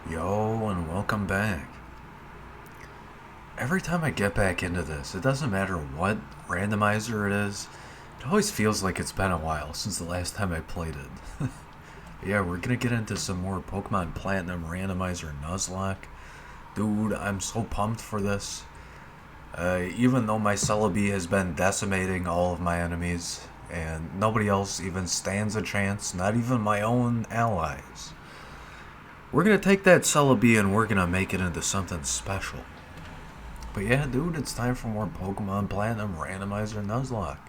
Yo, and welcome back. Every time I get back into this, it doesn't matter what randomizer it is, it always feels like it's been a while since the last time I played it. Yeah, we're gonna get into some more Pokemon Platinum Randomizer Nuzlocke. Dude, I'm so pumped for this. Even though my Celebi has been decimating all of my enemies, and nobody else even stands a chance, not even my own allies. We're gonna take that Celebi and we're gonna make it into something special. But yeah, dude, it's time for more Pokemon Platinum Randomizer Nuzlocke.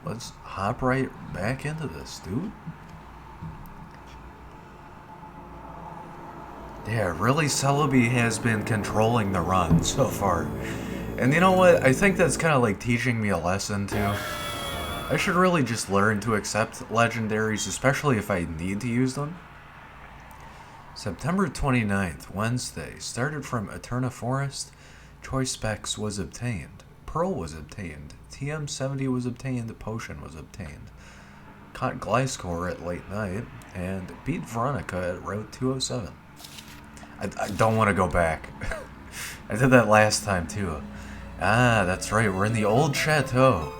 Let's hop right back into this, dude. Yeah, really, Celebi has been controlling the run so far. And you know what? I think that's kind of like teaching me a lesson, too. I should really just learn to accept legendaries, especially if I need to use them. September 29th, Wednesday, started from Eterna Forest. Choice Specs was obtained. Pearl was obtained. TM70 was obtained. Potion was obtained. Caught Gliscor at late night. And beat Veronica at Route 207. I don't want to go back. I did that last time too. Ah, that's right. We're in the old chateau.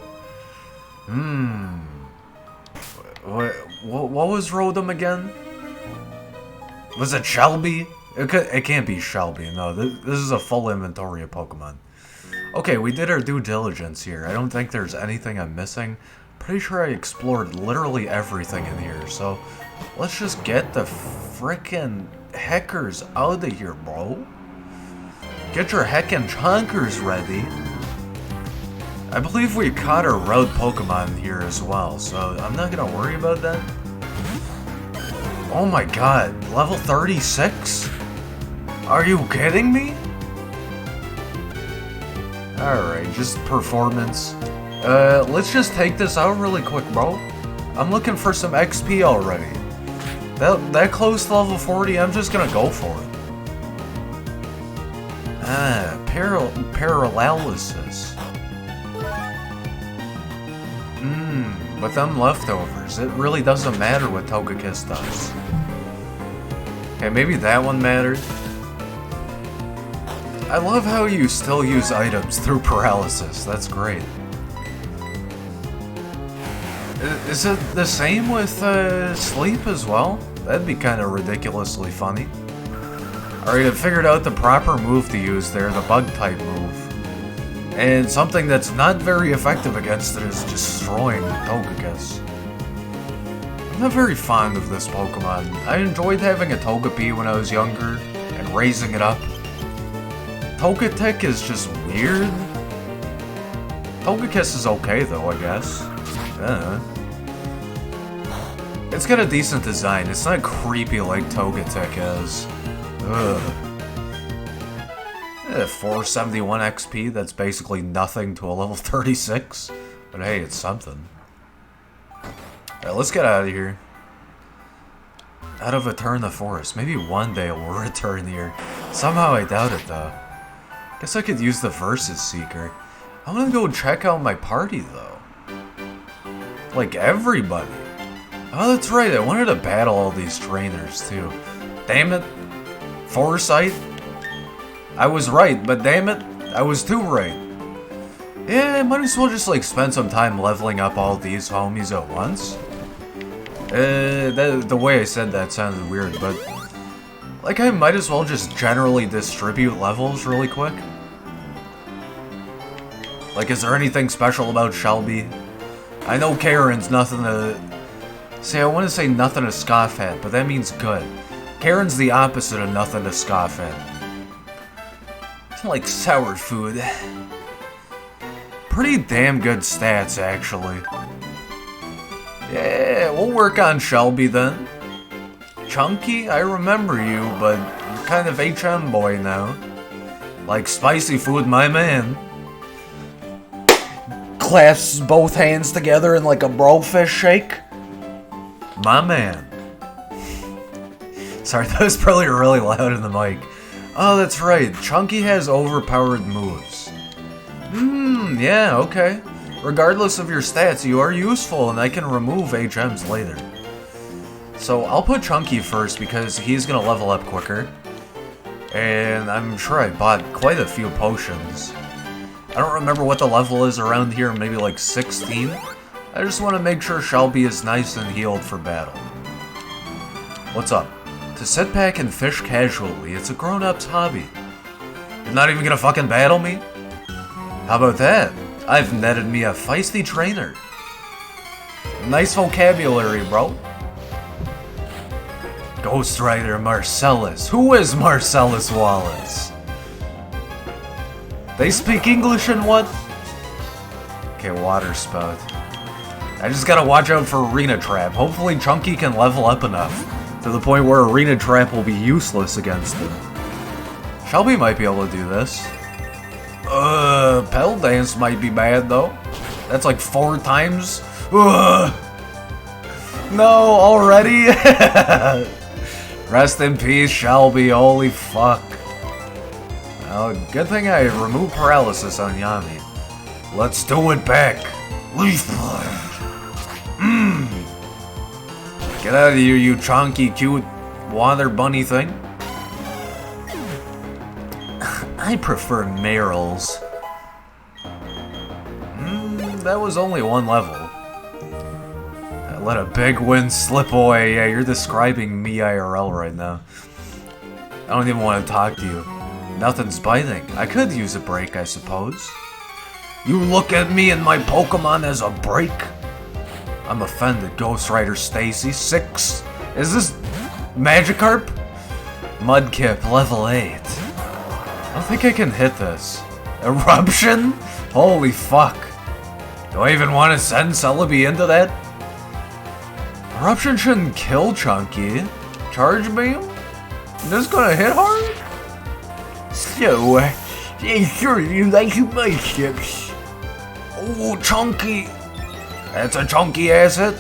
What was Rodham again? Was it Shelby? It can't be Shelby. No, this is a full inventory of Pokemon. Okay, we did our due diligence here. I don't think there's anything I'm missing. Pretty sure I explored literally everything in here. So let's just get the frickin' heckers out of here, bro. Get your heckin' chonkers ready. I believe we caught our road Pokemon here as well, so I'm not gonna worry about that. Oh my god, level 36? Are you kidding me? Alright, just performance. Let's just take this out really quick, bro. I'm looking for some XP already. That close to level 40, I'm just gonna go for it. Ah, paralysis. With them leftovers, it really doesn't matter what Togekiss does. Okay, maybe that one mattered. I love how you still use items through paralysis, that's great. Is it the same with sleep as well? That'd be kind of ridiculously funny. Alright, I figured out the proper move to use there, the bug type move. And something that's not very effective against it is destroying Togekiss. I'm not very fond of this Pokemon. I enjoyed having a Togepi when I was younger, and raising it up. Togetic is just weird. Togekiss is okay though, I guess. Yeah. It's got a decent design, it's not creepy like Togetic is. Ugh. 471 XP, that's basically nothing to a level 36. But hey, it's something. Alright, let's get out of here. Out of Eterna Forest. Maybe one day we'll return here. Somehow I doubt it though. Guess I could use the Versus Seeker. I'm gonna go check out my party though. Like everybody. Oh, that's right, I wanted to battle all these trainers too. Damn it. Foresight. I was right, but damn it, I was too right. Yeah, I might as well just like spend some time leveling up all these homies at once. The way I said that sounded weird, but like I might as well just generally distribute levels really quick. Like, is there anything special about Shelby? I know Karen's nothing to... See, I want to say nothing to scoff at, but that means good. Karen's the opposite of nothing to scoff at. Like sour food. Pretty damn good stats, actually. Yeah, we'll work on Shelby then. Chunky, I remember you, but you're kind of HM boy now. Like spicy food, my man. Clasps both hands together in like a brofish shake. My man. Sorry, that was probably really loud in the mic. Oh, that's right. Chunky has overpowered moves. Yeah, okay. Regardless of your stats, you are useful, and I can remove HMs later. So I'll put Chunky first because he's gonna level up quicker. And I'm sure I bought quite a few potions. I don't remember what the level is around here, maybe like 16? I just want to make sure Shelby is nice and healed for battle. What's up? To sit back and fish casually, it's a grown-up's hobby. You're not even gonna fucking battle me? How about that? I've netted me a feisty trainer. Nice vocabulary, bro. Ghost Rider Marcellus. Who is Marcellus Wallace? They speak English and what? Okay, water spout. I just gotta watch out for Arena Trap. Hopefully Chunky can level up enough to the point where Arena Trap will be useless against him. Shelby might be able to do this. Pell Dance might be bad though. That's like 4 times. No, already? Rest in peace, Shelby. Holy fuck. Oh, good thing I removed paralysis on Yami. Let's do it back. Leaf Plunge. Get out of here, you chunky, cute water bunny thing. I prefer Meryl's. That was only 1 level. I let a big win slip away. Yeah, you're describing me IRL right now. I don't even want to talk to you. Nothing's biting. I could use a break, I suppose. You look at me and my Pokemon as a break? I'm offended, Ghost Rider Stacy. 6. Is this Magikarp? Mudkip, level 8. I don't think I can hit this. Eruption? Holy fuck. Do I even want to send Celebi into that? Eruption shouldn't kill Chunky. Charge Beam? This gonna hit hard? So, sure you like my ships. Oh, Chunky. That's a chunky ass hit.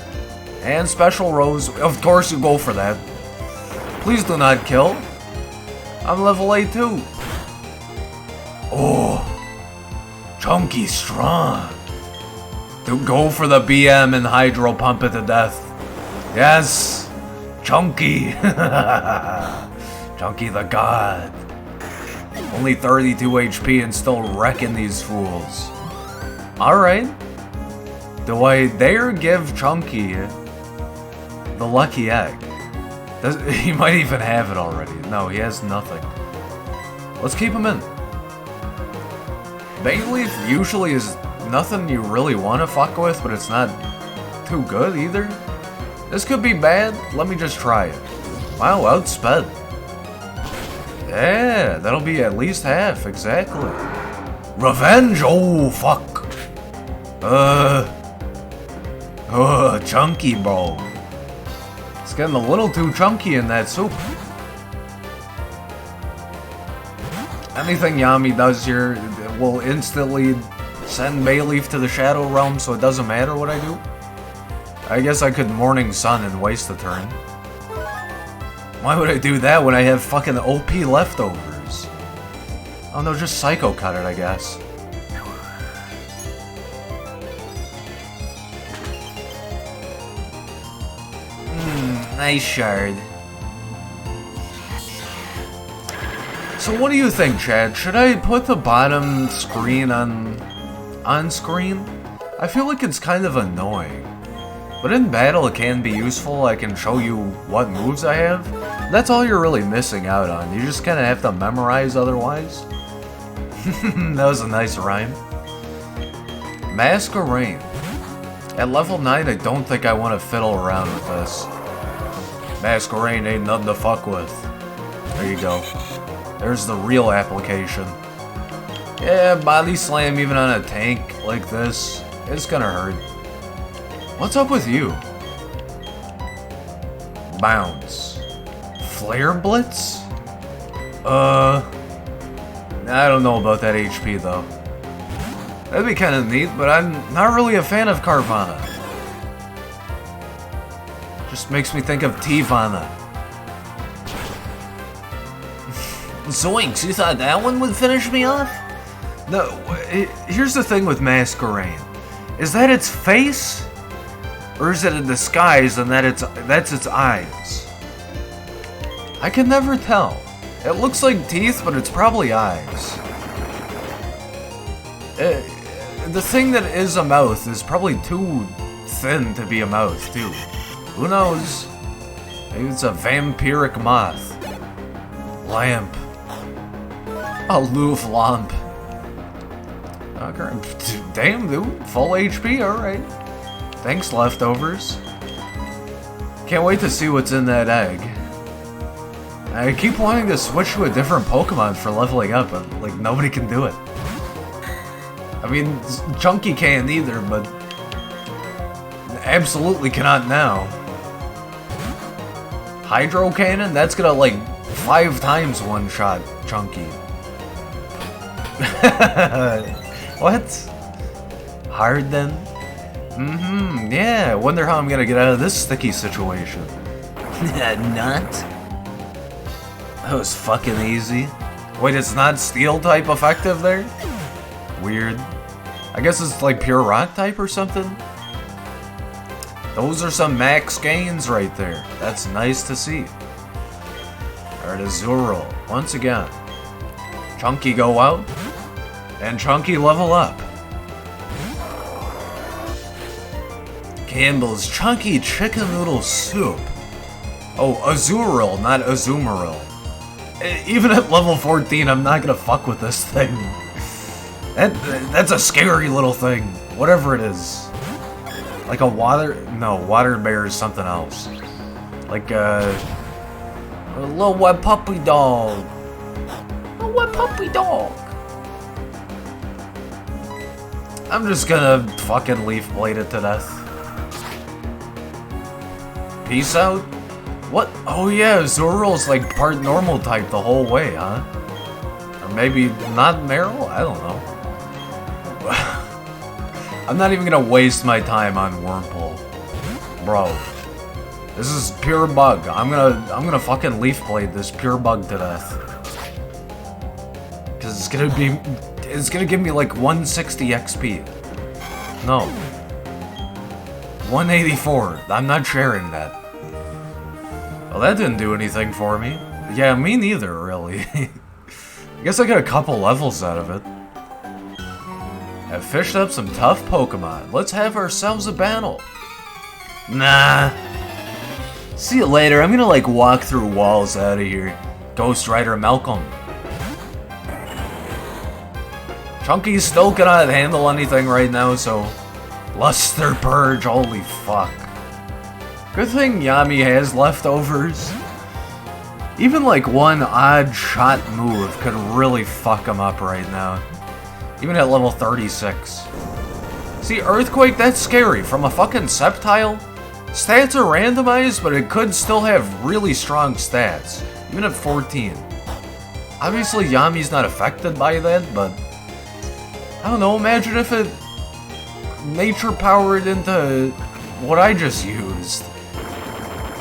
And Special Rose. Of course you go for that. Please do not kill. I'm level 8 too. Oh. Chunky strong. To go for the BM and Hydro Pump it to death. Yes. Chunky. Chunky the god. Only 32 HP and still wrecking these fools. Alright. Do I dare give Chunky the lucky egg? He might even have it already. No, he has nothing. Let's keep him in. Bayleaf usually is nothing you really want to fuck with, but it's not too good either. This could be bad. Let me just try it. Wow, outsped. Yeah, that'll be at least half, exactly. Revenge! Oh, fuck. Chunky, bro. It's getting a little too chunky in that soup. Anything Yami does here will instantly send Bayleaf to the Shadow Realm, so it doesn't matter what I do. I guess I could Morning Sun and waste a turn. Why would I do that when I have fucking OP leftovers? Oh no, just Psycho Cut it, I guess. Nice shard. So what do you think, Chad? Should I put the bottom screen on screen? I feel like it's kind of annoying. But in battle it can be useful. I can show you what moves I have. That's all you're really missing out on. You just kind of have to memorize otherwise. That was a nice rhyme. Masquerain. At level 9, I don't think I want to fiddle around with this. Masquerain ain't nothing to fuck with. There you go. There's the real application. Yeah, body slam even on a tank like this. It's gonna hurt. What's up with you? Bounce. Flare Blitz? I don't know about that HP though. That'd be kind of neat, but I'm not really a fan of Carvana. Just makes me think of Tivana. Zoinks, you thought that one would finish me off? No, here's the thing with Masquerain. Is that its face Or is it a disguise and that's its eyes? I can never tell. It looks like teeth, but it's probably eyes. The thing that is a mouth is probably too thin to be a mouth, too. Who knows? Maybe it's a vampiric moth. Lamp. A Louvre lamp. Okay. Damn, dude. Full HP, alright. Thanks, leftovers. Can't wait to see what's in that egg. I keep wanting to switch to a different Pokemon for leveling up, but, like, nobody can do it. I mean, Chunky can't either, but absolutely cannot now. Hydro Cannon? That's gonna, like, 5 times one-shot Chunky. What? Hard then? Yeah, wonder how I'm gonna get out of this sticky situation. Not? That was fucking easy. Wait, it's not steel type effective there? Weird. I guess it's like pure rock type or something? Those are some max gains right there. That's nice to see. Alright, Azurill. Once again. Chunky go out. And Chunky level up. Campbell's Chunky Chicken Noodle Soup. Oh, Azurill, not Azumarill. Even at level 14, I'm not gonna fuck with this thing. That's a scary little thing. Whatever it is. Like a water bear is something else. Like a little wet puppy dog. A wet puppy dog. I'm just gonna fucking leaf blade it to death. Peace out? What? Oh yeah, Azurill's like part normal type the whole way, huh? Or maybe not Meryl? I don't know. I'm not even gonna waste my time on Wurmple. Bro. This is pure bug. I'm gonna fucking leaf blade this pure bug to death. Cause it's gonna give me like 160 XP. No. 184. I'm not sharing that. Well, that didn't do anything for me. Yeah, me neither, really. I guess I got a couple levels out of it. I've fished up some tough Pokemon. Let's have ourselves a battle. Nah. See you later. I'm gonna, like, walk through walls out of here. Ghost Rider Malcolm. Chunky's still cannot handle anything right now, so... Luster Purge, holy fuck. Good thing Yami has leftovers. Even like one odd shot move could really fuck him up right now. Even at level 36. See, Earthquake, that's scary. From a fucking Sceptile, stats are randomized, but it could still have really strong stats. Even at 14. Obviously, Yami's not affected by that, but... I don't know, imagine if it... nature powered into what I just used.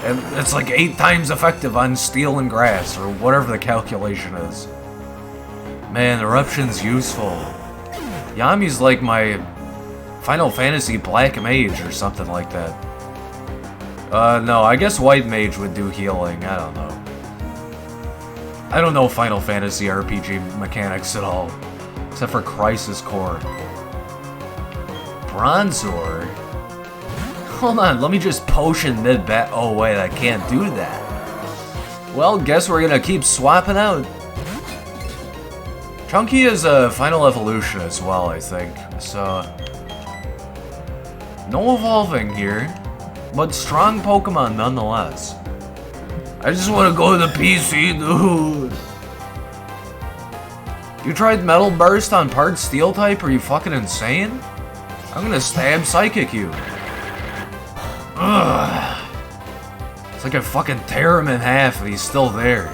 And it's like 8 times effective on steel and grass, or whatever the calculation is. Man, Eruption's useful. Yami's like my Final Fantasy Black Mage or something like that. No, I guess White Mage would do healing, I don't know. I don't know Final Fantasy RPG mechanics at all. Except for Crisis Core. Bronzor? Hold on, let me just potion mid-bat. Oh wait, I can't do that. Well, guess we're gonna keep swapping out. Chunky is a final evolution as well, I think. So... no evolving here. But strong Pokemon nonetheless. I just want to go to the PC, dude. You tried Metal Burst on part Steel type? Are you fucking insane? I'm gonna stab Psychic you. Ugh. It's like I fucking tear him in half and he's still there.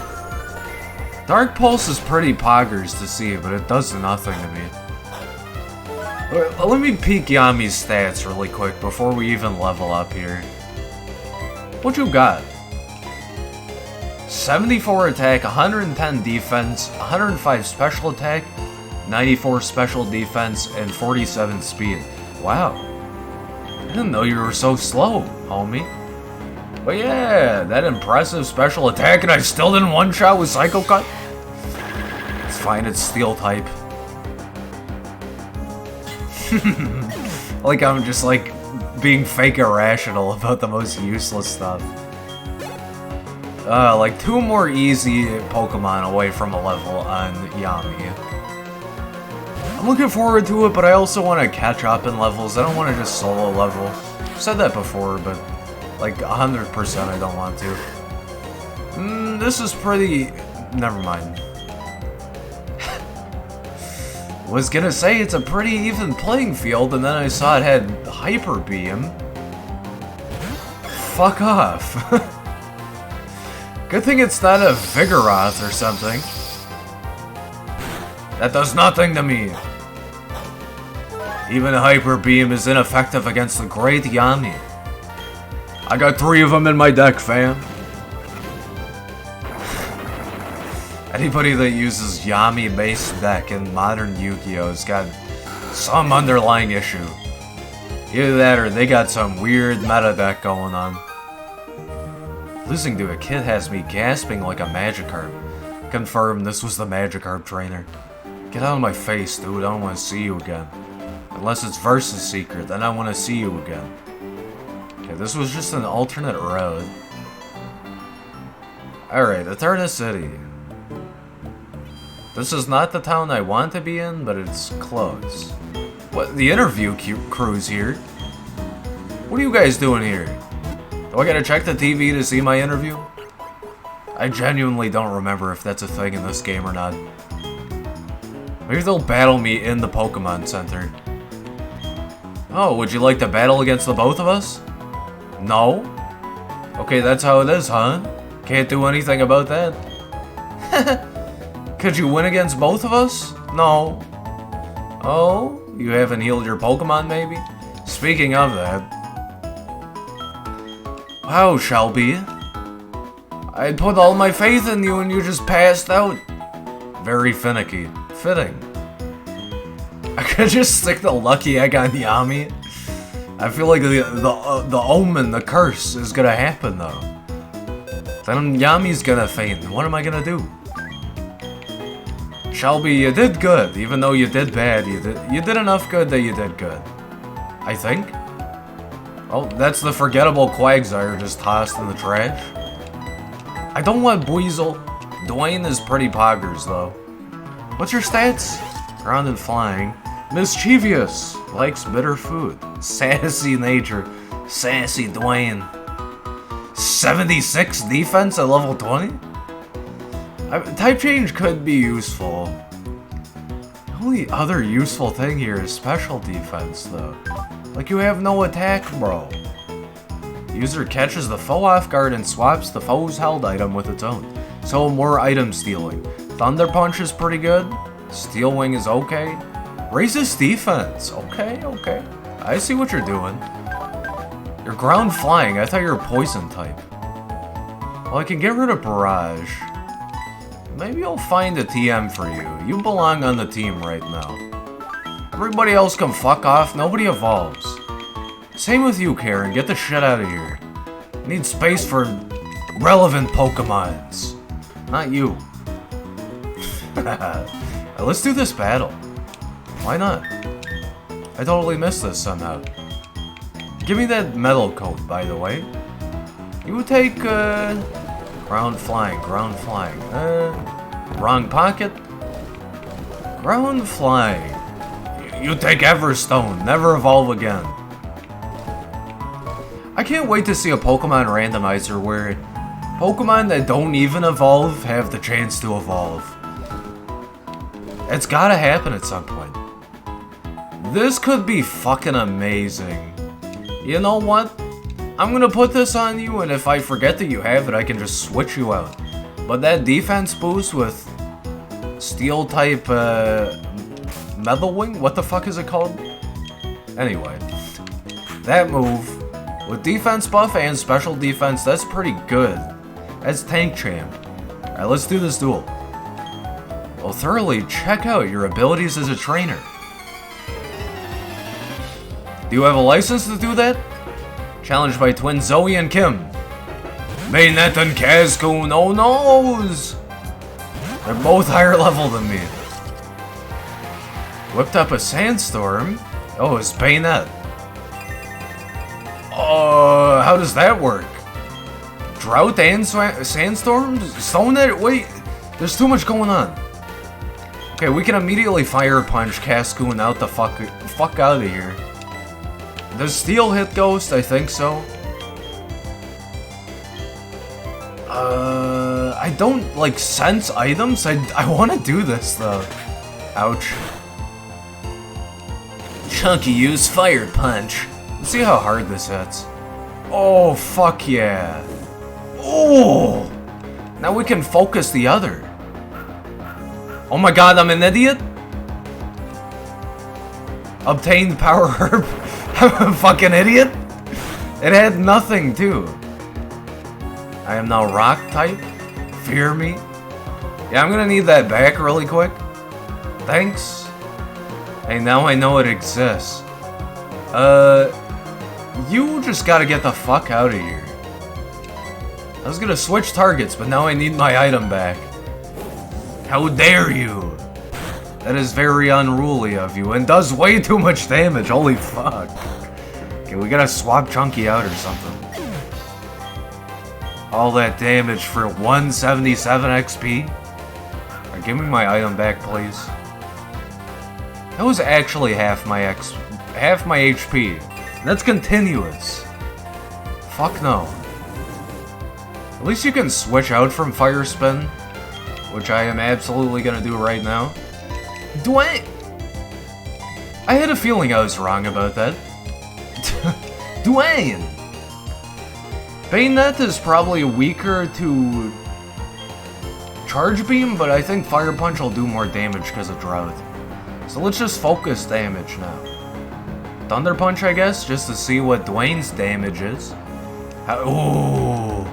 Dark Pulse is pretty poggers to see, but it does nothing to me. Let me peek Yami's stats really quick before we even level up here. What you got? 74 attack, 110 defense, 105 special attack, 94 special defense, and 47 speed. Wow. didn't know you were so slow, homie. But yeah, that impressive special attack, and I still didn't one-shot with Psycho Cut? It's fine, it's Steel type. Like I'm just like being fake irrational about the most useless stuff. Like 2 more easy Pokemon away from a level on Yami. I'm looking forward to it, but I also want to catch up in levels. I don't want to just solo level. I've said that before, but like 100% I don't want to. This is pretty... Never mind. Was gonna say it's a pretty even playing field, and then I saw it had Hyper Beam. Fuck off. Good thing it's not a Vigoroth or something. That does nothing to me. Even Hyper Beam is ineffective against the great Yami. I got 3 of them in my deck, fam. Anybody that uses Yami-based deck in modern Yu-Gi-Oh's got some underlying issue. Either that or they got some weird meta deck going on. Losing to a kid has me gasping like a Magikarp. Confirmed this was the Magikarp trainer. Get out of my face, dude. I don't want to see you again. Unless it's Versus Secret, then I want to see you again. Okay, this was just an alternate road. Alright, Eterna City. This is not the town I want to be in, but it's close. What? The interview crew's here? What are you guys doing here? Do I gotta check the TV to see my interview? I genuinely don't remember if that's a thing in this game or not. Maybe they'll battle me in the Pokemon Center. Oh, would you like to battle against the both of us? No? Okay, that's how it is, huh? Can't do anything about that. Could you win against both of us? No. Oh, you haven't healed your Pokemon, maybe? Speaking of that... Wow, Shelby. I put all my faith in you and you just passed out. Very finicky. Fitting. I could just stick the lucky egg on Yami. I feel like the omen, the curse, is gonna happen though. Then Yami's gonna faint. What am I gonna do? Shelby, you did good. Even though you did bad, you did enough good that you did good. I think. Oh, that's the forgettable Quagsire just tossed in the trash. I don't want Buizel. Dwayne is pretty poggers though. What's your stats? Ground and flying. Mischievous. Likes bitter food. Sassy nature. Sassy Dwayne. 76 defense at level 20? Type change could be useful. The only other useful thing here is special defense, though. Like, you have no attack, bro. User catches the foe off guard and swaps the foe's held item with its own. So, more item stealing. Thunder Punch is pretty good. Steel Wing is okay. Raises defense. Okay, okay. I see what you're doing. You're ground flying. I thought you were poison type. Well, I can get rid of Barrage. Maybe I'll find a TM for you. You belong on the team right now. Everybody else can fuck off. Nobody evolves. Same with you, Karen. Get the shit out of here. Need space for relevant Pokemons. Not you. Let's do this battle. Why not? I totally missed this somehow. Give me that metal coat, by the way. You take, ground flying. Wrong pocket. Ground flying. You take Everstone. Never evolve again. I can't wait to see a Pokemon randomizer where Pokemon that don't even evolve have the chance to evolve. It's gotta happen at some point. This could be fucking amazing. You know what? I'm gonna put this on you, and if I forget that you have it, I can just switch you out. But that defense boost with Steel type, Metal Wing? What the fuck is it called? Anyway. That move, with defense buff and special defense, that's pretty good. That's Tank Champ. Alright, let's do this duel. Well, thoroughly check out your abilities as a trainer. Do you have a license to do that? Challenged by twins Zoe and Kim. Mainnet and Cascoon, oh noes! They're both higher level than me. Whipped up a sandstorm? Oh, it's Bayonette. How does that work? Drought and sandstorms? Stone it? Wait, there's too much going on. Okay, we can immediately fire punch Cascoon out the fuck out of here. Does steel hit Ghost? I think so. I don't, like, sense items. I want to do this, though. Ouch. Chunky use fire punch. Let's see how hard this hits. Oh, fuck yeah. Oh! Now we can focus the other. Oh my god, I'm an idiot? Obtained power herb. I'm a fucking idiot? It had nothing, too. I am now rock type. Fear me. Yeah, I'm gonna need that back really quick. Thanks. Hey, now I know it exists. You just gotta get the fuck out of here. I was gonna switch targets, but now I need my item back. How dare you? That is very unruly of you, and does way too much damage, holy fuck. Okay, we gotta swap Chunky out or something. All that damage for 177 XP? Right, give me my item back, please. That was actually half my HP. That's continuous. Fuck no. At least you can switch out from Fire Spin, which I am absolutely gonna do right now. Dwayne! I had a feeling I was wrong about that. Dwayne! Bayonette is probably weaker to Charge Beam, but I think Fire Punch will do more damage because of Drought. So let's just focus damage now. Thunder Punch, I guess, just to see what Dwayne's damage is. Ooh!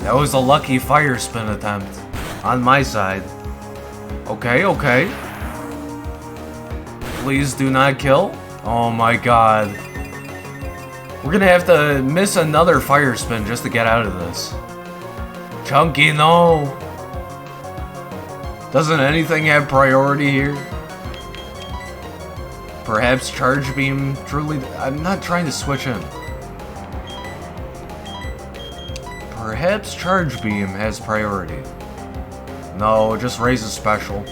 That was a lucky Fire Spin attempt. On my side. Okay, okay. Please do not kill. Oh my god. We're gonna have to miss another Fire Spin just to get out of this. Chunky, no! Doesn't anything have priority here? Perhaps Charge Beam truly... I'm not trying to switch in. Perhaps Charge Beam has priority. No, just raises special.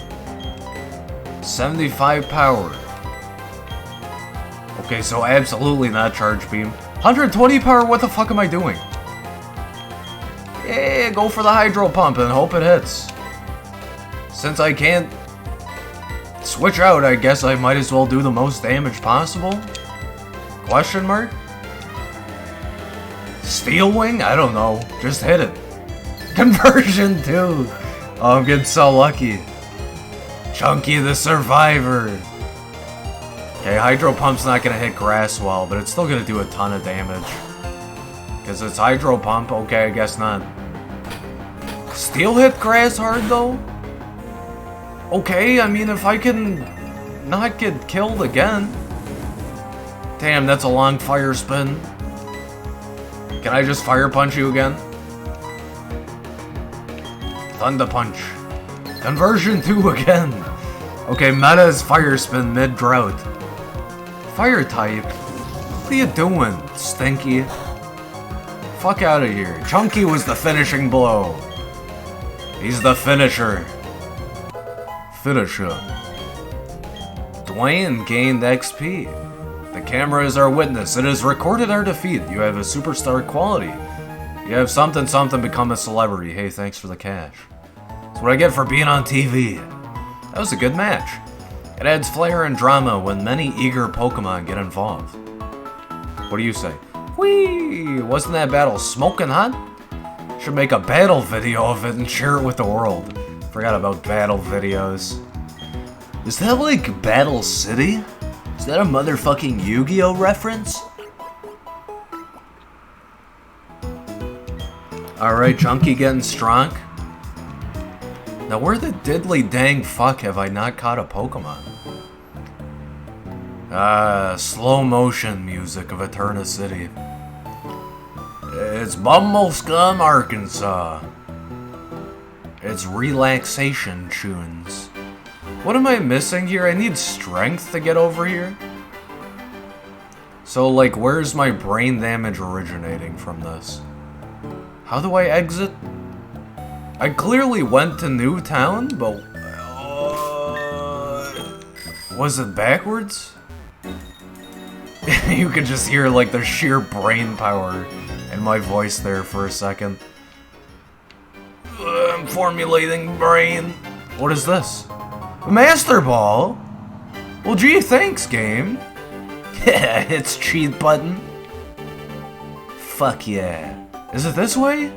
75 power. Okay, so absolutely not Charge Beam. 120 power, what the fuck am I doing? Yeah, go for the Hydro Pump and hope it hits. Since I can't switch out, I guess I might as well do the most damage possible? Question mark? Steel Wing? I don't know. Just hit it. Conversion 2! Oh, I'm getting so lucky. Chunky the Survivor. Okay, Hydro Pump's not gonna hit grass well, but it's still gonna do a ton of damage. Because it's Hydro Pump, okay, I guess not. Steel hit grass hard though? Okay, I mean, if I can not get killed again. Damn, that's a long Fire Spin. Can I just Fire Punch you again? Thunder Punch. Conversion 2 again. Okay, meta is Fire Spin mid-drought. Fire type? What are you doing, Stinky? Fuck out of here. Chunky was the finishing blow. He's the finisher. Finisher. Dwayne gained XP. The camera is our witness. It has recorded our defeat. You have a superstar quality. You have something something become a celebrity. Hey, thanks for the cash. That's what I get for being on TV. That was a good match. It adds flair and drama when many eager Pokemon get involved. What do you say? Whee! Wasn't that battle smoking hot? Should make a battle video of it and share it with the world. Forgot about battle videos. Is that like Battle City? Is that a motherfucking Yu-Gi-Oh reference? Alright, Chunky getting strong. Now where the diddly dang fuck have I not caught a Pokemon? Slow motion music of Eterna City. It's Bumblecum, Arkansas. It's relaxation tunes. What am I missing here? I need strength to get over here. So, like, where's my brain damage originating from this? How do I exit? I clearly went to Newtown, but... was it backwards? You could just hear, like, the sheer brain power in my voice there for a second. I'm formulating brain. What is this? A Master Ball? Well, gee, thanks, game. Yeah, it's cheat button. Fuck yeah. Is it this way?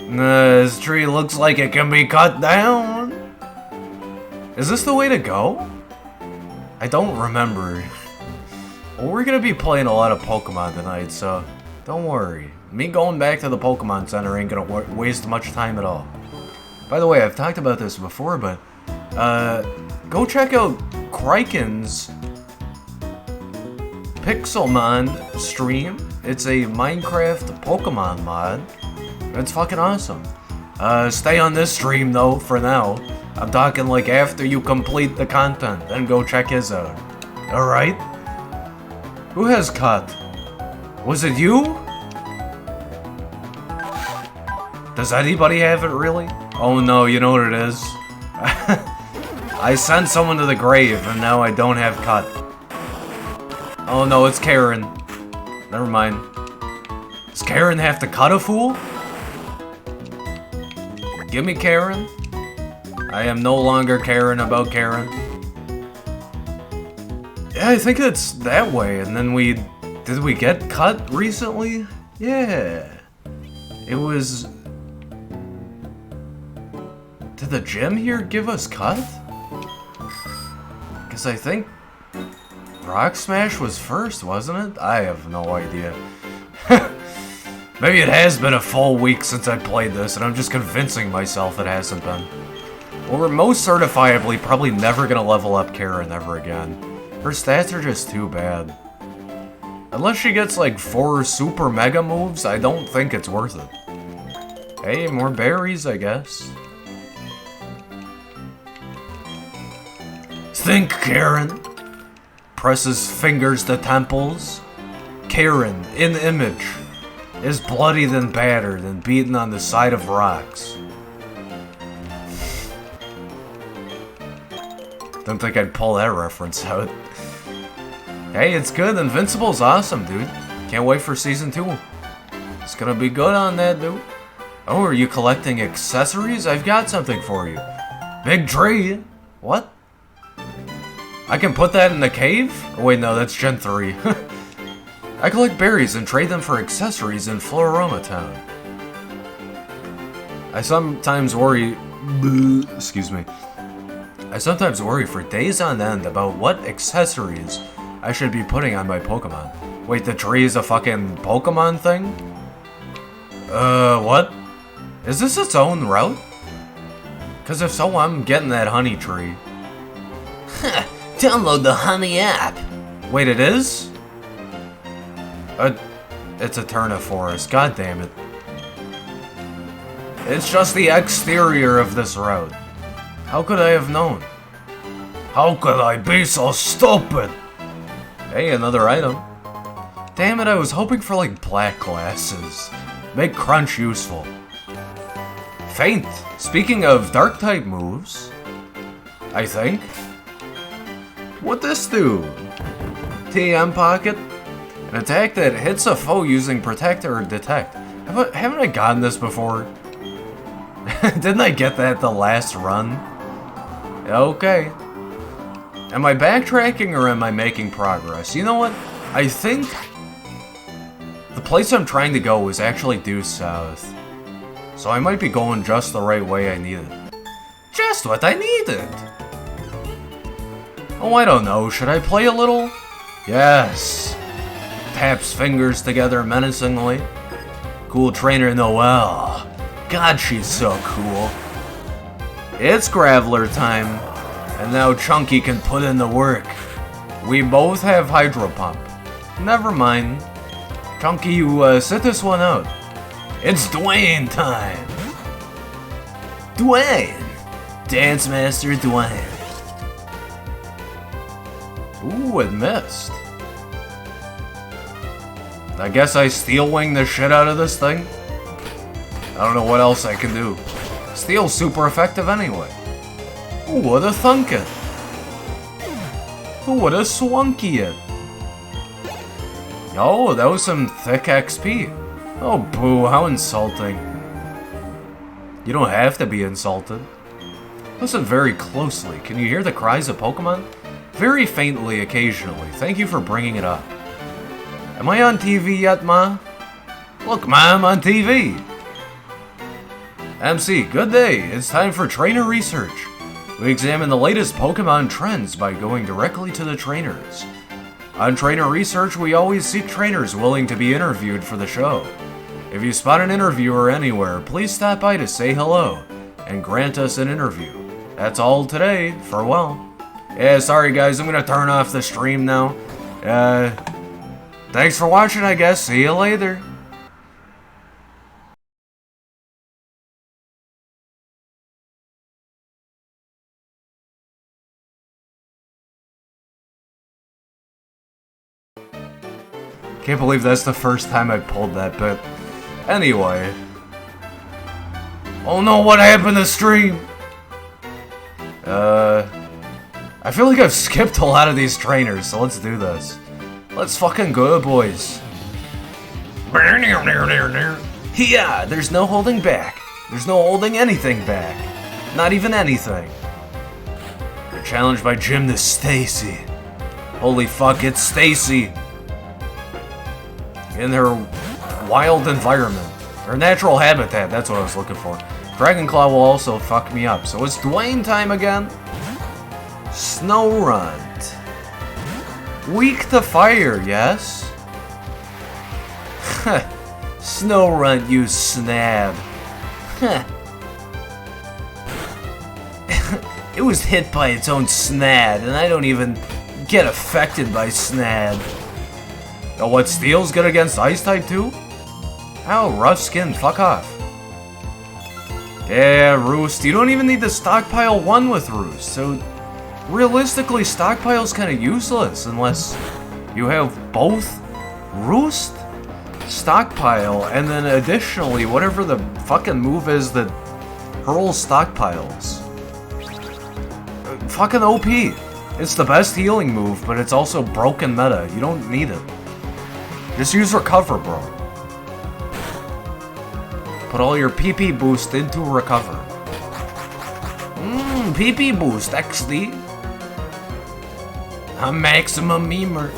This tree looks like it can be cut down. Is this the way to go? I don't remember. Well, we're gonna be playing a lot of Pokemon tonight, so don't worry. Me going back to the Pokemon Center ain't gonna waste much time at all. By the way, I've talked about this before, but go check out Kraken's Pixelmon stream. It's a Minecraft Pokemon mod. It's fucking awesome. Stay on this stream though, for now. I'm talking like after you complete the content, then go check his out. Alright? Who has cut? Was it you? Does anybody have it really? Oh no, you know what it is? I sent someone to the grave and now I don't have cut. Oh no, it's Karen. Never mind. Does Karen have to cut a fool? Give me Karen. I am no longer caring about Karen. Yeah, I think it's that way. And then did we get cut recently? Yeah. It was... Did the gym here give us cut? Because I think Rock Smash was first, wasn't it? I have no idea. Maybe it has been a full week since I played this, and I'm just convincing myself it hasn't been. Well, we're most certifiably probably never gonna level up Karen ever again. Her stats are just too bad. Unless she gets like 4 super mega moves, I don't think it's worth it. Hey, more berries, I guess. Think, Karen. Presses fingers to temples. Karen, in image, is bloodied and battered and beaten on the side of rocks. Don't think I'd pull that reference out. Hey, it's good. Invincible's awesome, dude. Can't wait for Season 2. It's gonna be good on that, dude. Oh, are you collecting accessories? I've got something for you. Big tree. What? I can put that in the cave? Oh, wait, no, that's Gen 3. I collect berries and trade them for accessories in Floroma Town. I sometimes worry... Excuse me. I sometimes worry for days on end about what accessories I should be putting on my Pokemon. Wait, the tree is a fucking Pokemon thing? What? Is this its own route? Cause if so, I'm getting that honey tree. Download the Honey app. Wait, it is? It's Eterna Forest, god damn it. It's just the exterior of this road. How could I have known? How could I be so stupid? Hey, another item. Damn it, I was hoping for like black glasses. Make Crunch useful. Faint. Speaking of dark type moves, I think. What this do? TM Pocket? An attack that hits a foe using Protect or Detect. Haven't I gotten this before? Didn't I get that the last run? Okay. Am I backtracking or am I making progress? You know what? I think the place I'm trying to go is actually due south. So I might be going just the right way I needed. Just what I needed! Oh, I don't know. Should I play a little? Yes. Taps fingers together menacingly. Cool trainer Noelle. God, she's so cool. It's Graveler time. And now Chunky can put in the work. We both have Hydro Pump. Never mind. Chunky, you sit this one out. It's Dwayne time! Dwayne! Dance Master Dwayne. Ooh, it missed. I guess I steel wing the shit out of this thing? I don't know what else I can do. Steel's super effective anyway. Who would've thunk it? Who would've swunky it? Oh, that was some thick XP. Oh, boo, how insulting. You don't have to be insulted. Listen very closely. Can you hear the cries of Pokemon? Very faintly occasionally. Thank you for bringing it up. Am I on TV yet, Ma? Look, Ma, I'm on TV. MC, good day. It's time for trainer research. We examine the latest Pokemon trends by going directly to the trainers. On trainer research, we always seek trainers willing to be interviewed for the show. If you spot an interviewer anywhere, please stop by to say hello and grant us an interview. That's all today. Farewell. Yeah, sorry guys, I'm gonna turn off the stream now. Thanks for watching, I guess. See you later. Can't believe that's the first time I pulled that bit. Anyway. Oh no, what happened to stream? I feel like I've skipped a lot of these trainers, so let's do this. Let's fucking go, boys. Yeah, there's no holding back. There's no holding anything back. Not even anything. You're challenged by Gymnast Stacy. Holy fuck, it's Stacy. In her wild environment. Her natural habitat, that's what I was looking for. Dragon Claw will also fuck me up. So it's Dwayne time again. Snorunt. Weak to fire, yes? Snorunt, you snab. It was hit by its own snad, and I don't even get affected by snad. Oh, what, Steel's good against Ice-type too? Ow, rough skin, fuck off. Yeah, Roost, you don't even need to stockpile one with Roost, so realistically, stockpile's kinda useless unless you have both Roost, stockpile, and then additionally, whatever the fucking move is that hurls stockpiles. Fucking OP. It's the best healing move, but it's also broken meta. You don't need it. Just use Recover, bro. Put all your PP boost into Recover. PP boost, XD. A maximum memer.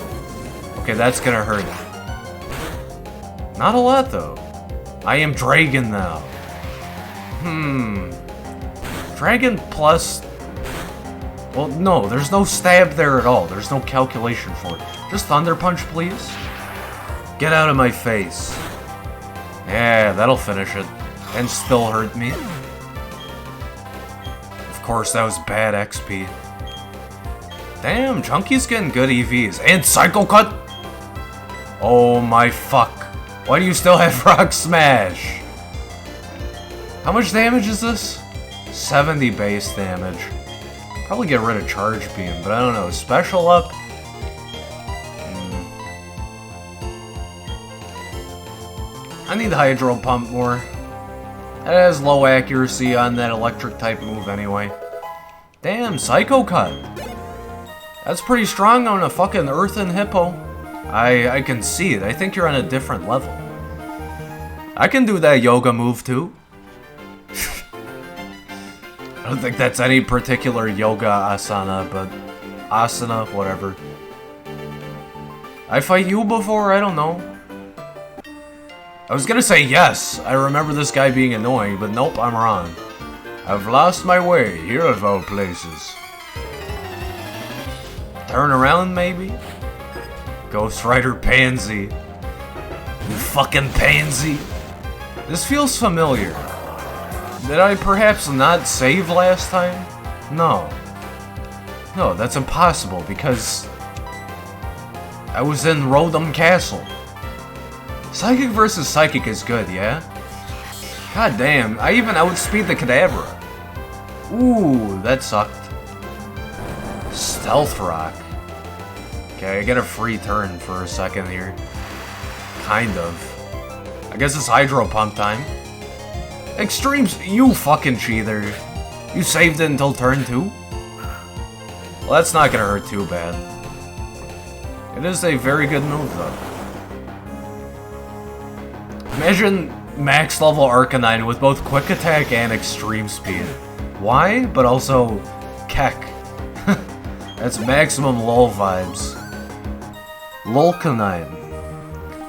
Okay, that's gonna hurt. Not a lot, though. I am Dragon now. Dragon plus... Well, no, there's no stab there at all. There's no calculation for it. Just Thunder Punch, please. Get out of my face. Yeah, that'll finish it. And still hurt me. Of course, that was bad XP. Damn, Chunky's getting good EVs. And Psycho Cut! Oh my fuck. Why do you still have Rock Smash? How much damage is this? 70 base damage. Probably get rid of Charge Beam, but I don't know. Special up? I need Hydro Pump more. It has low accuracy on that electric type move anyway. Damn, Psycho Cut. That's pretty strong on a fucking Earthen Hippo. I can see it. I think you're on a different level. I can do that yoga move too. I don't think that's any particular yoga asana, but asana, whatever. I fight you before? I don't know. I was gonna say yes. I remember this guy being annoying, but nope, I'm wrong. I've lost my way here of all places. Turn around, maybe? Ghost Rider Pansy. You fucking pansy. This feels familiar. Did I perhaps not save last time? No. No, that's impossible because I was in Rodham Castle. Psychic versus Psychic is good, yeah? God damn, I even outspeed the Kadabra. Ooh, that sucked. Stealth Rock. Okay, I get a free turn for a second here. Kind of. I guess it's Hydro Pump time. Extremes, you fucking cheater. You saved it until turn 2? Well, that's not gonna hurt too bad. It is a very good move, though. Imagine max level Arcanine with both quick attack and extreme speed. Why? But also Keck. That's maximum LOL vibes. Lolcanine.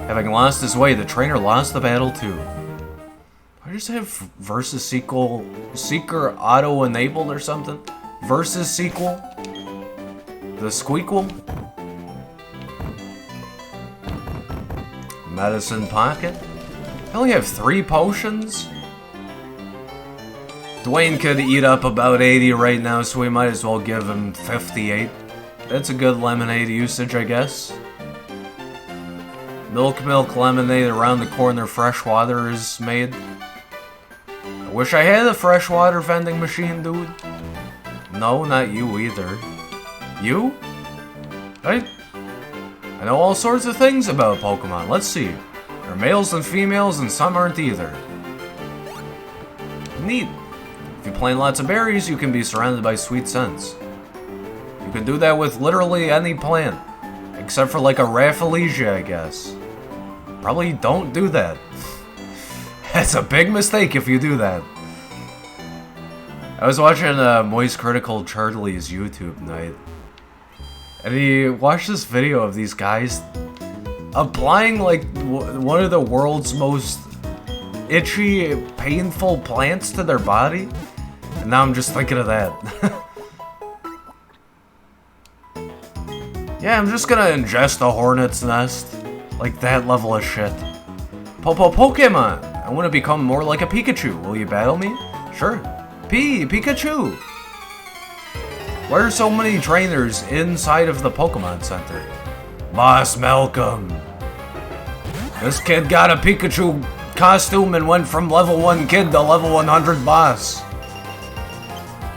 Having lost his way, the trainer lost the battle too. I just have versus seeker auto enabled or something? Versus sequel? The Squeakle? Medicine Pocket? I only have 3 potions? Dwayne could eat up about 80 right now, so we might as well give him 58. That's a good lemonade usage, I guess. Milk lemonade around the corner, fresh water is made. I wish I had a freshwater vending machine, dude. No, not you either. You? I know all sorts of things about Pokemon. Let's see. There are males and females, and some aren't either. Neat. If you plant lots of berries, you can be surrounded by sweet scents. You can do that with literally any plant. Except for like a Rafflesia, I guess. Probably don't do that. That's a big mistake if you do that. I was watching Moist Critical Charlie's YouTube night. And he watched this video of these guys applying like one of the world's most itchy, painful plants to their body. And now I'm just thinking of that. Yeah, I'm just gonna ingest a hornet's nest. Like that level of shit. Pokemon! I want to become more like a Pikachu. Will you battle me? Sure. Pikachu! Why are so many trainers inside of the Pokemon Center? Boss Malcolm. This kid got a Pikachu costume and went from level 1 kid to level 100 boss.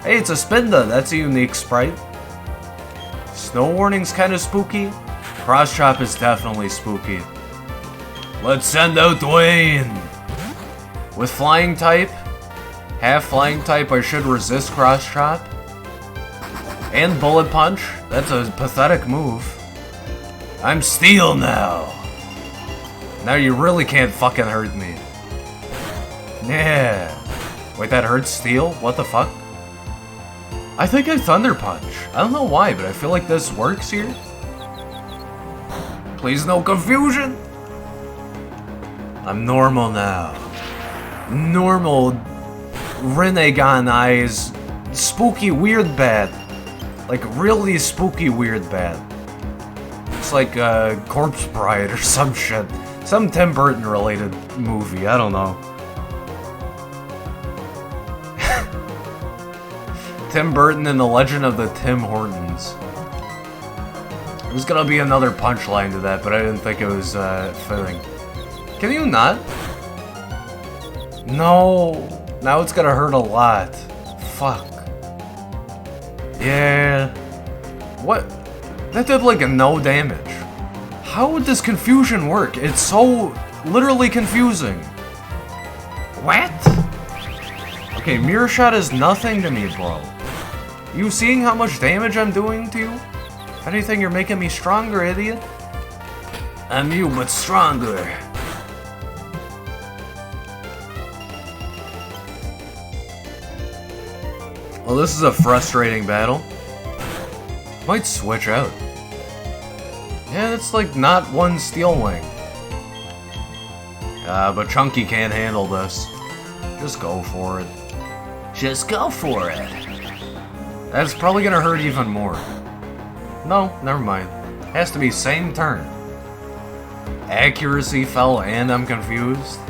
Hey, it's a Spinda. That's a unique sprite. Snow Warning's kind of spooky. Cross Chop is definitely spooky. Let's send out Dwayne! With Flying type, half Flying type, I should resist Cross Chop. And Bullet Punch. That's a pathetic move. I'm Steel now. Now you really can't fucking hurt me. Yeah. Wait, that hurts Steel? What the fuck? I think I Thunder Punch. I don't know why, but I feel like this works here. Please no confusion. I'm normal now. Normal Renegon eyes. Spooky weird bad. Like really spooky weird bad. It's like Corpse Bride or some shit. Some Tim Burton related movie, I don't know. Tim Burton and the Legend of the Tim Hortons. There's gonna be another punchline to that, but I didn't think it was fitting. Can you not? No. Now it's gonna hurt a lot. Fuck. Yeah. What? That did like no damage. How would this confusion work? It's so literally confusing. What? Okay, Mirror Shot is nothing to me, bro. You seeing how much damage I'm doing to you? If anything, you're making me stronger, idiot. I'm you, but stronger. Well, this is a frustrating battle. Might switch out. Yeah, it's like not one Steel Wing. But Chunky can't handle this. Just go for it. Just go for it. That's probably gonna hurt even more. No, never mind. Has to be same turn. Accuracy fell and I'm confused.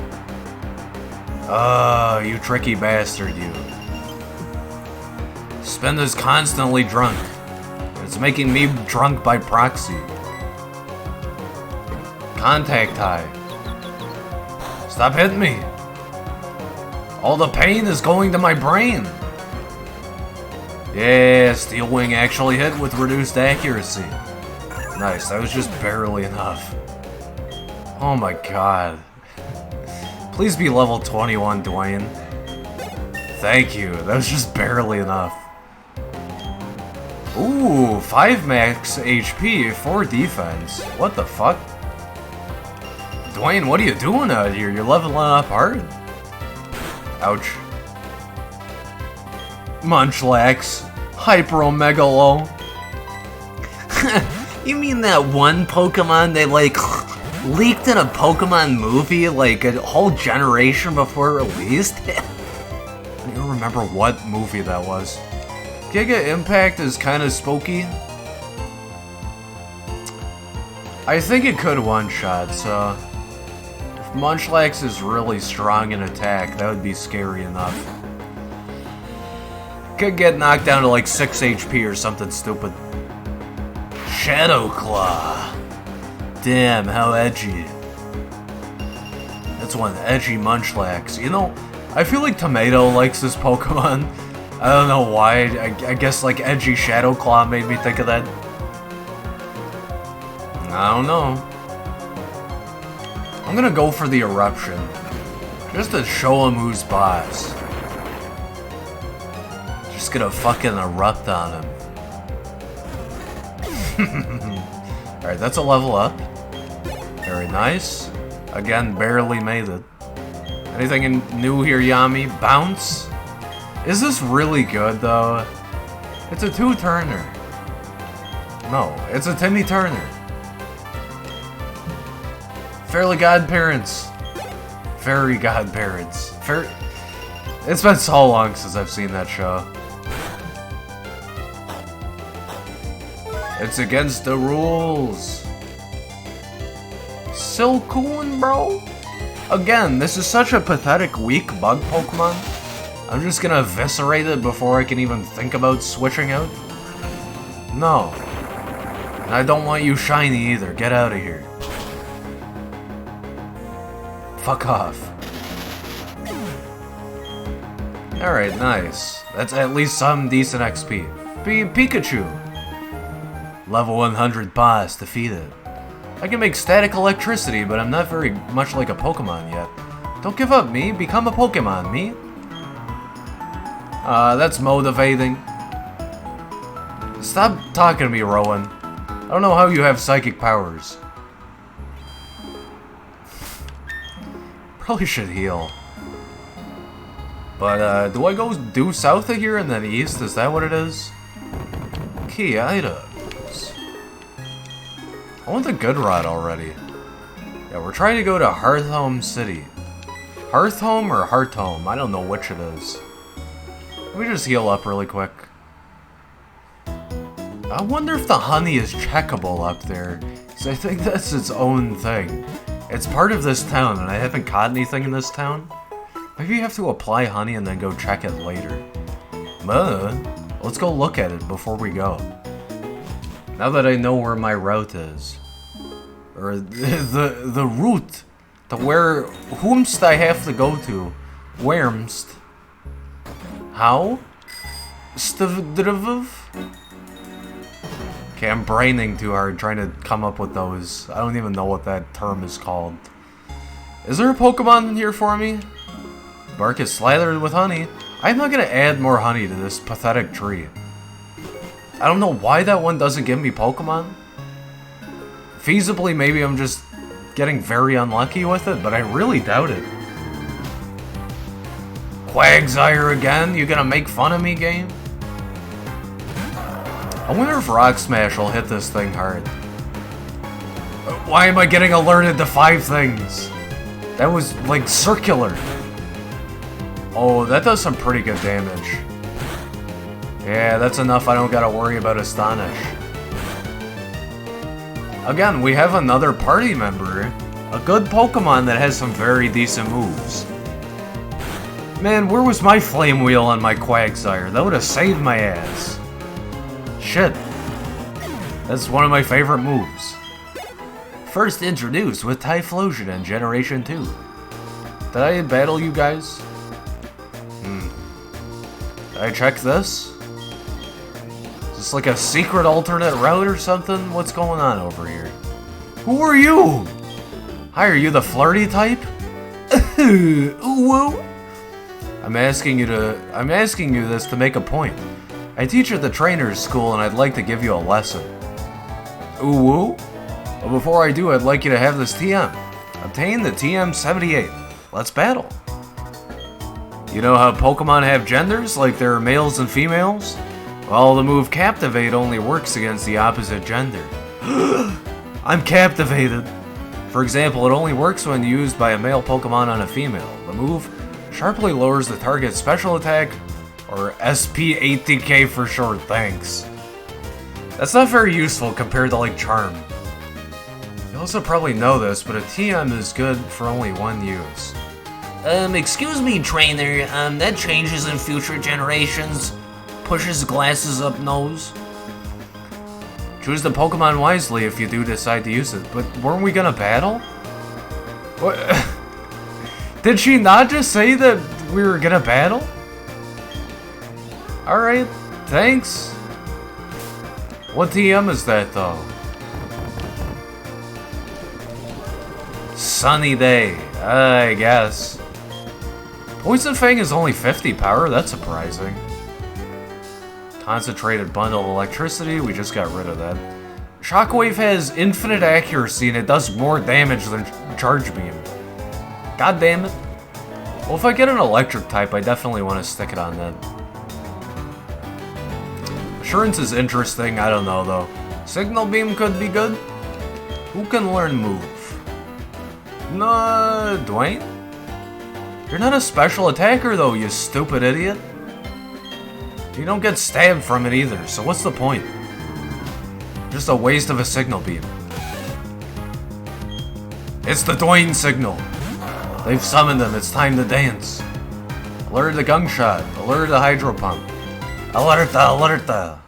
You tricky bastard, you. Spinda's constantly drunk. It's making me drunk by proxy. Contact high. Stop hitting me. All the pain is going to my brain. Yeah, Steel Wing actually hit with reduced accuracy. Nice, that was just barely enough. Oh my god. Please be level 21, Dwayne. Thank you, that was just barely enough. Ooh, 5 max HP, 4 defense. What the fuck? Dwayne, what are you doing out here? You're leveling up hard. Ouch. Munchlax. Hyper-Megalo. You mean that one Pokemon they, like, leaked in a Pokemon movie, like, a whole generation before it released? I don't even remember what movie that was. Giga Impact is kind of spooky. I think it could one-shot, so... if Munchlax is really strong in attack, that would be scary enough. Could get knocked down to like 6 HP or something stupid. Shadow Claw. Damn, how edgy. That's one edgy Munchlax. You know, I feel like Tomato likes this Pokemon. I don't know why. I guess like edgy Shadow Claw made me think of that. I don't know. I'm gonna go for the Eruption. Just to show him who's boss. Just gonna fucking erupt on him. Alright, that's a level up. Very nice. Again, barely made it. Anything new here, Yami? Bounce? Is this really good, though? It's a 2-turner. No, it's a Timmy Turner. Fairly Godparents. Fairy Godparents. It's been so long since I've seen that show. It's against the rules. Silcoon, bro? Again, this is such a pathetic, weak bug Pokemon. I'm just gonna eviscerate it before I can even think about switching out? No. And I don't want you shiny either. Get out of here. Fuck off. Alright, nice. That's at least some decent XP. Pikachu! Level 100 boss defeated. I can make static electricity, but I'm not very much like a Pokemon yet. Don't give up, me. Become a Pokemon, me. That's motivating. Stop talking to me, Rowan. I don't know how you have psychic powers. Probably should heal. But, do I go due south of here and then east? Is that what it is? Key items. I want the good rod already. Yeah, we're trying to go to Hearthome City. Hearthome or Hearthome? I don't know which it is. Let me just heal up really quick. I wonder if the honey is checkable up there. Because I think that's its own thing. It's part of this town, and I haven't caught anything in this town. Maybe you have to apply honey and then go check it later. Let's go look at it before we go. Now that I know where my route is. Or the route. To where whomst I have to go to. Wheremst. How? Stavdrvv? Okay, I'm braining too hard trying to come up with those. I don't even know what that term is called. Is there a Pokemon in here for me? Bark is slathered with honey. I'm not gonna add more honey to this pathetic tree. I don't know why that one doesn't give me Pokemon. Feasibly, maybe I'm just getting very unlucky with it, but I really doubt it. Quagsire again? You gonna make fun of me, game? I wonder if Rock Smash will hit this thing hard. Why am I getting alerted to 5 things? That was, like, circular. Oh, that does some pretty good damage. Yeah, that's enough. I don't gotta worry about Astonish. Again, we have another party member. A good Pokemon that has some very decent moves. Man, where was my Flame Wheel on my Quagsire? That would have saved my ass. Shit. That's one of my favorite moves. First introduced with Typhlosion in Generation 2. Did I battle you guys? Did I check this? Is this like a secret alternate route or something? What's going on over here? Who are you? Hi, are you the flirty type? Whoa. I'm asking you this to make a point. I teach at the trainer's school and I'd like to give you a lesson. Ooh. But before I do, I'd like you to have this TM. Obtain the TM78. Let's battle. You know how Pokemon have genders, like there are males and females? Well, the move Captivate only works against the opposite gender. I'm captivated. For example, it only works when used by a male Pokemon on a female. The move sharply lowers the target's special attack, or SP80K for short, thanks. That's not very useful compared to like Charm. You also probably know this, but a TM is good for only one use. Excuse me, trainer, that changes in future generations. Pushes glasses up nose. Choose the Pokemon wisely if you do decide to use it, but weren't we gonna battle? What? Did she not just say that we were gonna battle? Alright, thanks. What TM is that though? Sunny day, I guess. Poison Fang is only 50 power, that's surprising. Concentrated bundle of electricity, we just got rid of that. Shockwave has infinite accuracy and it does more damage than Charge Beam. God damn it. Well, if I get an electric type, I definitely want to stick it on that. Assurance is interesting, I don't know though. Signal Beam could be good. Who can learn move? No, Dwayne? You're not a special attacker though, you stupid idiot. You don't get stabbed from it either, so what's the point? Just a waste of a signal beam. It's the Dwayne signal. They've summoned him, it's time to dance. Alert the gunshot, alert the hydro pump. Alerta, alerta.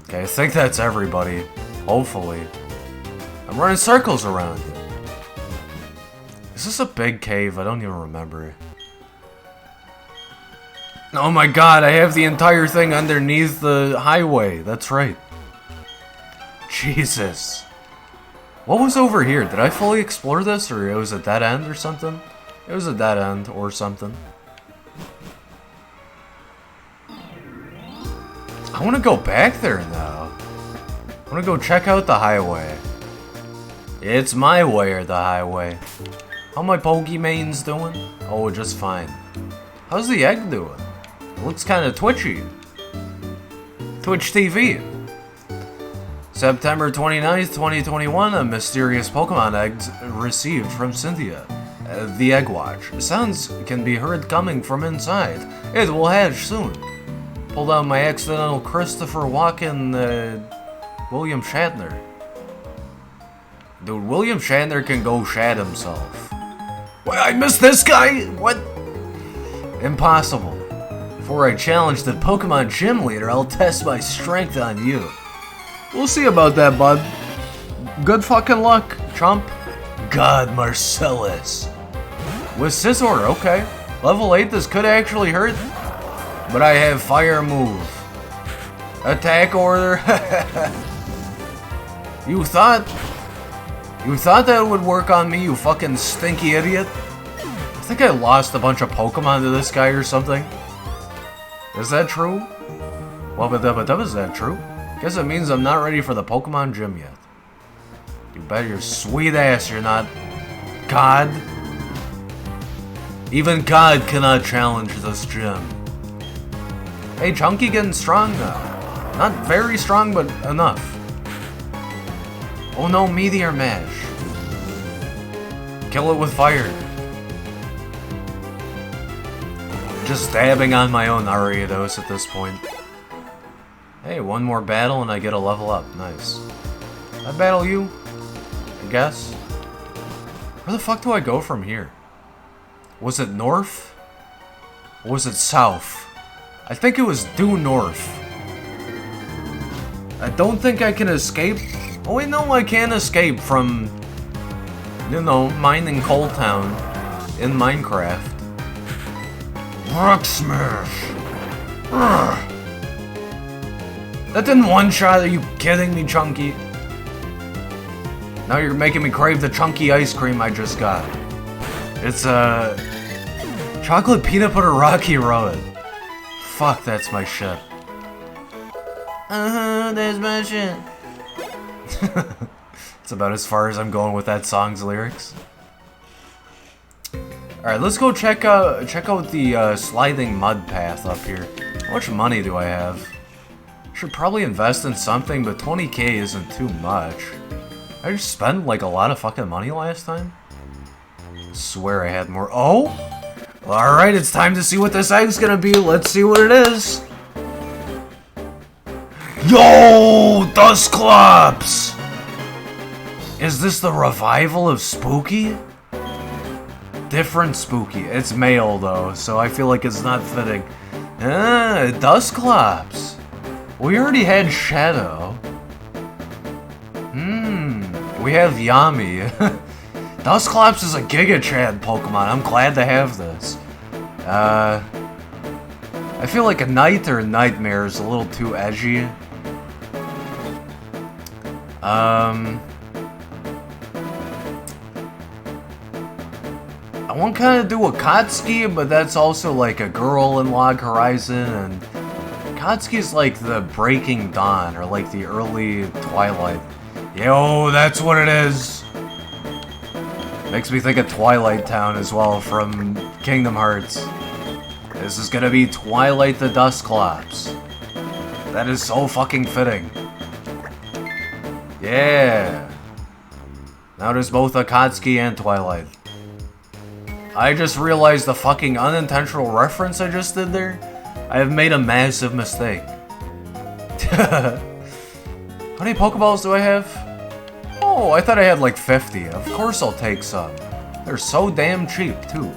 Okay, I think that's everybody. Hopefully. I'm running circles around you. Is this a big cave? I don't even remember. Oh my god, I have the entire thing underneath the highway. That's right. Jesus. What was over here? Did I fully explore this, or it was a dead end or something? It was a dead end or something. I want to go back there now. I want to go check out the highway. It's my way or the highway. How my Pokemane's doing? Oh, just fine. How's the egg doing? It looks kind of twitchy. Twitch TV. September 29th, 2021, a mysterious Pokemon egg received from Cynthia. The Egg Watch. Sounds can be heard coming from inside. It will hatch soon. Pulled out my accidental Christopher Walken, William Shatner. Dude, William Shatner can go shat himself. Wait, I missed this guy? What? Impossible. Before I challenge the Pokemon Gym Leader, I'll test my strength on you. We'll see about that, bud. Good fucking luck, chump. God, Marcellus. With Scizor, okay. Level 8, this could actually hurt. But I have Fire Move. Attack Order. You thought that would work on me, you fucking stinky idiot? I think I lost a bunch of Pokemon to this guy or something. Is that true? Is that true? Guess it means I'm not ready for the Pokemon Gym yet. You bet your sweet ass you're not. God. Even God cannot challenge this gym. Hey, Chunky getting strong now. Not very strong, but enough. Oh no, Meteor Mash. Kill it with fire. Just stabbing on my own Ariados at this point. Hey, one more battle and I get a level up. Nice. I battle you? I guess. Where the fuck do I go from here? Was it north? Or was it south? I think it was due north. I don't think I can escape Oh wait, no, I can't escape from, you know, mining Coal Town in Minecraft. Rock Smash! Urgh. That didn't one-shot, are you kidding me, Chunky? Now you're making me crave the chunky ice cream I just got. It's, chocolate peanut butter Rocky Road. Fuck, that's my shit. That's my shit. It's about as far as I'm going with that song's lyrics. Alright, let's go check out the sliding mud path up here. How much money do I have? Should probably invest in something, but 20k isn't too much. I just spent like a lot of fucking money last time. Swear I had more. Oh! Alright, it's time to see what this egg's gonna be. Let's see what it is. Yo! Dustclops! Is this the revival of Spooky? Different Spooky. It's male though, so I feel like it's not fitting. Dustclops. We already had Shadow. We have Yami. Dustclops is a Giga Chad Pokemon. I'm glad to have this. I feel like a Night or a Nightmare is a little too edgy. I want to kind of do a Kotsky, but that's also like a girl in Log Horizon, and Kotsky's like the Breaking Dawn, or like the early Twilight. Yo, that's what it is! Makes me think of Twilight Town as well from Kingdom Hearts. This is gonna be Twilight the Dustclops. That is so fucking fitting. Yeah! Now there's both Akatsuki and Twilight. I just realized the fucking unintentional reference I just did there. I have made a massive mistake. How many Pokeballs do I have? Oh, I thought I had like 50. Of course I'll take some. They're so damn cheap, too.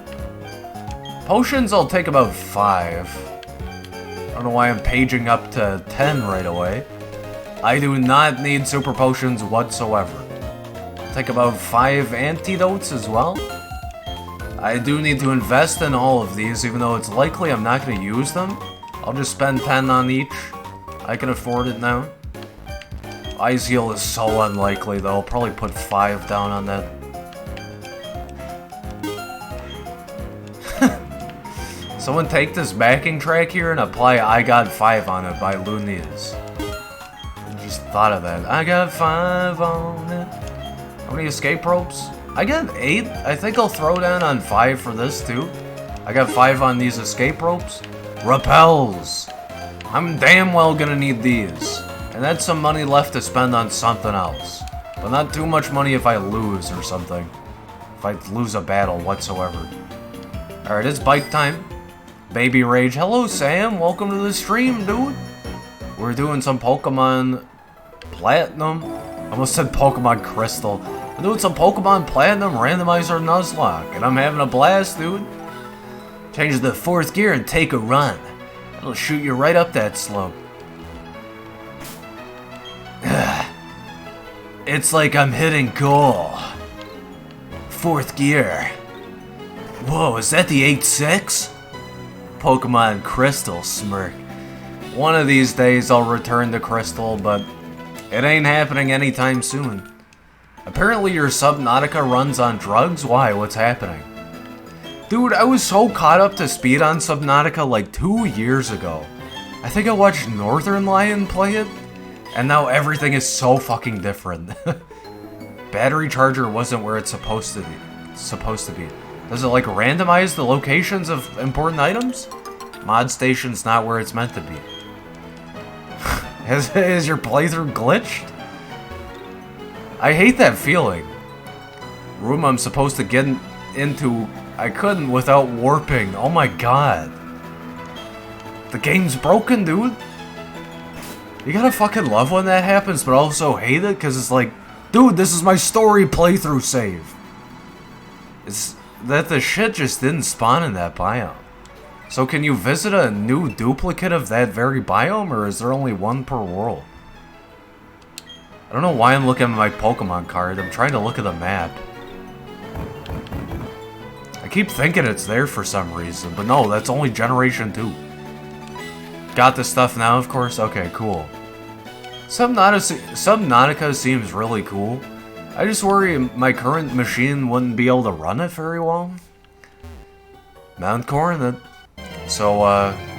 Potions I'll take about 5. I don't know why I'm paging up to 10 right away. I do not need super potions whatsoever. I'll take about 5 antidotes as well. I do need to invest in all of these, even though it's likely I'm not going to use them. I'll just spend 10 on each. I can afford it now. Ice Heal is so unlikely, though. I'll probably put 5 down on that. Someone take this backing track here and apply I Got 5 on it by Luniz. I just thought of that. I got 5 on it. How many escape ropes? I got 8. I think I'll throw down on 5 for this too. I got 5 on these escape ropes. Repels. I'm damn well gonna need these. And that's some money left to spend on something else. But not too much money if I lose or something. If I lose a battle whatsoever. Alright, it's bike time. Baby Rage. Hello, Sam. Welcome to the stream, dude. We're doing some Pokemon Platinum. I almost said Pokemon Crystal. We're doing some Pokemon Platinum Randomizer Nuzlocke. And I'm having a blast, dude. Change the 4th gear and take a run. It'll shoot you right up that slope. It's like I'm hitting goal. 4th gear. Whoa, is that the 8-6? Pokemon Crystal smirk. One of these days I'll return to Crystal, but it ain't happening anytime soon. Apparently your Subnautica runs on drugs? Why? What's happening? Dude, I was so caught up to speed on Subnautica like 2 years ago. I think I watched Northern Lion play it, and now everything is so fucking different. Battery charger wasn't where it's supposed to be. Does it like randomize the locations of important items? Mod station's not where it's meant to be. Is your playthrough glitched? I hate that feeling. Room I'm supposed to get into, I couldn't without warping. Oh my god. The game's broken, dude. You gotta fucking love when that happens, but also hate it, because it's like, dude, this is my story playthrough save. It's that the shit just didn't spawn in that biome. So can you visit a new duplicate of that very biome, or is there only one per world? I don't know why I'm looking at my Pokemon card. I'm trying to look at the map. I keep thinking it's there for some reason, but no, that's only Generation 2. Got this stuff now, of course? Okay, cool. Subnautica seems really cool. I just worry my current machine wouldn't be able to run it very well. Mount Coronet. So,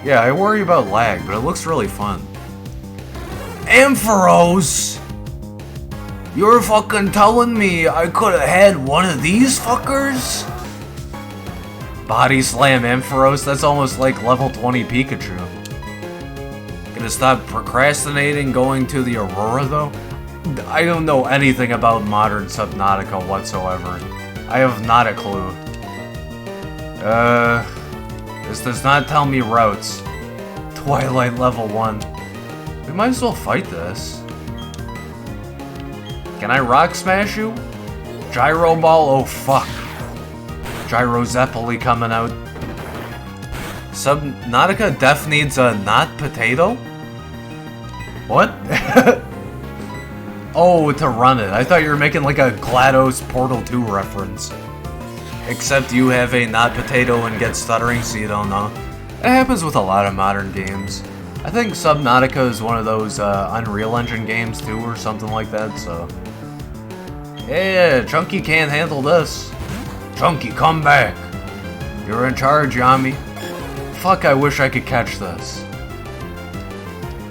yeah, I worry about lag, but it looks really fun. Ampharos! You're fucking telling me I could've had one of these fuckers? Body Slam Ampharos, that's almost like level 20 Pikachu. Gonna stop procrastinating going to the Aurora, though? I don't know anything about modern Subnautica whatsoever. I have not a clue. This does not tell me routes. Twilight level 1. We might as well fight this. Can I Rock Smash you? Gyro Ball? Oh fuck. Gyro Zeppeli coming out. Subnautica def needs a not potato? What? Oh, to run it. I thought you were making like a GLaDOS Portal 2 reference. Except you have a not potato and get stuttering, so you don't know. It happens with a lot of modern games. I think Subnautica is one of those Unreal Engine games too, or something like that, so... Yeah, Chunky can't handle this. Chunky, come back. You're in charge, Yami. Fuck, I wish I could catch this.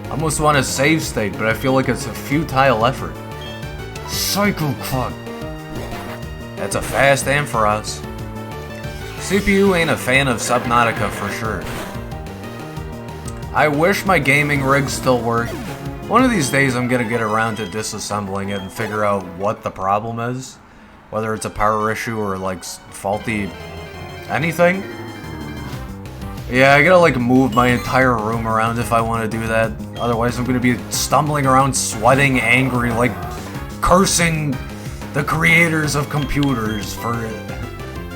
I almost want a save state, but I feel like it's a futile effort. Cycle Club. That's a fast Ampharos. CPU ain't a fan of Subnautica for sure. I wish my gaming rig still worked. One of these days I'm gonna get around to disassembling it and figure out what the problem is. Whether it's a power issue or like faulty anything. Yeah, I gotta like move my entire room around if I want to do that. Otherwise I'm gonna be stumbling around sweating, angry, like cursing the creators of computers for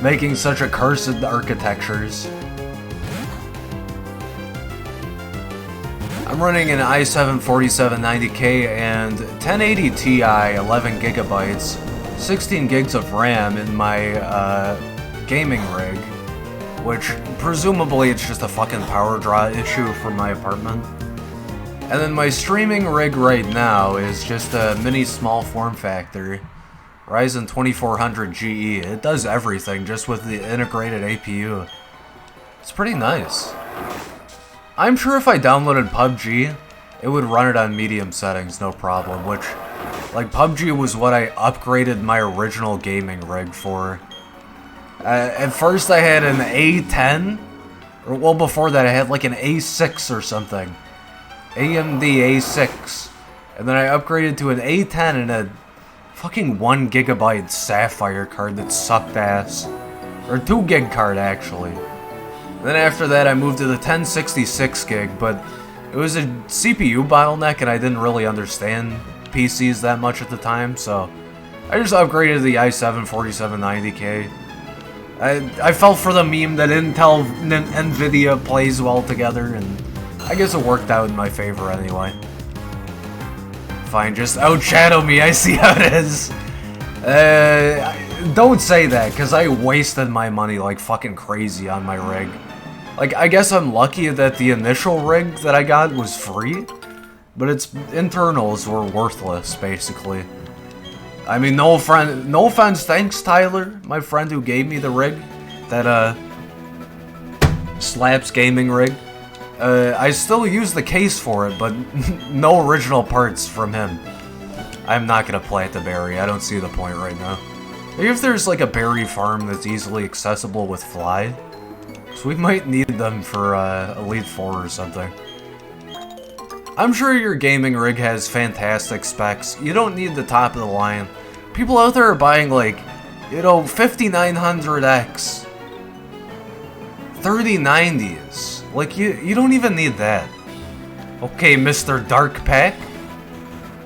making such accursed architectures. I'm running an i7-4790K and 1080 Ti 11 gigabytes, 16 gigs of RAM in my gaming rig, which presumably it's just a fucking power draw issue from my apartment. And then my streaming rig right now is just a mini small form factor, Ryzen 2400 GE. It does everything just with the integrated APU. It's pretty nice. I'm sure if I downloaded PUBG, it would run it on medium settings, no problem, which, like, PUBG was what I upgraded my original gaming rig for. At first I had an A10, or well before that I had like an A6 or something. AMD A6. And then I upgraded to an A10 and a fucking 1 gigabyte Sapphire card that sucked ass. Or 2 gig card actually. Then after that I moved to the 1066 gig, but it was a CPU bottleneck and I didn't really understand PCs that much at the time, so I just upgraded to the i7-4790K. I fell for the meme that Intel NVIDIA plays well together, and I guess it worked out in my favor anyway. Fine, just outshadow me, I see how it is. Don't say that, because I wasted my money like fucking crazy on my rig. Like, I guess I'm lucky that the initial rig that I got was free, but its internals were worthless, basically. I mean, no offense, thanks Tyler, my friend who gave me the rig, that, Slaps gaming rig. I still use the case for it, but no original parts from him. I'm not gonna plant the berry, I don't see the point right now. Maybe if there's like a berry farm that's easily accessible with fly, so we might need them for Elite 4 or something. I'm sure your gaming rig has fantastic specs. You don't need the top of the line. People out there are buying like, you know, 5900X, 3090s. Like, you don't even need that. Okay, Mr. Dark Pack.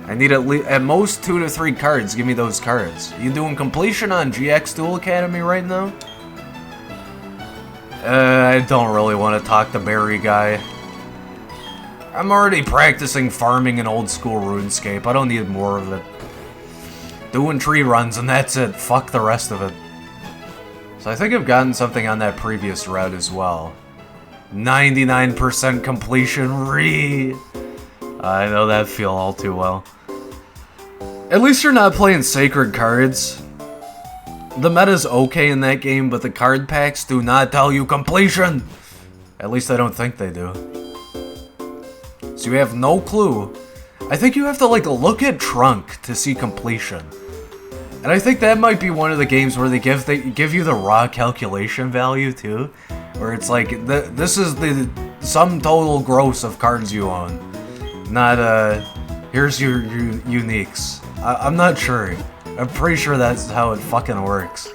I need at most 2 to 3 cards. Give me those cards. You doing completion on GX Duel Academy right now? I don't really want to talk to Barry guy. I'm already practicing farming in old school RuneScape. I don't need more of it. Doing tree runs and that's it. Fuck the rest of it. So I think I've gotten something on that previous route as well. 99% completion. I know that feel all too well. At least you're not playing sacred cards. The meta's okay in that game, but the card packs do not tell you completion. At least I don't think they do. So you have no clue. I think you have to like look at Trunk to see completion. And I think that might be one of the games where they give you the raw calculation value too. Where it's like, this is the sum total gross of cards you own. Not, here's your uniques. I'm not sure. I'm pretty sure that's how it fucking works.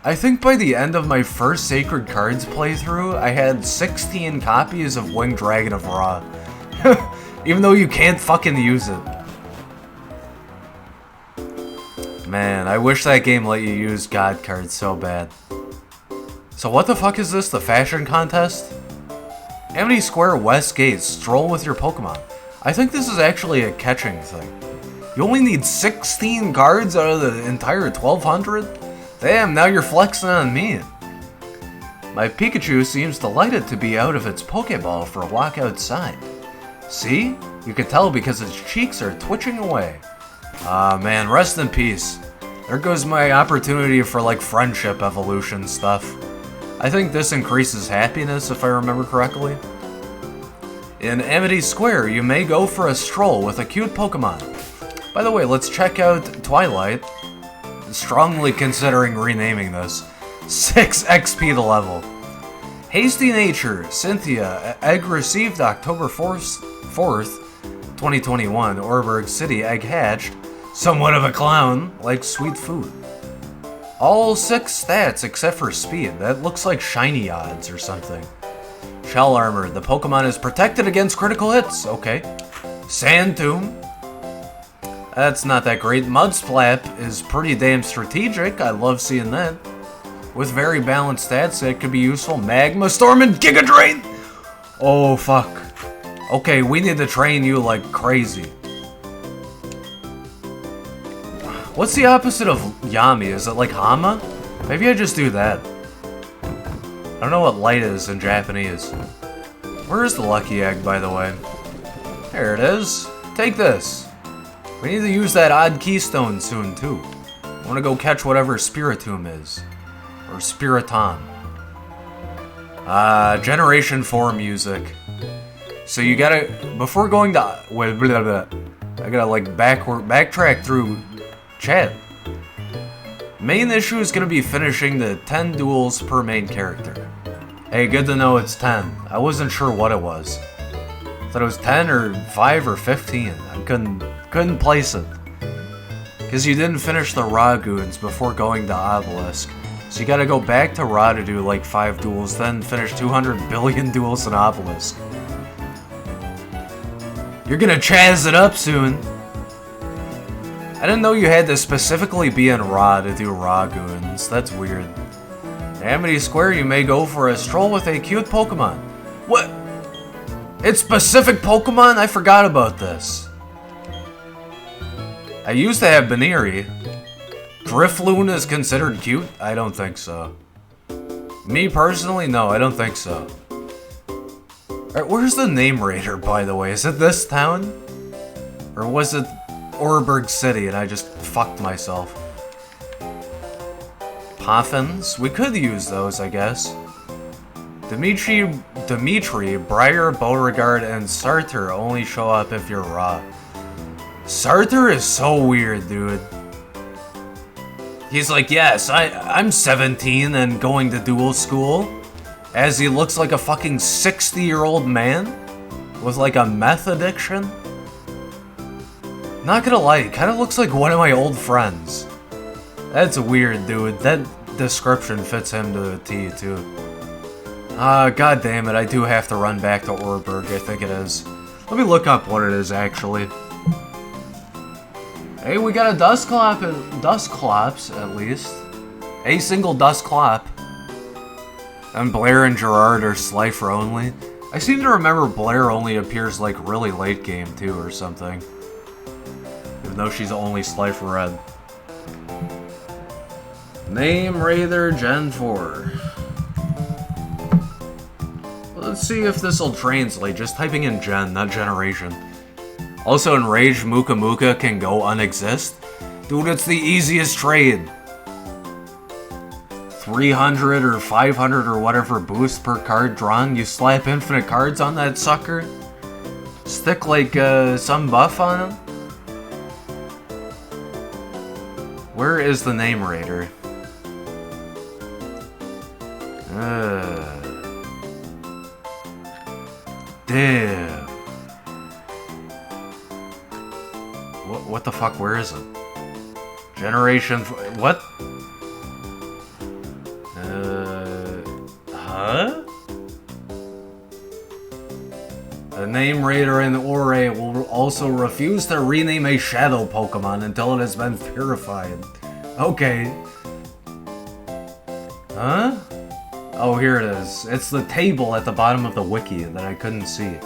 I think by the end of my first Sacred Cards playthrough, I had 16 copies of Winged Dragon of Ra. Even though you can't fucking use it. Man, I wish that game let you use God cards so bad. So what the fuck is this, the fashion contest? Amity Square West Gate, stroll with your Pokemon. I think this is actually a catching thing. You only need 16 cards out of the entire 1200? Damn, now you're flexing on me. My Pikachu seems delighted to be out of its Pokeball for a walk outside. See? You can tell because its cheeks are twitching away. Ah man, rest in peace. There goes my opportunity for like friendship evolution stuff. I think this increases happiness if I remember correctly. In Amity Square, you may go for a stroll with a cute Pokemon. By the way, let's check out Twilight. Strongly considering renaming this. 6 XP to level. Hasty Nature, Cynthia, egg received October 4th, 2021, Orberg City, egg hatched. Somewhat of a clown, likes sweet food. All 6 stats except for speed. That looks like shiny odds or something. Shell Armor, the Pokemon is protected against critical hits. Okay. Sand Tomb. That's not that great. Mudsplap is pretty damn strategic. I love seeing that. With very balanced stats, that could be useful. Magma Storm and Giga Drain! Oh, fuck. Okay, we need to train you like crazy. What's the opposite of Yami? Is it like Hama? Maybe I just do that. I don't know what light is in Japanese. Where is the lucky egg, by the way? There it is. Take this. We need to use that odd keystone soon, too. I want to go catch whatever Spiritomb is. Or Spiritomb. Generation 4 music. So you gotta... Before going to... Wait, blah, blah, blah. I gotta, like, backtrack through chat. Main issue is gonna be finishing the 10 duels per main character. Hey, good to know it's 10. I wasn't sure what it was. I thought it was 10 or 5 or 15. I couldn't place it. Because you didn't finish the Ra Goons before going to Obelisk. So you gotta go back to Ra to do like 5 duels, then finish 200 billion duels in Obelisk. You're gonna Chaz it up soon. I didn't know you had to specifically be in Ra to do Ra Goons. That's weird. Amity Square, you may go for a stroll with a cute Pokemon. What? It's specific Pokemon? I forgot about this. I used to have Baneri. Drifloon is considered cute? I don't think so. Me personally, no, I don't think so. Alright, where's the Name Raider, by the way? Is it this town? Or was it Orberg City and I just fucked myself? Poffins? We could use those, I guess. Dimitri, Briar, Beauregard, and Sartre only show up if you're Ra. Sartre is so weird, dude. He's like, yes, I'm 17 and going to dual school. As he looks like a fucking 60-year-old man with like a meth addiction. Not gonna lie, kind of looks like one of my old friends. That's weird, dude. That description fits him to a T, too. God damn it, I do have to run back to Orberg, I think it is. Let me look up what it is, actually. Hey, we got a Dusclops, at least. A single Dusclop. And Blair and Gerard are Slifer only. I seem to remember Blair only appears like really late game too or something. Even though she's only Slifer Red. Name Raider Gen 4. Let's see if this will translate. Just typing in Gen, not Generation. Also, Enraged Muka Muka can go unexist. Dude, it's the easiest trade. 300 or 500 or whatever boost per card drawn. You slap infinite cards on that sucker. Stick like some buff on him. Where is the Name Raider? Damn. What the fuck? Where is it? Generation... What? Huh? The Name Raider in Ore will also refuse to rename a shadow Pokemon until it has been purified. Okay. Huh? Oh, here it is. It's the table at the bottom of the wiki that I couldn't see.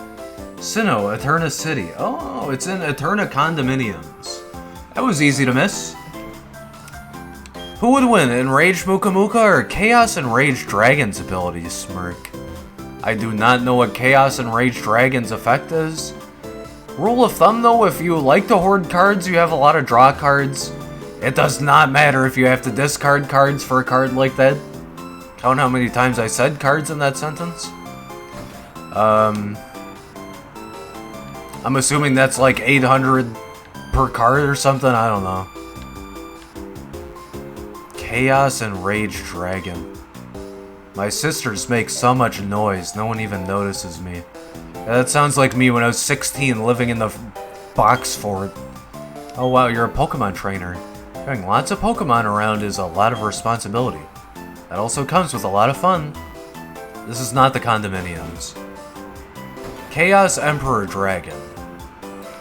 Sinnoh, Eterna City. Oh, it's in Eterna Condominiums. That was easy to miss. Who would win, Enraged Muka Muka or Chaos Enraged Dragon's ability, Smirk? I do not know what Chaos Enraged Dragon's effect is. Rule of thumb though, if you like to hoard cards, you have a lot of draw cards. It does not matter if you have to discard cards for a card like that. Count how many times I said cards in that sentence. I'm assuming that's like 800 per card or something, I don't know. Chaos Enraged Dragon. My sisters make so much noise, no one even notices me. Yeah, that sounds like me when I was 16 living in the box fort. Oh wow, you're a Pokemon trainer. Having lots of Pokemon around is a lot of responsibility. That also comes with a lot of fun. This is not the condominiums. Chaos Emperor Dragon.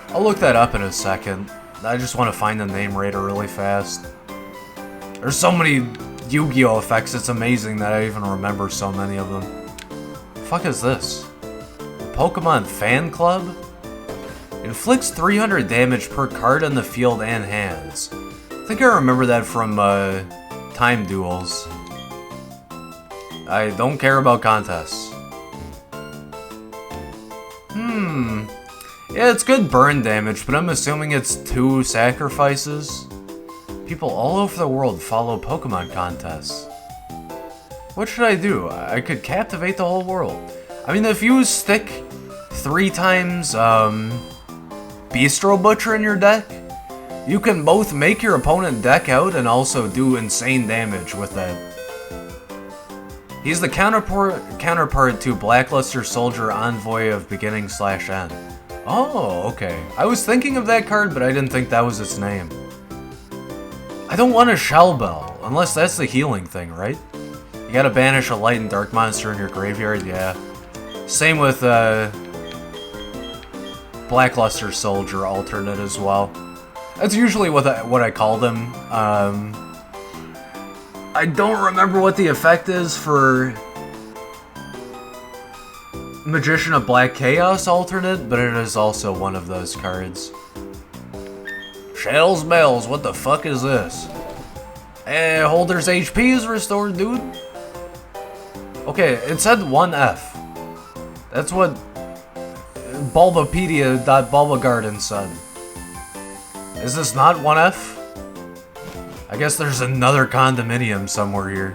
I'll look that up in a second. I just want to find the Name Raider really fast. There's so many Yu-Gi-Oh! Effects, it's amazing that I even remember so many of them. The fuck is this? Pokemon Fan Club? Inflicts 300 damage per card in the field and hands. I think I remember that from Time Duels. I don't care about contests. Yeah, it's good burn damage, but I'm assuming it's 2 sacrifices. People all over the world follow Pokemon contests. What should I do? I could captivate the whole world. I mean, if you stick 3 times Bistro Butcher in your deck, you can both make your opponent deck out and also do insane damage with that. He's the counterpart to Blackluster Soldier Envoy of Beginning/End. Oh, okay. I was thinking of that card, but I didn't think that was its name. I don't want a Shell Bell, unless that's the healing thing, right? You gotta banish a light and dark monster in your graveyard, yeah. Same with Blackluster Soldier alternate as well. That's usually what I call them. I don't remember what the effect is for Magician of Black Chaos alternate, but it is also one of those cards. Shells Bells, what the fuck is this? Holder's HP is restored, dude. Okay, it said 1F. That's what Bulbapedia.Bulbagarden said. Is this not 1F? I guess there's another condominium somewhere here.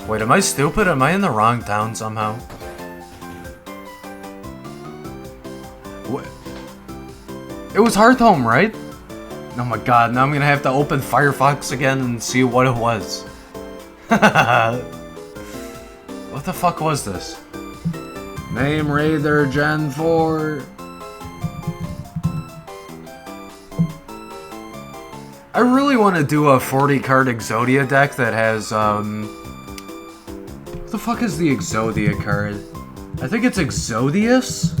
Wait, am I stupid? Am I in the wrong town somehow? What? It was Hearthome, right? Oh my god, now I'm gonna have to open Firefox again and see what it was. What the fuck was this? Name Raider Gen 4. I really want to do a 40-card Exodia deck that has, what the fuck is the Exodia card? I think it's Exodius?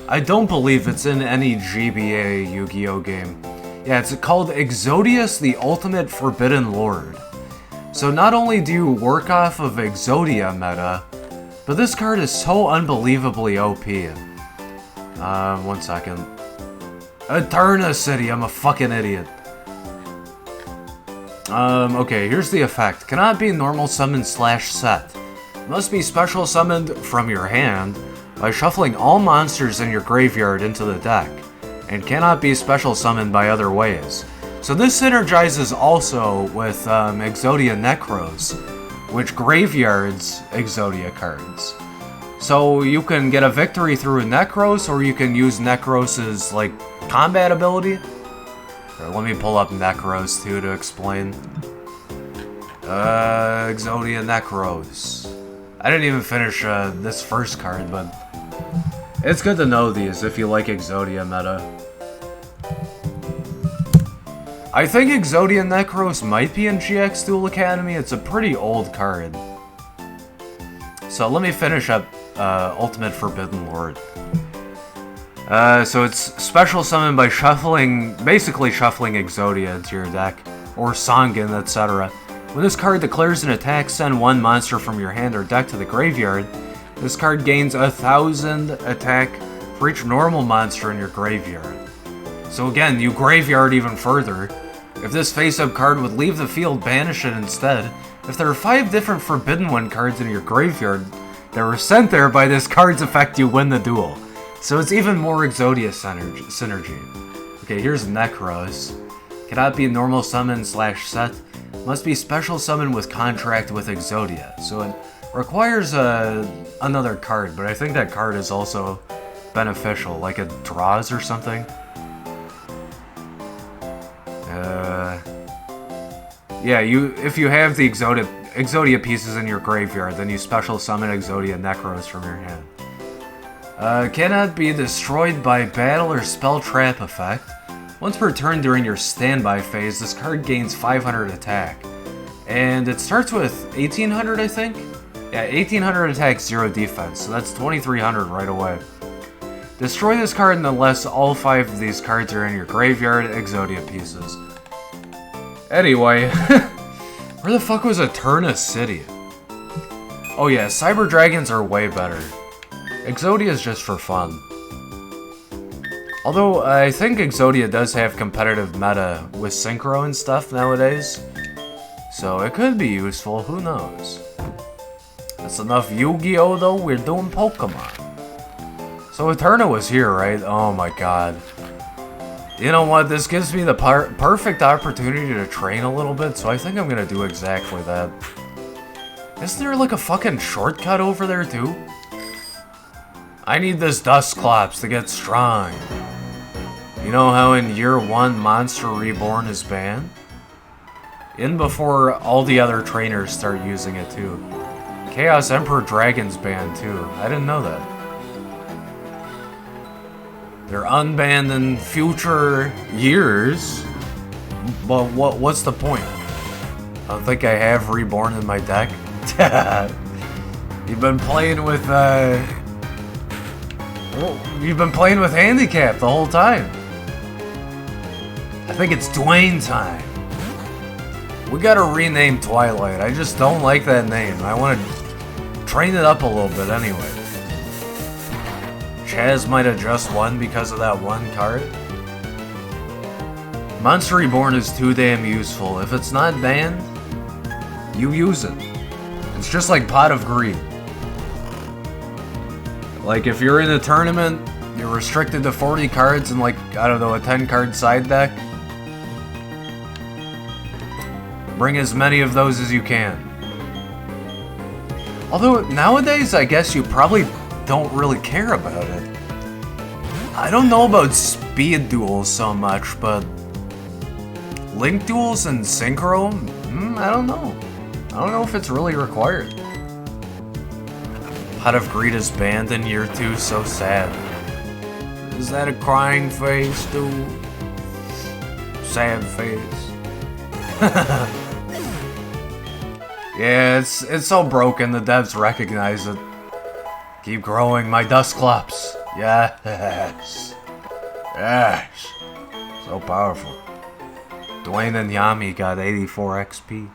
I don't believe it's in any GBA Yu-Gi-Oh game. Yeah, it's called Exodius the Ultimate Forbidden Lord. So not only do you work off of Exodia meta, But this card is so unbelievably OP. 1 second. Eterna City, I'm a fucking idiot. Okay, here's the effect. Cannot be normal summon / set. Must be special summoned from your hand by shuffling all monsters in your graveyard into the deck, and cannot be special summoned by other ways. So this synergizes also with Exodia Necros, which graveyards Exodia cards. So you can get a victory through Necros, or you can use Necros's like combat ability. Right, let me pull up Necros too to explain. Exodia Necros. I didn't even finish this first card, but it's good to know these if you like Exodia meta. I think Exodia Necros might be in GX Duel Academy. It's a pretty old card. So let me finish up Ultimate Forbidden Lord. So it's special summoned by basically shuffling Exodia into your deck, or Sangin, etc. When this card declares an attack, send one monster from your hand or deck to the graveyard. This card gains 1,000 attack for each normal monster in your graveyard. So again, you graveyard even further. If this face-up card would leave the field, banish it instead. If there are 5 different Forbidden One cards in your graveyard that were sent there by this card's effect, you win the duel. So it's even more Exodia synergy. Okay, here's Necros. Cannot be normal summon / set. Must be special summon with contract with Exodia. So it requires another card, but I think that card is also beneficial, like it draws or something. Yeah, if you have the Exodia pieces in your graveyard, then you special summon Exodia Necros from your hand. Cannot be destroyed by battle or spell trap effect. Once per turn during your standby phase, this card gains 500 attack. And it starts with 1800, I think? Yeah, 1800 attack, 0 defense, so that's 2300 right away. Destroy this card unless all 5 of these cards are in your graveyard Exodia pieces. Anyway, where the fuck was Eterna City? Oh yeah, Cyber Dragons are way better. Exodia is just for fun. Although, I think Exodia does have competitive meta with Synchro and stuff nowadays. So it could be useful, who knows. That's enough Yu-Gi-Oh though, we're doing Pokemon. So Eterna was here, right? Oh my god. You know what, this gives me the perfect opportunity to train a little bit, so I think I'm gonna do exactly that. Isn't there like a fucking shortcut over there too? I need this Dustclops to get strong. You know how in year 1 Monster Reborn is banned? In before all the other trainers start using it too. Chaos Emperor Dragon's banned too. I didn't know that. They're unbanned in future years, but what's the point? I don't think I have Reborn in my deck. You've been playing with Handicap the whole time. I think it's Dwayne time. We gotta rename Twilight. I just don't like that name. I want to train it up a little bit anyway. Chaz might have just won because of that one card. Monster Reborn is too damn useful. If it's not banned, you use it. It's just like Pot of Greed. Like if you're in a tournament, you're restricted to 40 cards and like, I don't know, a 10 card side deck. Bring as many of those as you can. Although nowadays, I guess you probably don't really care about it. I don't know about speed duels so much, but link duels and synchro, I don't know. I don't know if it's really required. Pot of Greed is banned in year 2, so sad. Is that a crying face, dude? Sad face. Yeah, it's so broken, the devs recognize it. Keep growing, my Dustclops. Yes. Yes. So powerful. Dwayne and Yami got 84 XP.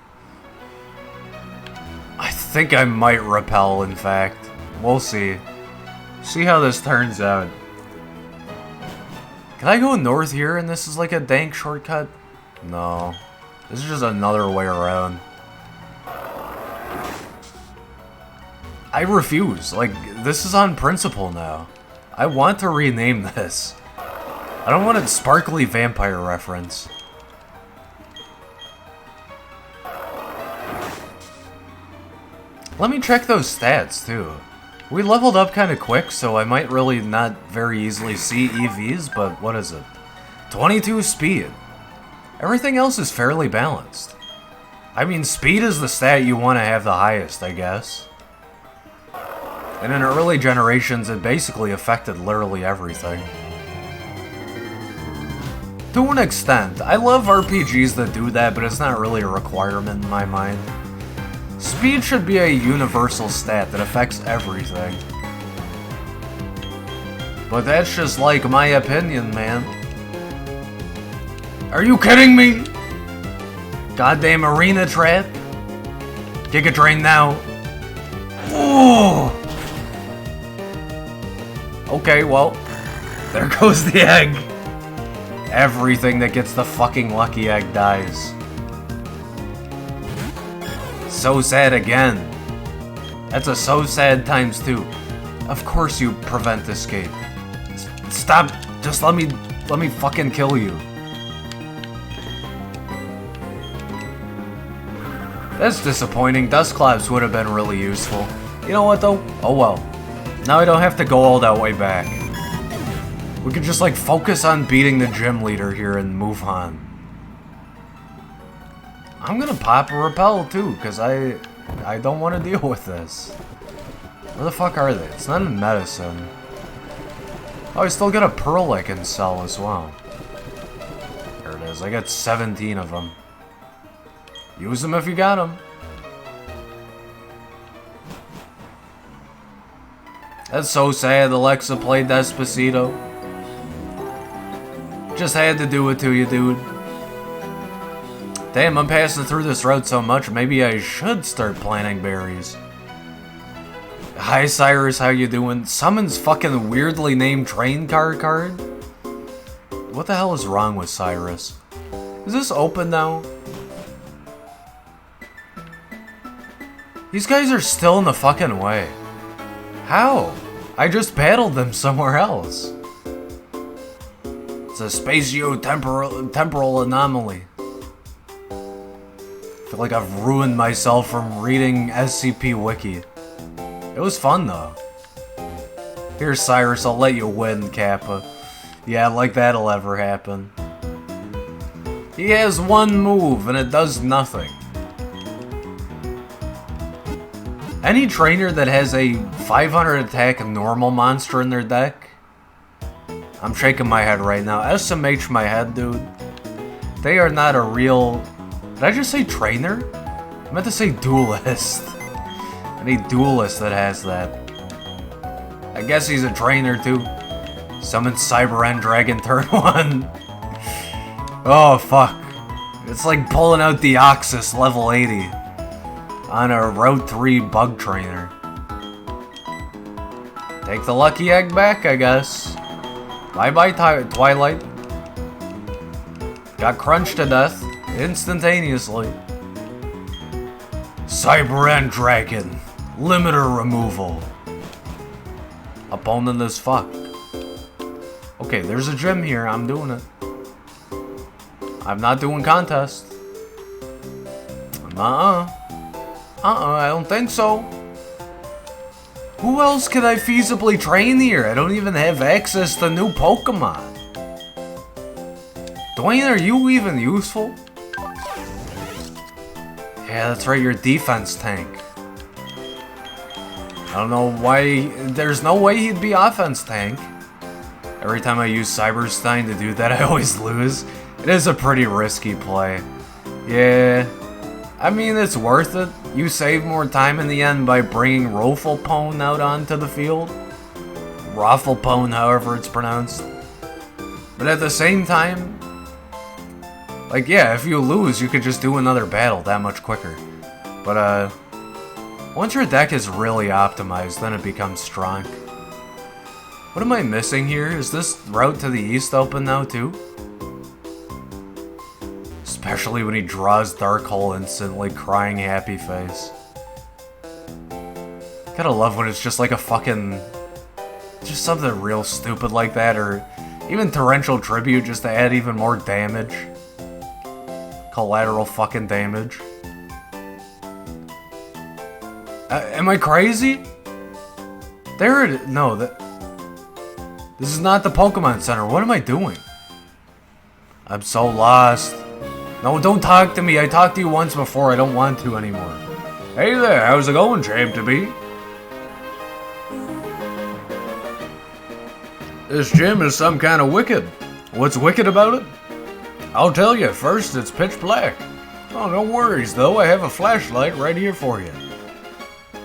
I think I might repel, in fact. We'll see. See how this turns out. Can I go north here and this is like a dank shortcut? No. This is just another way around. I refuse. Like, this is on principle now. I want to rename this. I don't want a sparkly vampire reference. Let me check those stats, too. We leveled up kind of quick, so I might really not very easily see EVs, but what is it? 22 speed. Everything else is fairly balanced. I mean, speed is the stat you want to have the highest, I guess. And in early generations, it basically affected literally everything. To an extent. I love RPGs that do that, but it's not really a requirement in my mind. Speed should be a universal stat that affects everything. But that's just like my opinion, man. Are you kidding me? Goddamn arena trap. Giga Drain now. Ooh. Okay, well, there goes the egg. Everything that gets the fucking lucky egg dies. So sad again. That's a so sad times 2. Of course you prevent escape. Stop. Just let me fucking kill you. That's disappointing. Dust Clops would have been really useful. You know what though? Oh well. Now I don't have to go all that way back. We could just like focus on beating the gym leader here and move on. I'm gonna pop a repel too, because I don't want to deal with this. Where the fuck are they? It's not in medicine. Oh, I still got a pearl I can sell as well. There it is. I got 17 of them. Use them if you got them. That's so sad Alexa played Despacito. Just had to do it to you, dude. Damn, I'm passing through this road so much, maybe I should start planting berries. Hi Cyrus, how you doing? Summons fucking weirdly named train car card? What the hell is wrong with Cyrus? Is this open now? These guys are still in the fucking way. How? I just battled them somewhere else. It's a spatio-temporal anomaly. I feel like I've ruined myself from reading SCP Wiki. It was fun though. Here, Cyrus, I'll let you win, Kappa. Yeah, like that'll ever happen. He has one move and it does nothing. Any trainer that has a 500 attack normal monster in their deck? I'm shaking my head right now. SMH my head, dude. They are not a real... Did I just say trainer? I meant to say duelist. Any duelist that has that. I guess he's a trainer too. Summon Cyber End Dragon turn 1. Oh fuck. It's like pulling out the Oxus level 80 on a Route 3 bug trainer. Take the lucky egg back, I guess. Bye bye Twilight. Got crunched to death. Instantaneously. Cyber End Dragon. Limiter removal. Opponent as fuck. Okay, there's a gym here. I'm doing it. I'm not doing contest. I don't think so. Who else could I feasibly train here? I don't even have access to new Pokemon. Dwayne, are you even useful? Yeah, that's right, you're defense tank. I don't know why... There's no way he'd be offense tank. Every time I use Cyberstein to do that, I always lose. It is a pretty risky play. Yeah. I mean, it's worth it. You save more time in the end by bringing Roflpone out onto the field. Roflpone, however it's pronounced. But at the same time... Like, yeah, if you lose, you could just do another battle that much quicker. But, Once your deck is really optimized, then it becomes strong. What am I missing here? Is this route to the east open now too? Especially when he draws Dark Hole instantly, crying happy face. Gotta love when it's just like a fucking... just something real stupid like that, or even Torrential Tribute just to add even more damage. Collateral fucking damage. Am I crazy? There it is. No, this is not the Pokemon Center. What am I doing? I'm so lost. No, don't talk to me. I talked to you once before. I don't want to anymore. Hey there, how's it going, champ to be? This gym is some kind of wicked. What's wicked about it? I'll tell you. First, it's pitch black. Oh, no worries, though. I have a flashlight right here for you.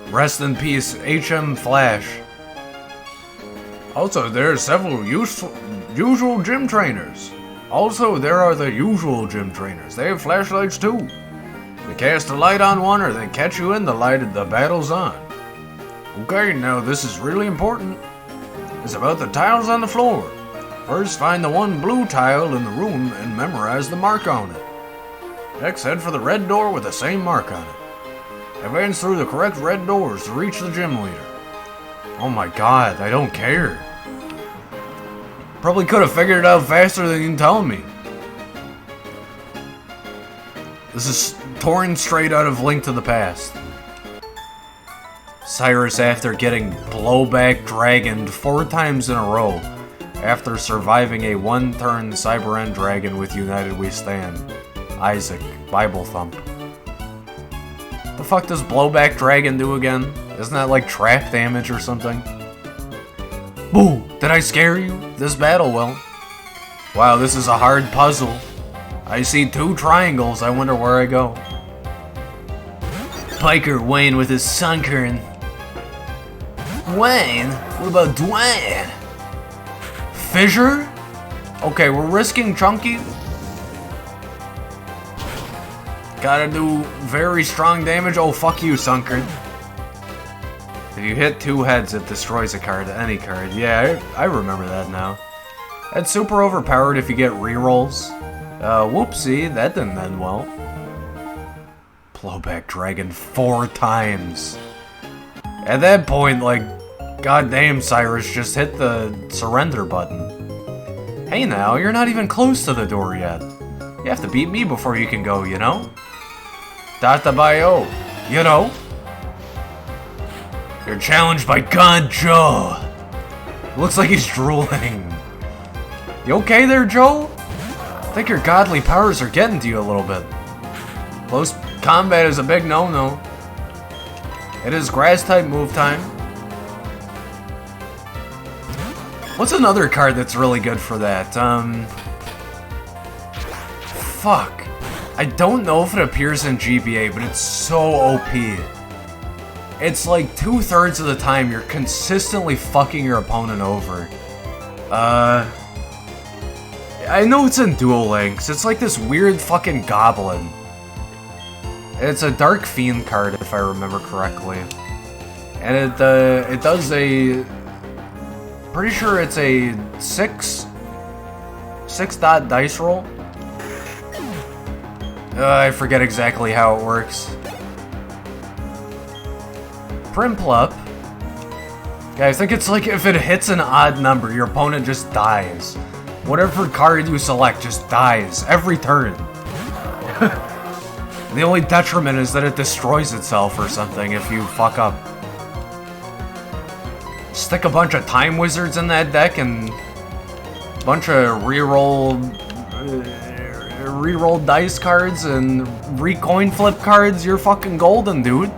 Rest in peace, HM Flash. Also, there are several usual gym trainers. Also, there are the usual gym trainers. They have flashlights too. They cast a light on one, or they catch you in the light and the battle's on. Okay, now this is really important. It's about the tiles on the floor. First, find the one blue tile in the room and memorize the mark on it. Next, head for the red door with the same mark on it. Advance through the correct red doors to reach the gym leader. Oh my god, I don't care. Probably could have figured it out faster than you telling me. This is torn straight out of Link to the Past. Cyrus, after getting blowback dragoned 4 times in a row, after surviving a 1-turn Cyber End Dragon with United We Stand. Isaac, Bible Thump. The fuck does blowback dragon do again? Isn't that like trap damage or something? Boo! Did I scare you? This battle will. Wow, this is a hard puzzle. I see 2 triangles, I wonder where I go. Piker Wayne with his Sunkern. Wayne? What about Dwayne? Fissure? Okay, we're risking Chunky. Gotta do very strong damage. Oh, fuck you, Sunkern. If you hit 2 heads, it destroys a card, any card. Yeah, I remember that now. That's super overpowered if you get rerolls. Whoopsie, that didn't end well. Blowback Dragon 4 times. At that point, like, goddamn, Cyrus, just hit the surrender button. Hey now, you're not even close to the door yet. You have to beat me before you can go, you know? Data Bio, you know? You're challenged by God Joe. Looks like he's drooling. You okay there, Joe? I think your godly powers are getting to you a little bit. Close combat is a big no-no. It is grass-type move time. What's another card that's really good for that? Fuck. I don't know if it appears in GBA, but it's so OP. It's like 2/3 of the time you're consistently fucking your opponent over. I know it's in Duel Links. It's like this weird fucking goblin. It's a Dark Fiend card, if I remember correctly. And it does a... Pretty sure it's a 6-dot dice roll. I forget exactly how it works. Primplup. Yeah, I think it's like if it hits an odd number, your opponent just dies. Whatever card you select just dies every turn. The only detriment is that it destroys itself or something if you fuck up. Stick a bunch of Time Wizards in that deck and a bunch of reroll dice cards and recoin flip cards, you're fucking golden, dude.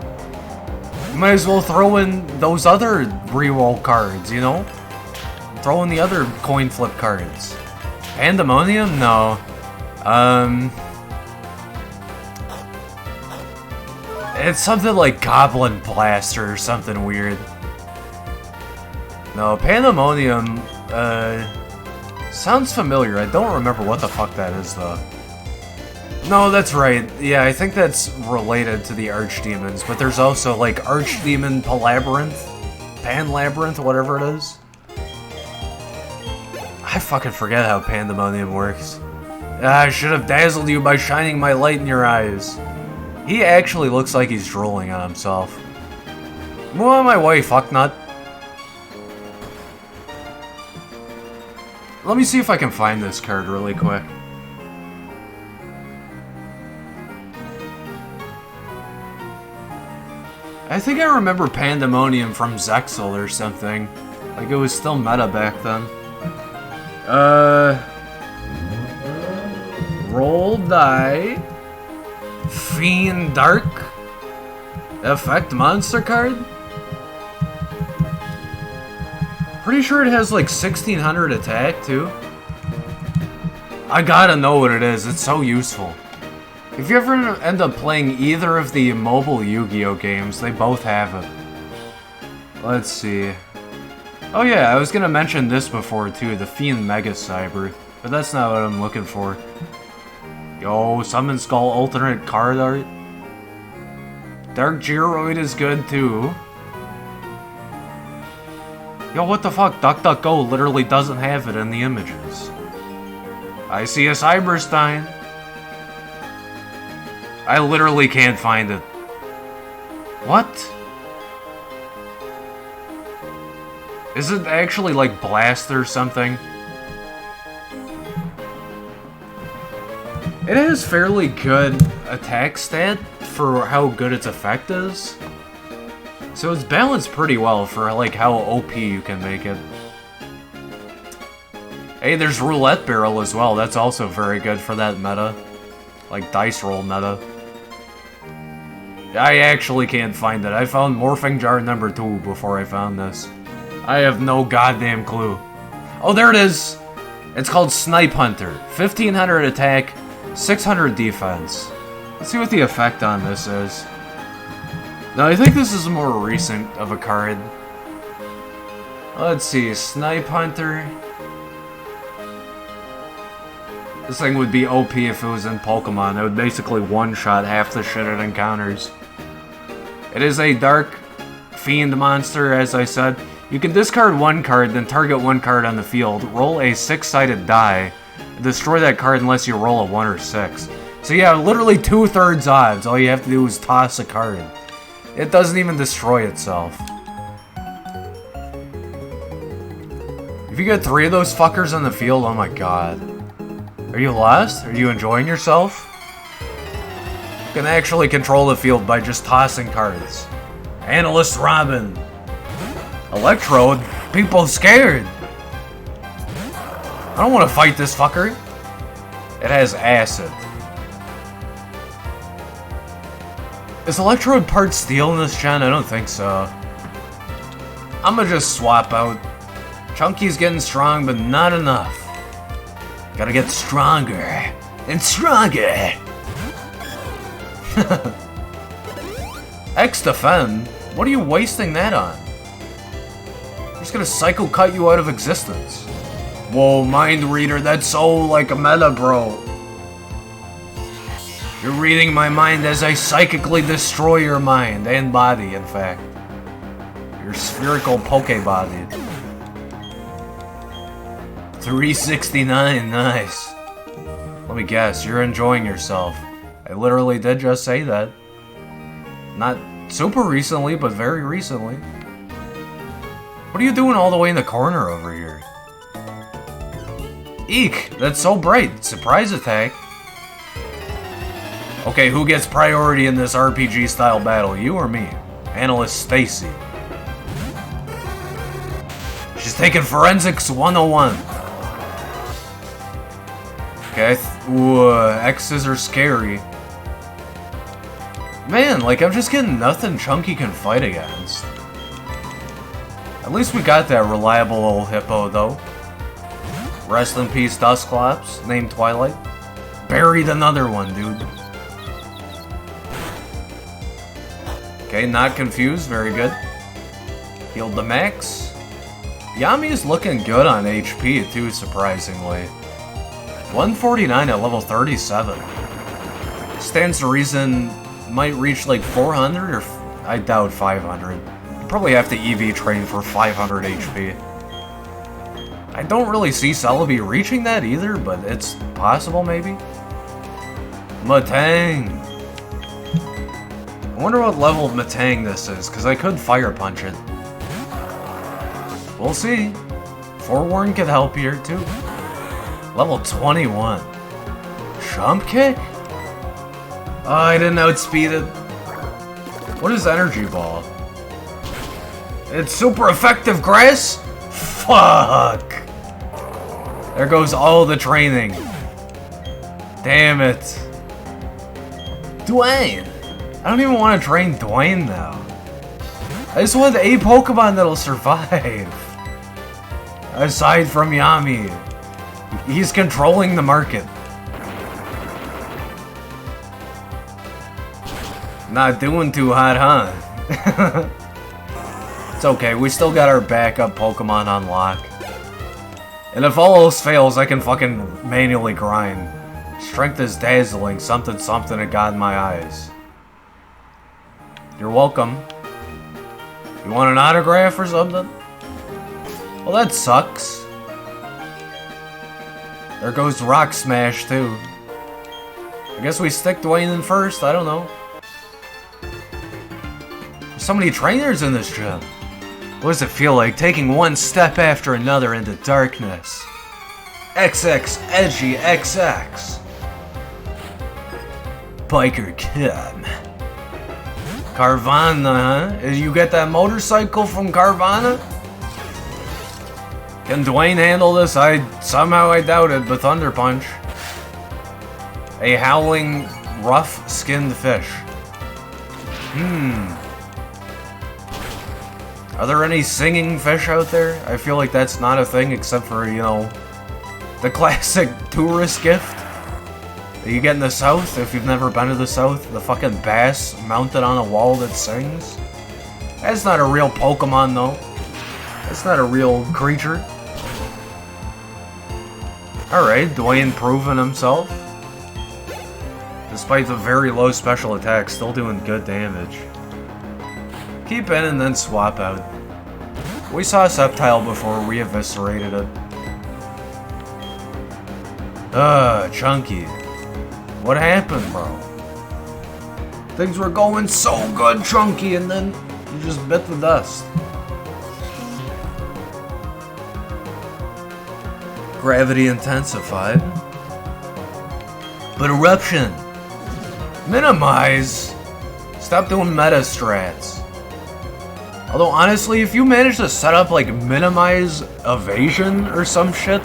You might as well throw in those other reroll cards, you know? Throw in the other coin flip cards. Pandemonium? No. It's something like Goblin Blaster or something weird. No, Pandemonium, sounds familiar. I don't remember what the fuck that is, though. No, that's right. Yeah, I think that's related to the Archdemons, but there's also, like, Archdemon Palabyrinth? Panlabyrinth, whatever it is. I fucking forget how Pandemonium works. I should have dazzled you by shining my light in your eyes. He actually looks like he's drooling on himself. Move out of my way, fucknut. Let me see if I can find this card really quick. I think I remember Pandemonium from Zexal or something. Like, it was still meta back then. Roll die. Fiend Dark. Effect monster card? Pretty sure it has like 1600 attack too. I gotta know what it is, it's so useful. If you ever end up playing either of the mobile Yu-Gi-Oh games, they both have it. Let's see. Oh yeah, I was gonna mention this before too, the Fiend Mega Cyber, but that's not what I'm looking for. Yo, Summon Skull alternate card art. Dark Gyroid is good too. Yo, what the fuck? DuckDuckGo literally doesn't have it in the images. I see a Cyberstein. I literally can't find it. What? Is it actually like Blast or something? It has fairly good attack stat for how good its effect is. So it's balanced pretty well for like how OP you can make it. Hey, there's Roulette Barrel as well. That's also very good for that meta. Like dice roll meta. I actually can't find it. I found Morphing Jar number 2 before I found this. I have no goddamn clue. Oh, there it is! It's called Snipe Hunter. 1500 attack, 600 defense. Let's see what the effect on this is. Now, I think this is more recent of a card. Let's see, Snipe Hunter. This thing would be OP if it was in Pokemon. It would basically one-shot half the shit it encounters. It is a Dark Fiend monster, as I said. You can discard one card, then target one card on the field, roll a 6-sided die, and destroy that card unless you roll a 1 or 6. So yeah, literally 2/3 odds. All you have to do is toss a card. It doesn't even destroy itself. If you get 3 of those fuckers on the field, oh my god. Are you lost? Are you enjoying yourself? You can actually control the field by just tossing cards. Analyst Robin. Electrode? People scared. I don't want to fight this fucker. It has acid. Is Electrode part steel in this gen? I don't think so. I'ma just swap out. Chunky's getting strong, but not enough. Gotta get stronger. And stronger! X defend? What are you wasting that on? I'm just gonna psycho cut you out of existence. Whoa, Mind Reader, that's so like a meta, bro. You're reading my mind as I psychically destroy your mind and body, in fact. Your spherical Pokebody. 369, nice. Let me guess, you're enjoying yourself. I literally did just say that. Not super recently, but very recently. What are you doing all the way in the corner over here? Eek, that's so bright. Surprise attack. Okay, who gets priority in this RPG-style battle, you or me? Analyst Stacy. She's taking Forensics 101. Okay, ooh, X's are scary. Man, like, I'm just getting nothing Chunky can fight against. At least we got that reliable old hippo, though. Rest in peace, Dusclops, named Twilight. Buried another one, dude. Okay, not confused, very good. Healed the max. Yami is looking good on HP, too, surprisingly. 149 at level 37. Stands to reason might reach like 400 or I doubt 500. Probably have to EV train for 500 HP. I don't really see Celebi reaching that either, but it's possible maybe. Matang. I wonder what level of Matang this is, because I could Fire Punch it. We'll see. Forewarn could help here too. Level 21. Jump Kick? Oh, I didn't outspeed it. What is Energy Ball? It's super effective, Grass? Fuck! There goes all the training. Damn it. Dwayne! I don't even want to train Dwayne now. I just want a Pokemon that'll survive. Aside from Yami. He's controlling the market. Not doing too hot, huh? It's okay, we still got our backup Pokemon on lock. And if all else fails, I can fucking manually grind. Strength is dazzling, something something it got in my eyes. You're welcome. You want an autograph or something? Well, that sucks. There goes Rock Smash, too. I guess we stick Dwayne in first, I don't know. There's so many trainers in this gym. What does it feel like taking one step after another into darkness? XX Edgy XX. Biker Kid. Carvana, huh? Did you get that motorcycle from Carvana? Can Dwayne handle this? Somehow I doubt it, but Thunder Punch. A howling, rough-skinned fish. Are there any singing fish out there? I feel like that's not a thing except for, you know, the classic tourist gift that you get in the South if you've never been to the South. The fucking bass mounted on a wall that sings. That's not a real Pokemon, though. That's not a real creature. Alright, Dwayne proving himself. Despite the very low special attack, still doing good damage. Keep in and then swap out. We saw a Sceptile before we eviscerated it. Chunky. What happened, bro? Things were going so good, Chunky, and then you just bit the dust. Gravity intensified. But Eruption. Minimize. Stop doing meta strats. Although, honestly, if you manage to set up, like, minimize evasion or some shit,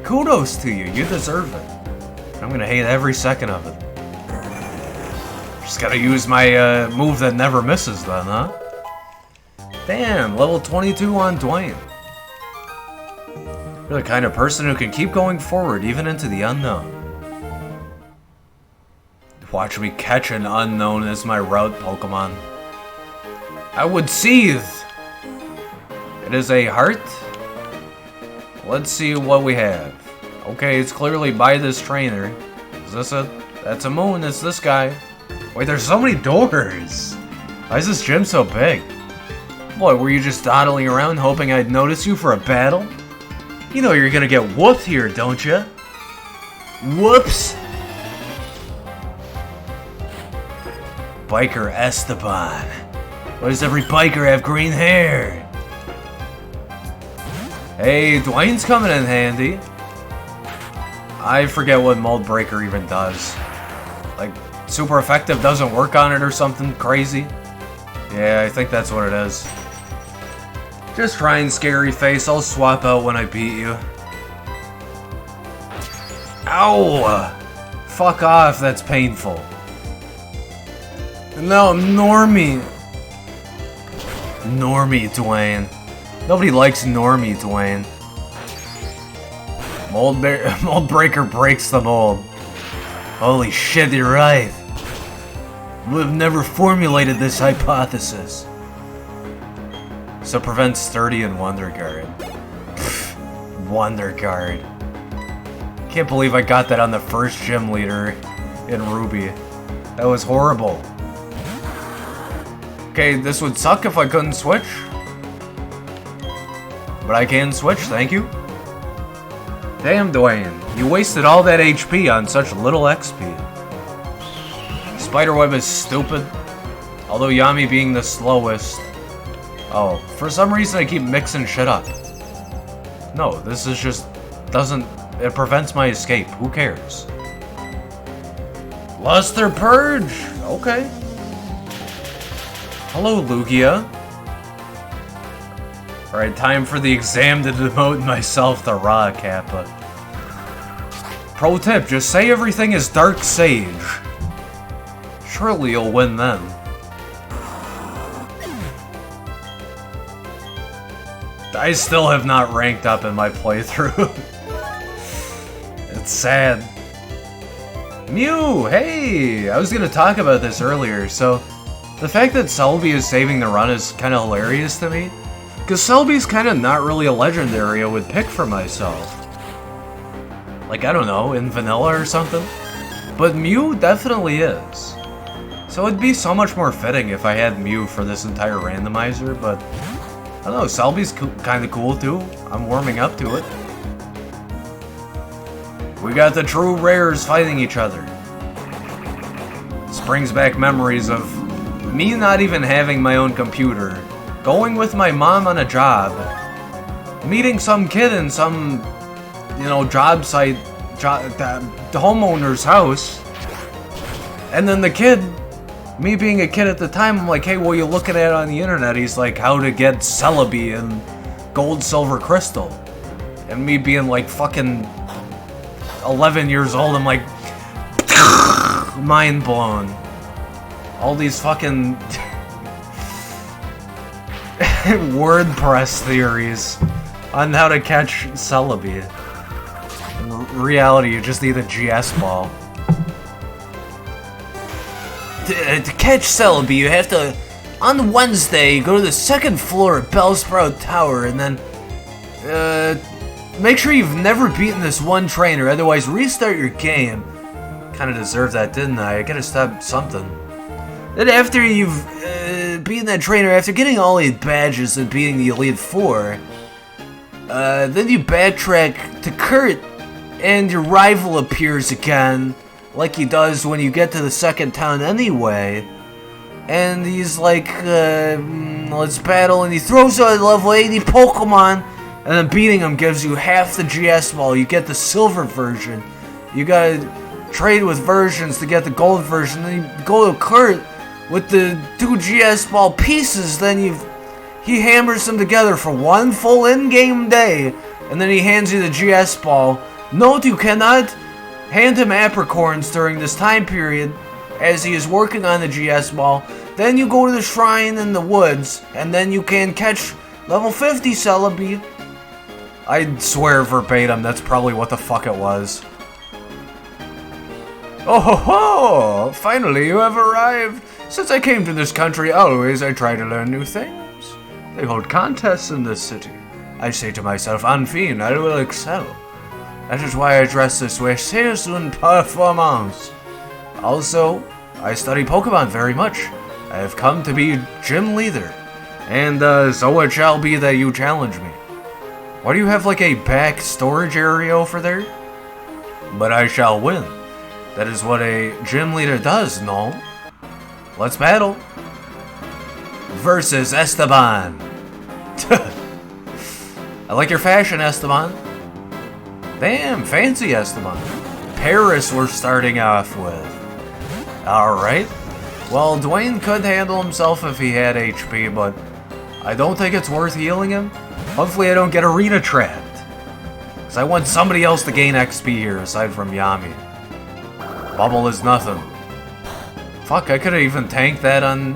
kudos to you. You deserve it. I'm gonna hate every second of it. Just gotta use my move that never misses then, huh? Damn, level 22 on Dwayne. You're the kind of person who can keep going forward, even into the unknown. Watch me catch an unknown as my route Pokemon. I would seethe! It is a heart? Let's see what we have. Okay, it's clearly by this trainer. Is this it? That's a moon, it's this guy. Wait, there's so many doors! Why is this gym so big? What, were you just dawdling around hoping I'd notice you for a battle? You know you're gonna get whooped here, don't you? Whoops! Biker Esteban. Why does every biker have green hair? Hey, Dwayne's coming in handy. I forget what Mold Breaker even does. Like, super effective doesn't work on it or something crazy. Yeah, I think that's what it is. Just trying, scary face. I'll swap out when I beat you. Ow! Fuck off, that's painful. No, Normie. Normie Dwayne. Nobody likes Normie Dwayne. Mold Breaker breaks the mold. Holy shit, you're right. We've never formulated this hypothesis. So prevent Sturdy and Wonder Guard. Wonder Guard. Can't believe I got that on the first gym leader. in Ruby. That was horrible. Okay, this would suck if I couldn't switch. But I can switch, thank you. Damn, Dwayne. You wasted all that HP on such little XP. Spiderweb is stupid. Although Yami being the slowest. Oh, for some reason I keep mixing shit up. No, this is just... doesn't... It prevents my escape. Who cares? Luster Purge! Okay. Hello, Lugia. Alright, time for the exam to demote myself to Ra Kappa. Pro tip, just say everything is Dark Sage. Surely you'll win then. I still have not ranked up in my playthrough. It's sad. Mew, hey! I was gonna talk about this earlier, so... The fact that Celebi is saving the run is kinda hilarious to me. Because Celebi's kinda not really a legendary I would pick for myself. Like, I don't know, in vanilla or something? But Mew definitely is. So it'd be so much more fitting if I had Mew for this entire randomizer, but... I don't know, Celebi's kinda cool too. I'm warming up to it. We got the true rares fighting each other. This brings back memories of me not even having my own computer, going with my mom on a job, meeting some kid in some, you know, job site, the homeowner's house, and then the kid, me being a kid at the time, I'm like, hey, what are you looking at on the internet? He's like, how to get Celebi and gold, silver, crystal. And me being like fucking 11 years old, I'm like, mind blown. All these fucking WordPress theories on how to catch Celebi. In reality, you just need a GS ball. To catch Celebi, you have to, on Wednesday, go to the second floor of Bellsprout Tower, and then, make sure you've never beaten this one trainer, otherwise restart your game. Kinda deserved that, didn't I? I gotta stop something. Then after you've, beaten that trainer, after getting all 8 badges and beating the Elite Four, then you backtrack to Kurt, and your rival appears again, like he does when you get to the second town anyway. And he's like, let's battle, and he throws out a level 80 Pokemon, and then beating him gives you half the GS ball. You get the silver version. You gotta trade with versions to get the gold version. Then you go to Kurt with the 2 GS ball pieces, then he hammers them together for one full in-game day, and then he hands you the GS ball. Note you cannot hand him apricorns during this time period, as he is working on the GS ball. Then you go to the shrine in the woods, and then you can catch level 50 Celebi. I swear verbatim, that's probably what the fuck it was. Oh ho ho! Finally you have arrived! Since I came to this country, always I try to learn new things. They hold contests in this city. I say to myself, enfin, I will excel. That is why I dress this way, c'est une performance. Also, I study Pokemon very much. I have come to be gym leader, and so it shall be that you challenge me. Why do you have like a back storage area over there? But I shall win. That is what a gym leader does, no? Let's battle. Versus Esteban. I like your fashion, Esteban. Damn, fancy Esteban. Paris we're starting off with. Alright. Well, Dwayne could handle himself if he had HP, but I don't think it's worth healing him. Hopefully I don't get arena trapped. Because I want somebody else to gain XP here aside from Yami. Bubble is nothing. Fuck, I could have even tanked that on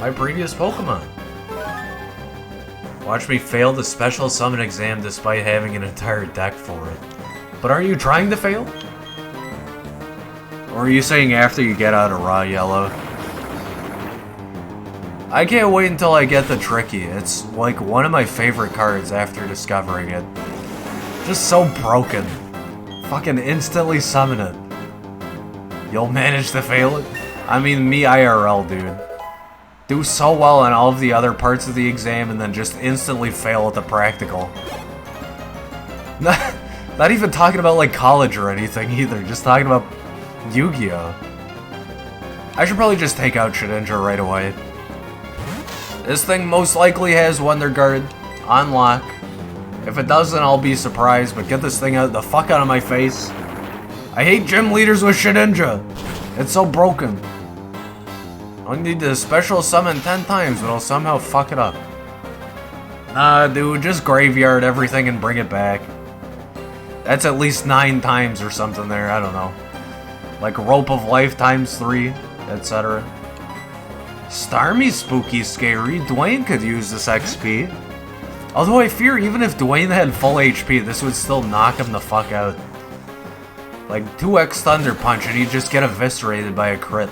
my previous Pokemon. Watch me fail the special summon exam despite having an entire deck for it. But are you trying to fail? Or are you saying after you get out of Raw Yellow? I can't wait until I get the Tricky. It's like one of my favorite cards after discovering it. Just so broken. Fucking instantly summon it. You'll manage to fail it? I mean, me IRL, dude. Do so well on all of the other parts of the exam and then just instantly fail at the practical. Not even talking about, like, college or anything either. Just talking about Yu-Gi-Oh! I should probably just take out Shedinja right away. This thing most likely has Wonder Guard on lock. If it doesn't, I'll be surprised, but get this thing the fuck out of my face. I hate gym leaders with Shedinja. It's so broken. I'll need to special summon 10 times, but I'll somehow fuck it up. Nah, dude, just graveyard everything and bring it back. That's at least 9 times or something there, I don't know. Like Rope of Life times 3, etc. Starmie's spooky scary. Dwayne could use this XP. Although I fear even if Dwayne had full HP, this would still knock him the fuck out. Like 2x Thunder Punch and he'd just get eviscerated by a crit.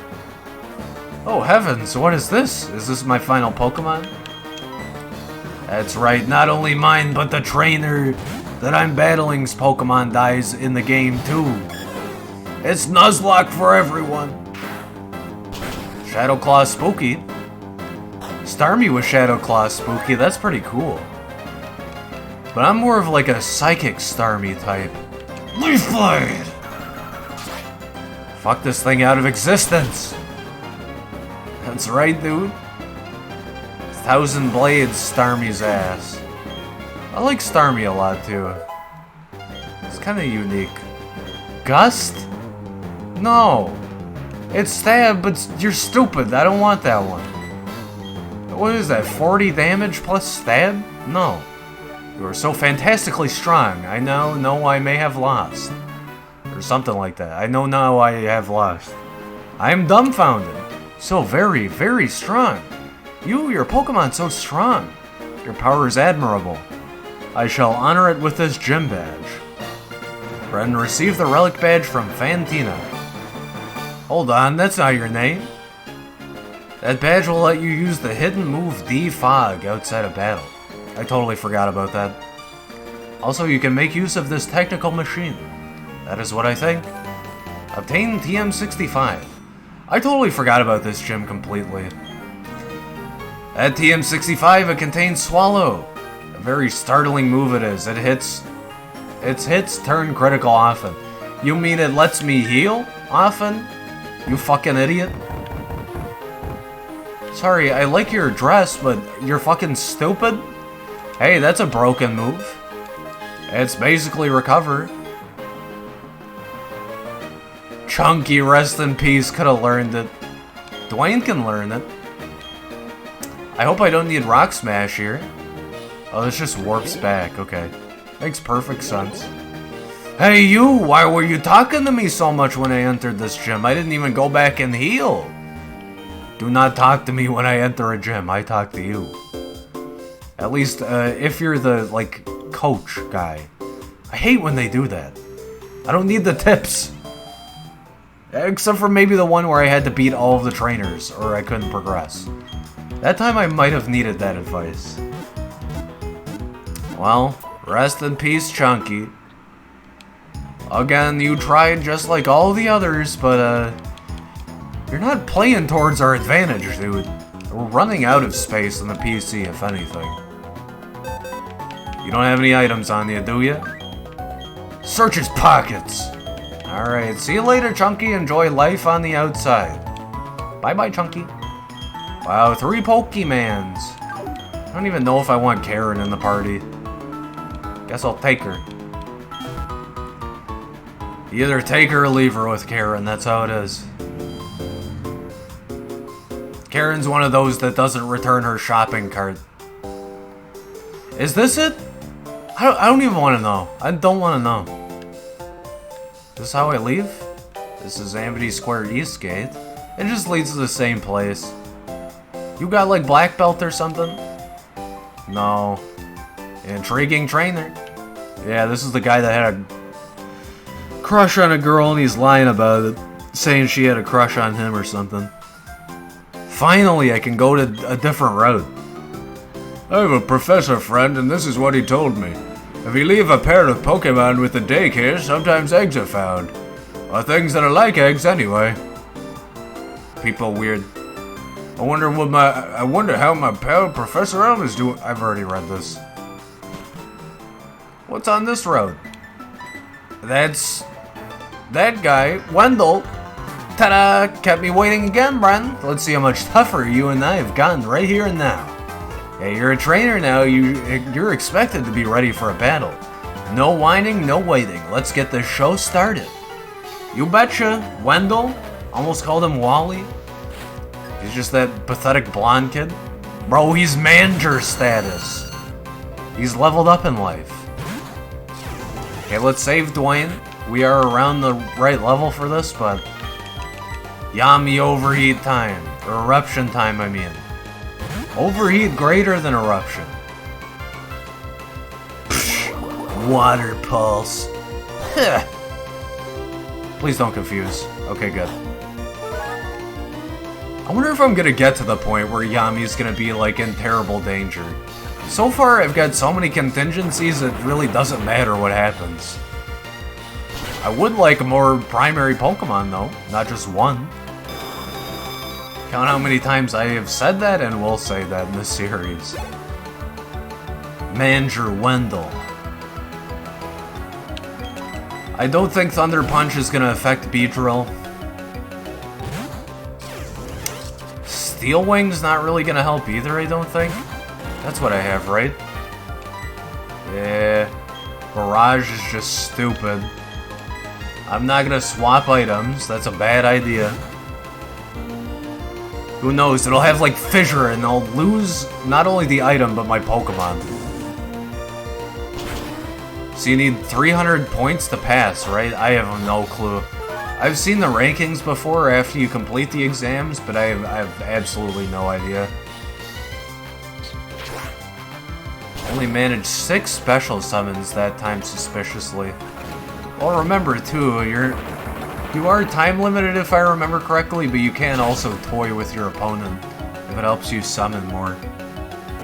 Oh heavens, what is this? Is this my final Pokemon? That's right, not only mine, but the trainer that I'm battling's Pokemon dies in the game too. It's Nuzlocke for everyone. Shadow Claw Spooky. Starmie with Shadow Claw Spooky, that's pretty cool. But I'm more of like a Psychic Starmie type. Leaf Blade! Fuck this thing out of existence! That's right, dude. 1,000 Blades Starmie's ass. I like Starmie a lot, too. It's kind of unique. Gust? No. It's Stab, but you're stupid. I don't want that one. What is that, 40 damage plus Stab? No. You are so fantastically strong. I now know I may have lost. Or something like that. I know now I have lost. I am dumbfounded. So very, very strong. Your Pokemon so strong. Your power is admirable. I shall honor it with this gym badge. Bren, receive the relic badge from Fantina. Hold on, that's not your name. That badge will let you use the hidden move Defog outside of battle. I totally forgot about that. Also, you can make use of this technical machine. That is what I think. Obtain TM65. I totally forgot about this gym completely. At TM65, it contains Swallow. A very startling move it is. Its hits turn critical often. You mean it lets me heal often? You fucking idiot. Sorry, I like your dress, but you're fucking stupid? Hey, that's a broken move. It's basically recover. Chunky, rest in peace, could have learned it. Dwayne can learn it. I hope I don't need Rock Smash here. Oh, this just warps back, okay. Makes perfect sense. Hey you, why were you talking to me so much when I entered this gym? I didn't even go back and heal. Do not talk to me when I enter a gym, I talk to you. At least, if you're the, like, coach guy. I hate when they do that. I don't need the tips. Except for maybe the one where I had to beat all of the trainers, or I couldn't progress. That time I might have needed that advice. Well, rest in peace, Chunky. Again, you tried just like all the others, but, you're not playing towards our advantage, dude. We're running out of space on the PC, if anything. You don't have any items on you, do you? Search his pockets! Alright, see you later, Chunky. Enjoy life on the outside. Bye-bye, Chunky. Wow, 3 Pokemans. I don't even know if I want Karen in the party. Guess I'll take her. Either take her or leave her with Karen, that's how it is. Karen's one of those that doesn't return her shopping cart. Is this it? I don't even want to know. I don't want to know. Is this how I leave? This is Amity Square East Gate. It just leads to the same place. You got like black belt or something? No. Intriguing trainer. Yeah, this is the guy that had a crush on a girl and he's lying about it. Saying she had a crush on him or something. Finally, I can go to a different route. I have a professor friend and this is what he told me. If you leave a pair of Pokemon with the daycare, sometimes eggs are found. Things that are like eggs anyway. People weird. I wonder how my pal Professor Elm is doing. I've already read this. What's on this road? That's that guy, Wendell. Ta-da! Kept me waiting again, Bren. Let's see how much tougher you and I have gotten right here and now. Hey, you're a trainer now. You're expected to be ready for a battle. No whining, no waiting. Let's get this show started. You betcha, Wendell. Almost called him Wally. He's just that pathetic blonde kid. Bro, he's manager status. He's leveled up in life. Okay, let's save Dwayne. We are around the right level for this, but... Yami overheat time. Or eruption time, I mean. Overheat greater than eruption. Psh, water pulse. Please don't confuse. Okay, good. I wonder if I'm gonna get to the point where Yami's gonna be, like, in terrible danger. So far, I've got so many contingencies, it really doesn't matter what happens. I would like more primary Pokemon, though, not just one. Count how many times I have said that, and will say that in this series. Manager Wendell. I don't think Thunder Punch is gonna affect Beedrill. Steel Wing's not really gonna help either, I don't think. That's what I have, right? Yeah. Barrage is just stupid. I'm not gonna swap items. That's a bad idea. Who knows? It'll have like Fissure and I'll lose not only the item but my Pokemon. So you need 300 points to pass, right? I have no clue. I've seen the rankings before after you complete the exams, but I have absolutely no idea. Only managed 6 special summons that time suspiciously. Well, remember too, you are time limited if I remember correctly, but you can also toy with your opponent if it helps you summon more.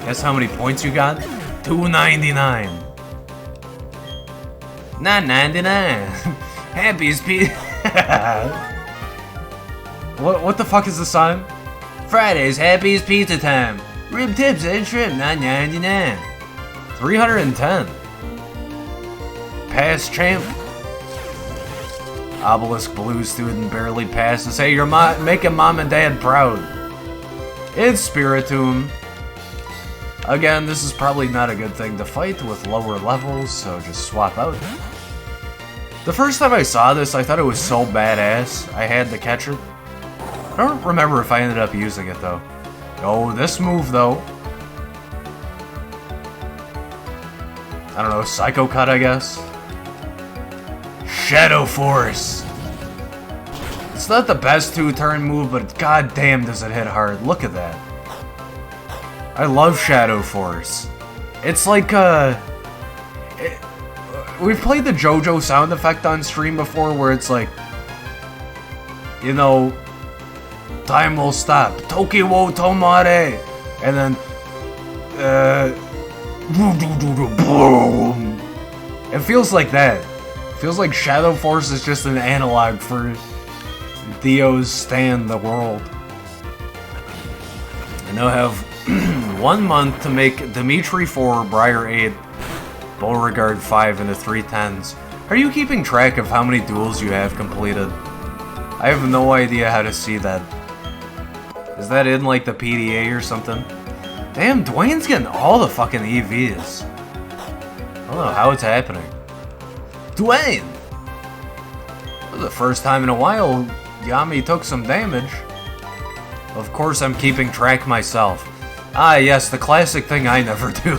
Guess how many points you got? 299. Not 99. Happy as Pete. What the fuck is the song? Friday's happy as pizza time. Rib tips and shrimp, $9.99. 310. Pass champ. Obelisk Blue student barely passes. Hey, you're making mom and dad proud. It's Spiritomb. Again, this is probably not a good thing to fight with lower levels, so just swap out. The first time I saw this, I thought it was so badass, I had to catch it. I don't remember if I ended up using it, though. Oh, this move, though. I don't know, Psycho Cut, I guess? Shadow Force! It's not the best 2-turn move, but goddamn does it hit hard. Look at that. I love Shadow Force. It's like, we've played the JoJo sound effect on stream before where it's like, you know, time will stop. Toki wo tomare! And then, boom! It feels like that. It feels like Shadow Force is just an analog for Theo's Stand the World. I now have 1 month to make Dimitri 4, Briar 8, Beauregard 5 into 310s. Are you keeping track of how many duels you have completed? I have no idea how to see that. Is that in like the PDA or something? Damn, Dwayne's getting all the fucking EVs. I don't know how it's happening. Dwayne! This is the first time in a while Yami took some damage. Of course I'm keeping track myself. Ah yes, the classic thing I never do.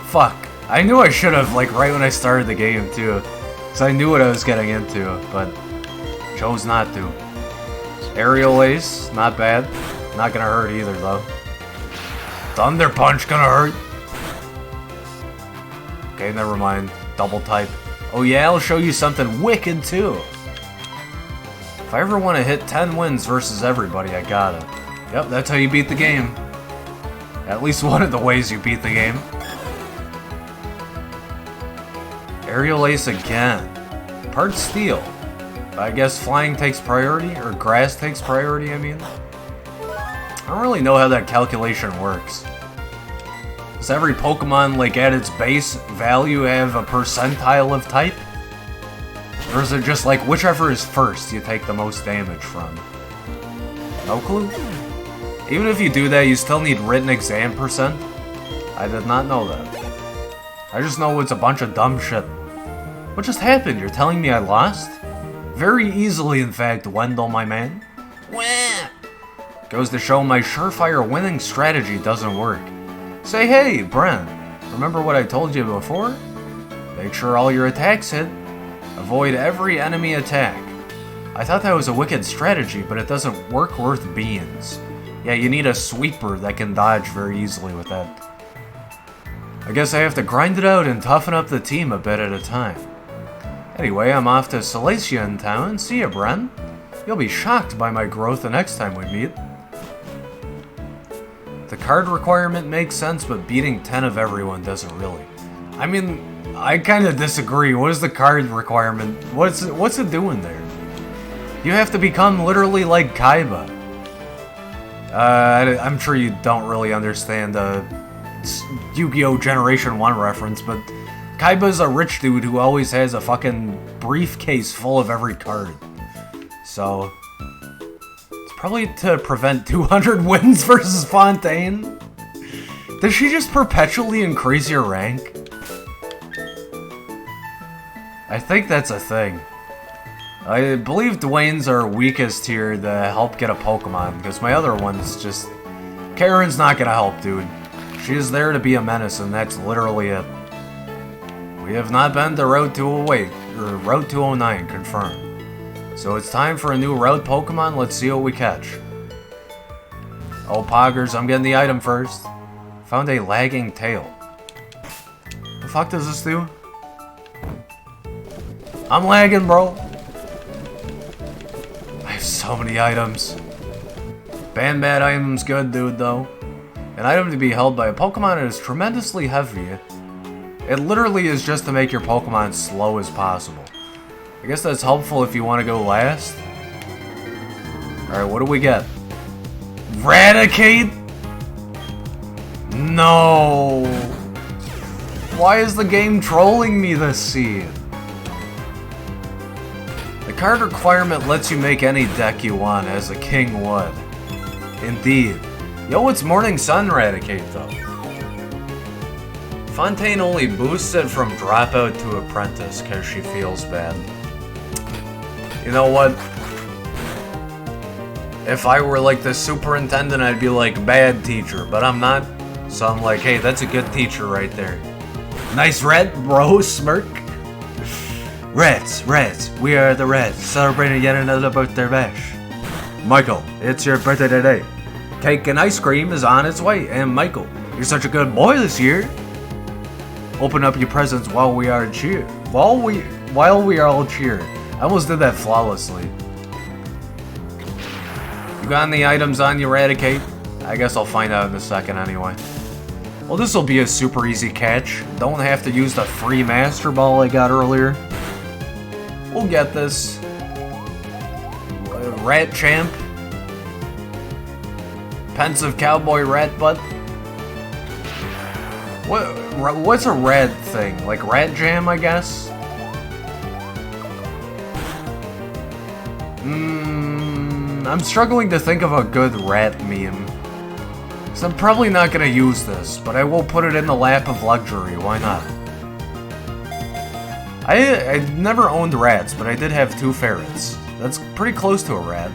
Fuck. I knew I should have, like, right when I started the game, too. Because I knew what I was getting into, but chose not to. Aerial Ace, not bad. Not gonna hurt either, though. Thunder Punch gonna hurt. Okay, never mind. Double type. Oh yeah, I'll show you something wicked, too. If I ever want to hit 10 wins versus everybody, I got it. Yep, that's how you beat the game. At least one of the ways you beat the game. Aerial Ace again. Part steel. I guess flying takes priority, or grass takes priority, I mean. I don't really know how that calculation works. Does every Pokemon, like, at its base value have a percentile of type? Or is it just like, whichever is first, you take the most damage from? No clue? Even if you do that, you still need written exam percent? I did not know that. I just know it's a bunch of dumb shit. What just happened? You're telling me I lost? Very easily, in fact, Wendell, my man. Wah! Goes to show my surefire winning strategy doesn't work. Say hey, bren. Remember what I told you before? Make sure all your attacks hit. Avoid every enemy attack. I thought that was a wicked strategy, but it doesn't work worth beans. Yeah, you need a sweeper that can dodge very easily with that. I guess I have to grind it out and toughen up the team a bit at a time. Anyway, I'm off to Salacia in town. See ya, Bren. You'll be shocked by my growth the next time we meet. The card requirement makes sense, but beating 10 of everyone doesn't really. I mean, I kind of disagree. What is the card requirement? What's it doing there? You have to become literally like Kaiba. I'm sure you don't really understand the Yu-Gi-Oh! Generation 1 reference, but Kaiba's a rich dude who always has a fucking briefcase full of every card. So, it's probably to prevent 200 wins versus Fontaine. Does she just perpetually increase your rank? I think that's a thing. I believe Dwayne's our weakest here to help get a Pokemon, because my other one's just... Karen's not gonna help, dude. She is there to be a menace, and that's literally it. We have not been to Route 208, or Route 209, confirmed. So it's time for a new Route Pokemon, let's see what we catch. Oh, Poggers, I'm getting the item first. Found a lagging tail. The fuck does this do? I'm lagging, bro. I have so many items. Ban bad items good, dude, though. An item to be held by a Pokemon that is tremendously heavy. It literally is just to make your Pokemon slow as possible. I guess that's helpful if you want to go last. Alright, what do we get? Raticate? No. Why is the game trolling me this seed? The card requirement lets you make any deck you want, as a king would. Indeed. Yo, it's Morning Sun Raticate, though. Fontaine only boosts it from Dropout to Apprentice because she feels bad. You know what? If I were like the superintendent, I'd be like, bad teacher, but I'm not. So I'm like, hey, that's a good teacher right there. Nice red, bro, smirk. Reds, we are the Reds, celebrating yet another birthday bash. Michael, it's your birthday today. Cake and ice cream is on its way, and Michael, you're such a good boy this year. Open up your presents while we are cheer. While we are all cheer. I almost did that flawlessly. You got any items on you, Raticate? I guess I'll find out in a second anyway. Well, this will be a super easy catch. Don't have to use the free Master Ball I got earlier. We'll get this. Rat Champ. Pensive Cowboy Rat Butt. What's a rat thing? Like Rat Jam, I guess? I'm struggling to think of a good rat meme. So I'm probably not gonna use this, but I will put it in the lap of luxury, why not? I never owned rats, but I did have 2 ferrets. That's pretty close to a rat.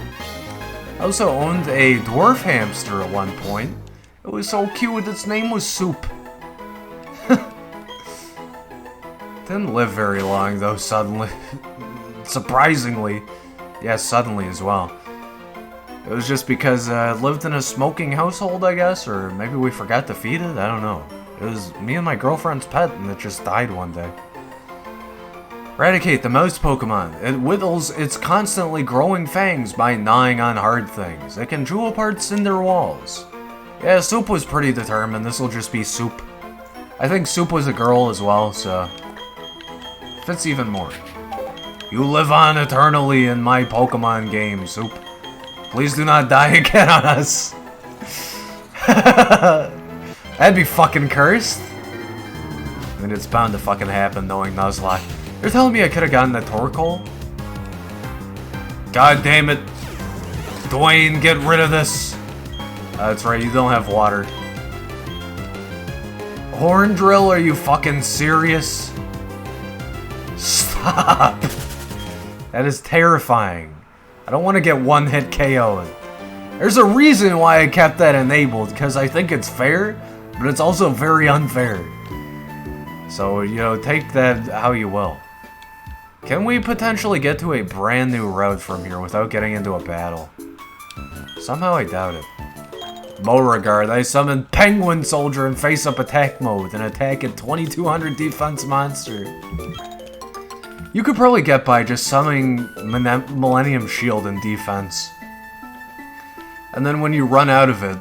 I also owned a dwarf hamster at one point. It was so cute, its name was Soup. Didn't live very long though, suddenly. Surprisingly. Yeah, suddenly as well. It was just because I lived in a smoking household, I guess, or maybe we forgot to feed it, I don't know. It was me and my girlfriend's pet, and it just died one day. Raticate, the mouse Pokemon. It whittles its constantly growing fangs by gnawing on hard things. It can chew apart cinder walls. Yeah, Soup was pretty determined, this'll just be Soup. I think Soup was a girl as well, so... fits even more. You live on eternally in my Pokemon game, Soup. Please do not die again on us. That'd be fucking cursed. I mean, it's bound to fucking happen knowing Nuzlocke. You're telling me I could have gotten the Torkoal? God damn it. Dwayne, get rid of this. That's right, you don't have water. Horn Drill, are you fucking serious? Stop. That is terrifying. I don't want to get one-hit KO'd. There's a reason why I kept that enabled, because I think it's fair, but it's also very unfair. So, you know, take that how you will. Can we potentially get to a brand new route from here without getting into a battle? Somehow I doubt it. Beauregard, I summon Penguin Soldier in face-up attack mode and attack at 2200 defense monster. You could probably get by just summoning Millennium Shield in defense. And then when you run out of it,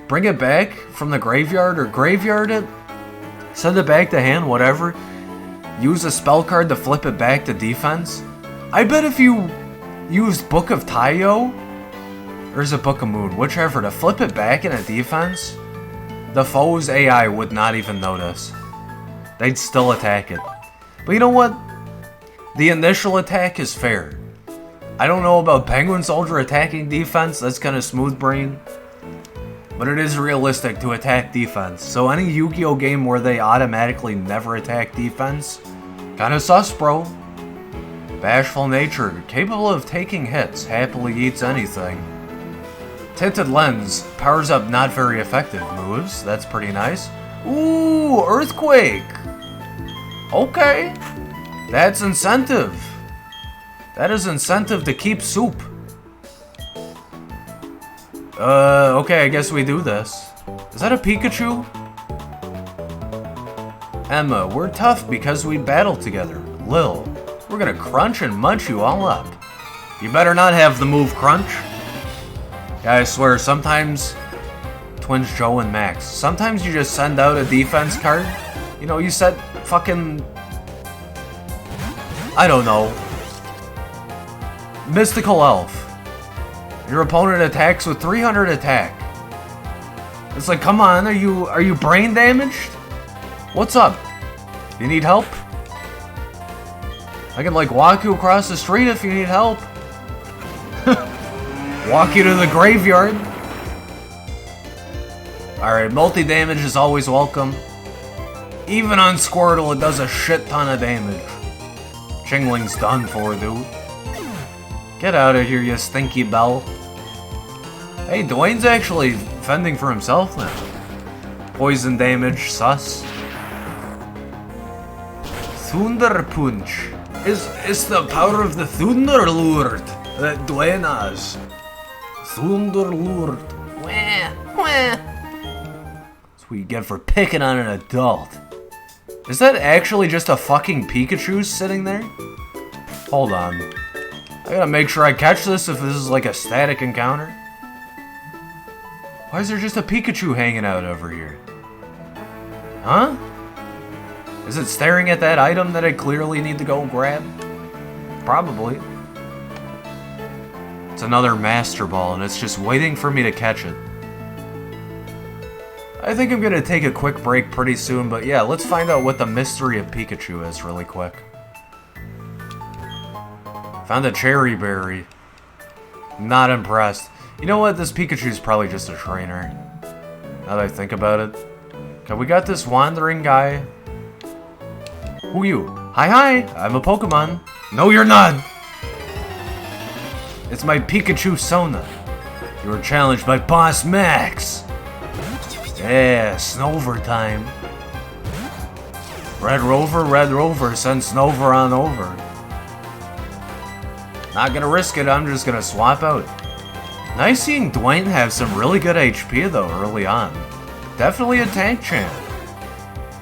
bring it back from the graveyard or graveyard it, send it back to hand, whatever. Use a spell card to flip it back to defense. I bet if you used Book of Taiyo, or is it Book of Moon, whichever, to flip it back in a defense, the foe's AI would not even notice. They'd still attack it. But you know what? The initial attack is fair. I don't know about Penguin Soldier attacking defense, that's kind of smooth brain. But it is realistic to attack defense. So any Yu-Gi-Oh game where they automatically never attack defense, kinda sus, bro. Bashful Nature, capable of taking hits, happily eats anything. Tinted Lens, powers up not very effective moves, that's pretty nice. Ooh, Earthquake! Okay, that's incentive. That is incentive to keep Soup. Okay, I guess we do this. Is that a Pikachu? Emma, we're tough because we battle together. Lil, we're gonna crunch and munch you all up. You better not have the move crunch. Yeah, I swear, sometimes... Twins Joe and Max. Sometimes you just send out a defense card. You know, you set fucking... I don't know. Mystical Elf. Your opponent attacks with 300 attack. It's like, come on, are you brain damaged? What's up? You need help? I can like walk you across the street if you need help. Walk you to the graveyard. Alright, multi-damage is always welcome. Even on Squirtle, it does a shit ton of damage. Chingling's done for, dude. Get out of here, you stinky bell. Hey, Dwayne's actually fending for himself now. Poison damage, sus. Thunder Punch is the power of the Thunder Lord that Dwayne has. Thunder Lord. Wah, wah. That's what you get for picking on an adult. Is that actually just a fucking Pikachu sitting there? Hold on. I gotta make sure I catch this if this is like a static encounter. Why is there just a Pikachu hanging out over here? Huh? Is it staring at that item that I clearly need to go grab? Probably. It's another Master Ball and it's just waiting for me to catch it. I think I'm gonna take a quick break pretty soon, but yeah, let's find out what the mystery of Pikachu is really quick. Found a Cherry Berry. Not impressed. You know what? This Pikachu's probably just a trainer. Now that I think about it. Okay, we got this wandering guy. Who you? Hi, I'm a Pokemon. No, you're not! It's my Pikachu Sona. You were challenged by Boss Max. Yeah, Snover time. Red Rover, send Snover on over. Not gonna risk it, I'm just gonna swap out. Nice seeing Dwayne have some really good HP though early on. Definitely a tank champ.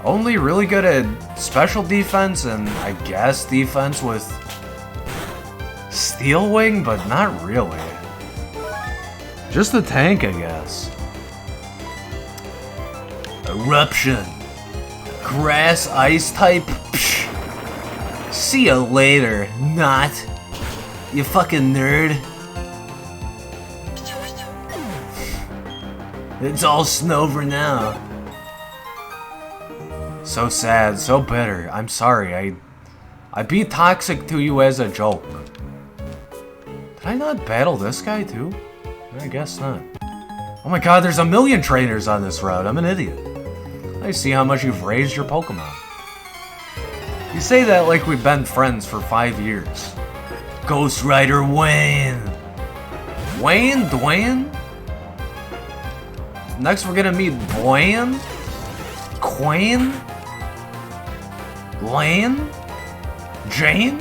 Only really good at special defense and I guess defense with Steel Wing, but not really. Just a tank, I guess. Eruption. Grass Ice type. Psh. See you later, not. You fucking nerd. It's all snowver now. So sad, so bitter. I'm sorry. I be toxic to you as a joke. Did I not battle this guy too? I guess not. Oh my god, there's a million trainers on this route. I'm an idiot. I see how much you've raised your Pokemon. You say that like we've been friends for 5 years. Ghost Rider Wayne. Wayne? Dwayne? Next we're gonna meet Blaine? Quayne? Lane? Jane?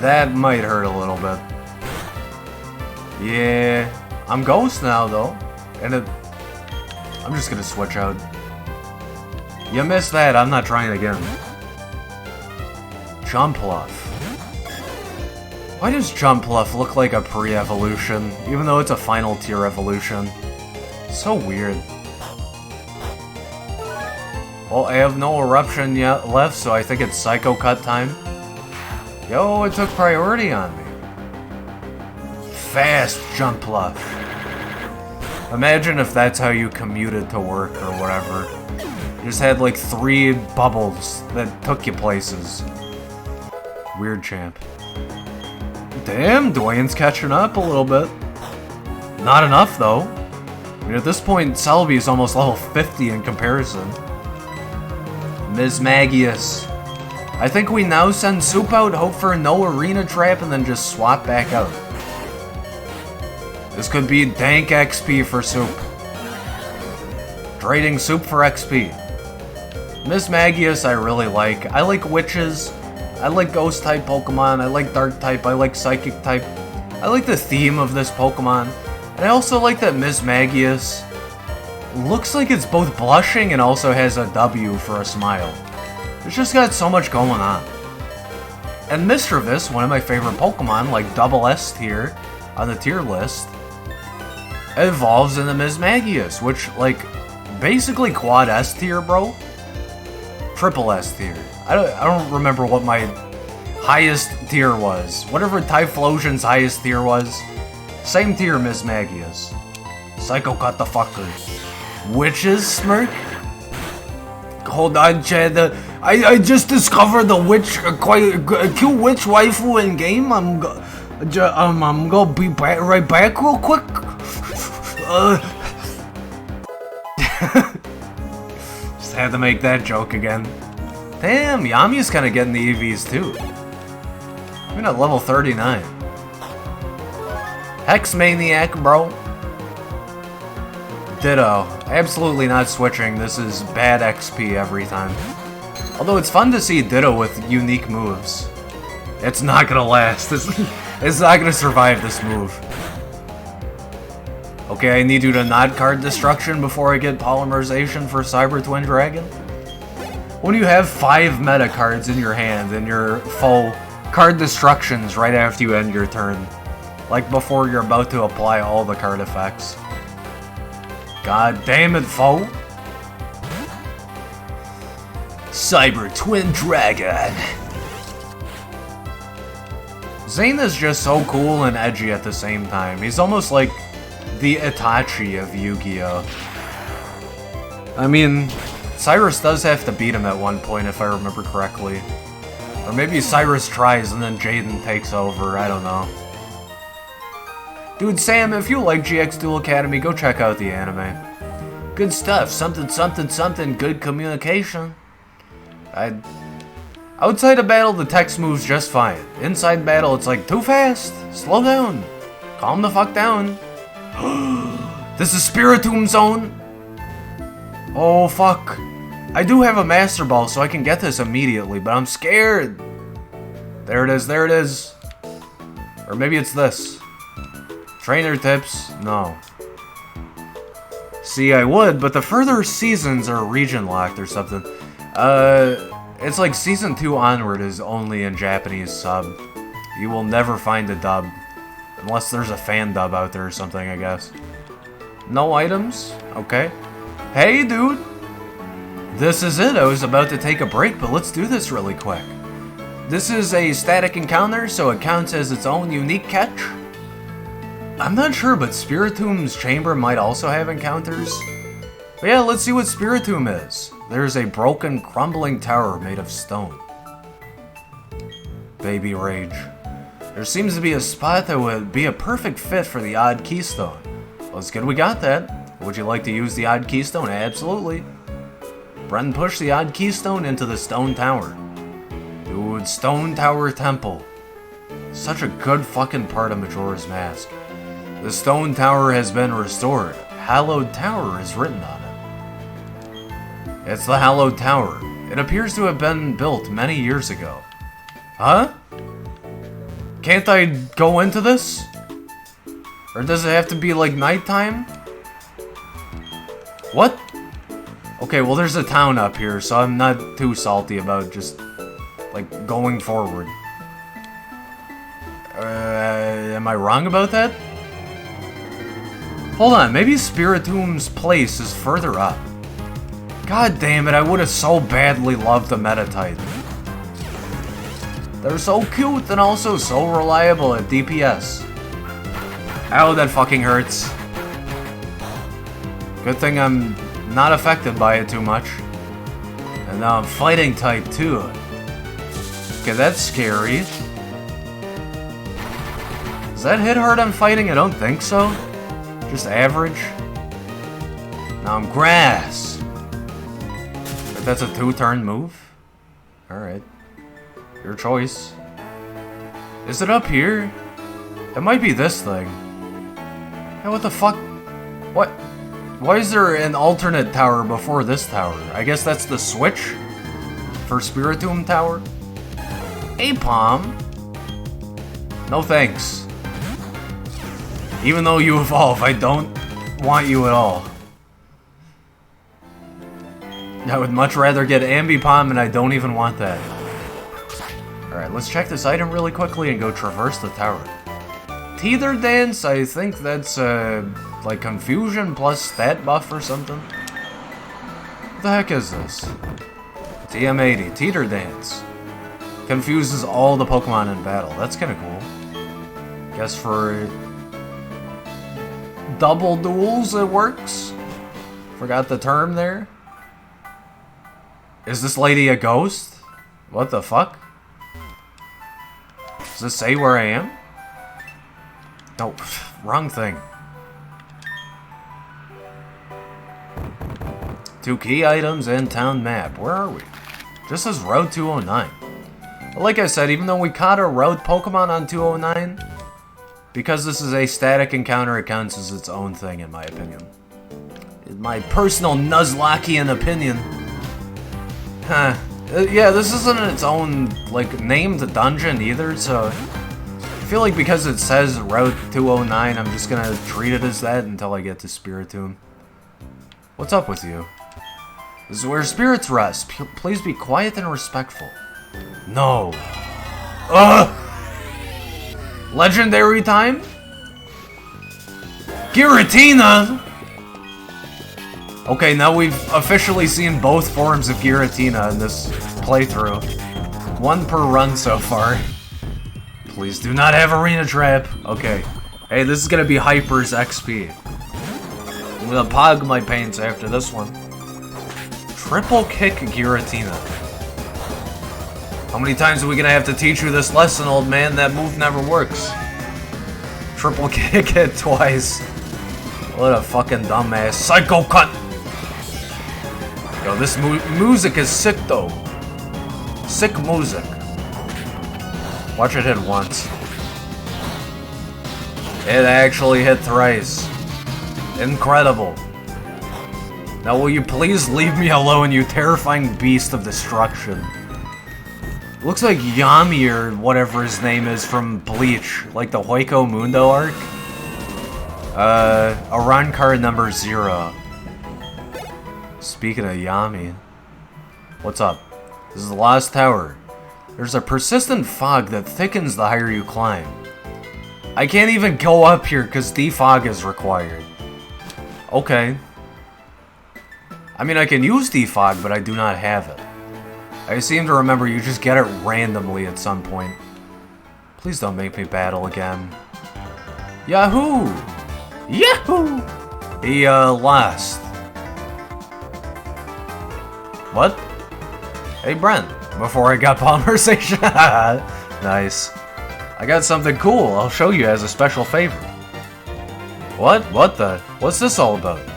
That might hurt a little bit. Yeah, I'm Ghost now though, and I'm just gonna switch out. You missed that, I'm not trying again. Jumpluff. Why does Jumpluff look like a pre-evolution, even though it's a final tier evolution? So weird. Well, I have no eruption yet left, so I think it's Psycho Cut time. Yo, it took priority on me. Fast Jumpluff. Imagine if that's how you commuted to work or whatever. You just had like 3 bubbles that took you places. Weird champ. Damn, Dwayne's catching up a little bit. Not enough though. I mean, at this point, Celebi is almost level 50 in comparison. Ms. Magius. I think we now send Soup out, hope for a no arena trap, and then just swap back out. This could be dank XP for Soup. Trading Soup for XP. Ms. Magius I really like. I like witches. I like ghost type Pokemon. I like dark type. I like psychic type. I like the theme of this Pokemon. And I also like that Ms. Magius looks like it's both blushing and also has a W for a smile. It's just got so much going on. And Mischievous, one of my favorite Pokemon, like double S tier on the tier list, evolves into Ms. Magius, which, like, basically quad S tier, bro. Triple S tier. I don't remember what my highest tier was. Whatever Typhlosion's highest tier was, same tier Ms. Magius. Psycho Cut the fucker. Witches smirk? Hold on, Chad. I just discovered the witch, quite cute witch waifu in game. I'm gonna be right back real quick. Just had to make that joke again. Damn, Yami's kind of getting the EVs too. Even at level 39. Hex Maniac, bro. Ditto. Absolutely not switching. This is bad XP every time. Although it's fun to see Ditto with unique moves. It's not gonna last. It's not gonna survive this move. Okay, I need you to not card destruction before I get polymerization for Cyber Twin Dragon. When you have 5 meta cards in your hand and you're full card destructions right after you end your turn. Like before you're about to apply all the card effects. God damn it, foe. Cyber Twin Dragon. Zane is just so cool and edgy at the same time. He's almost like the Itachi of Yu-Gi-Oh! I mean, Cyrus does have to beat him at one point if I remember correctly. Or maybe Cyrus tries and then Jaden takes over, I don't know. Dude, Sam, if you like GX Duel Academy, go check out the anime. Good stuff, something, something, something, good communication. Outside of battle, the text moves just fine. Inside battle, it's like, too fast, slow down, calm the fuck down. This is Spiritomb Zone. Oh, fuck. I do have a Master Ball, so I can get this immediately, but I'm scared. There it is, there it is. Or maybe it's this. Trainer tips? No. See, I would, but the further seasons are region locked or something. It's like season 2 onward is only in Japanese sub. You will never find a dub. Unless there's a fan dub out there or something, I guess. No items? Okay. Hey, dude! This is it. I was about to take a break, but let's do this really quick. This is a static encounter, so it counts as its own unique catch. I'm not sure, but Spiritom's chamber might also have encounters. But yeah, let's see what Spiritomb is. There's a broken, crumbling tower made of stone. Baby Rage. There seems to be a spot that would be a perfect fit for the odd keystone. Well, it's good we got that. Would you like to use the odd keystone? Absolutely. Bren pushed the odd keystone into the stone tower. Dude, Stone Tower Temple. Such a good fucking part of Majora's Mask. The stone tower has been restored. Hallowed Tower is written on it. It's the Hallowed Tower. It appears to have been built many years ago. Huh? Can't I go into this? Or does it have to be like nighttime? What? Okay, well there's a town up here, so I'm not too salty about just, like, going forward. Am I wrong about that? Hold on, maybe Spiritomb's place is further up. God damn it, I would have so badly loved the Meta Titan. They're so cute and also so reliable at DPS. Ow, that fucking hurts. Good thing I'm not affected by it too much. And now I'm fighting type too. Okay, that's scary. Does that hit hard on fighting? I don't think so. Just average. Now I'm grass. But that's a 2-turn move? Alright. Your choice. Is it up here? It might be this thing. Hey, what the fuck? What? Why is there an alternate tower before this tower? I guess that's the switch for Spiritomb Tower? Apom? No thanks. Even though you evolve, I don't want you at all. I would much rather get Ambipom, and I don't even want that. Alright, let's check this item really quickly and go traverse the tower. Teether Dance, I think that's, like Confusion plus stat buff or something. What the heck is this? TM80, Teeter Dance. Confuses all the Pokemon in battle. That's kinda cool. Guess for double duels it works? Forgot the term there. Is this lady a ghost? What the fuck? Does this say where I am? No, wrong thing. 2 key items and town map. Where are we? Just says Route 209. But like I said, even though we caught a road Pokemon on 209, because this is a static encounter, it counts as its own thing, in my opinion. In my personal Nuzlockean opinion. Huh. Yeah, this isn't its own, like, named dungeon either, so I feel like because it says Route 209, I'm just gonna treat it as that until I get to Spiritomb. What's up with you? This is where spirits rest. Please be quiet and respectful. No. Ugh! Legendary time? Giratina! Okay, now we've officially seen both forms of Giratina in this playthrough. 1 per run so far. Please do not have Arena Trap. Okay. Hey, this is gonna be Hyper's XP. I'm gonna pog my paints after this one. Triple Kick Giratina. How many times are we gonna have to teach you this lesson, old man? That move never works. Triple Kick it twice. What a fucking dumbass. Psycho Cut! Yo, this music is sick though. Sick music. Watch it hit once. It actually hit thrice. Incredible. Now will you please leave me alone, you terrifying beast of destruction. Looks like Yami or whatever his name is from Bleach, like the Hueco Mundo arc. Aran card number 0. Speaking of Yami. What's up? This is the Lost Tower. There's a persistent fog that thickens the higher you climb. I can't even go up here because defog is required. Okay. I mean, I can use defog, but I do not have it. I seem to remember you just get it randomly at some point. Please don't make me battle again. Yahoo! Yahoo! He, lost. What? Hey, Brent. Before I got conversation. Nice. I got something cool I'll show you as a special favor. What? What the? What's this all about?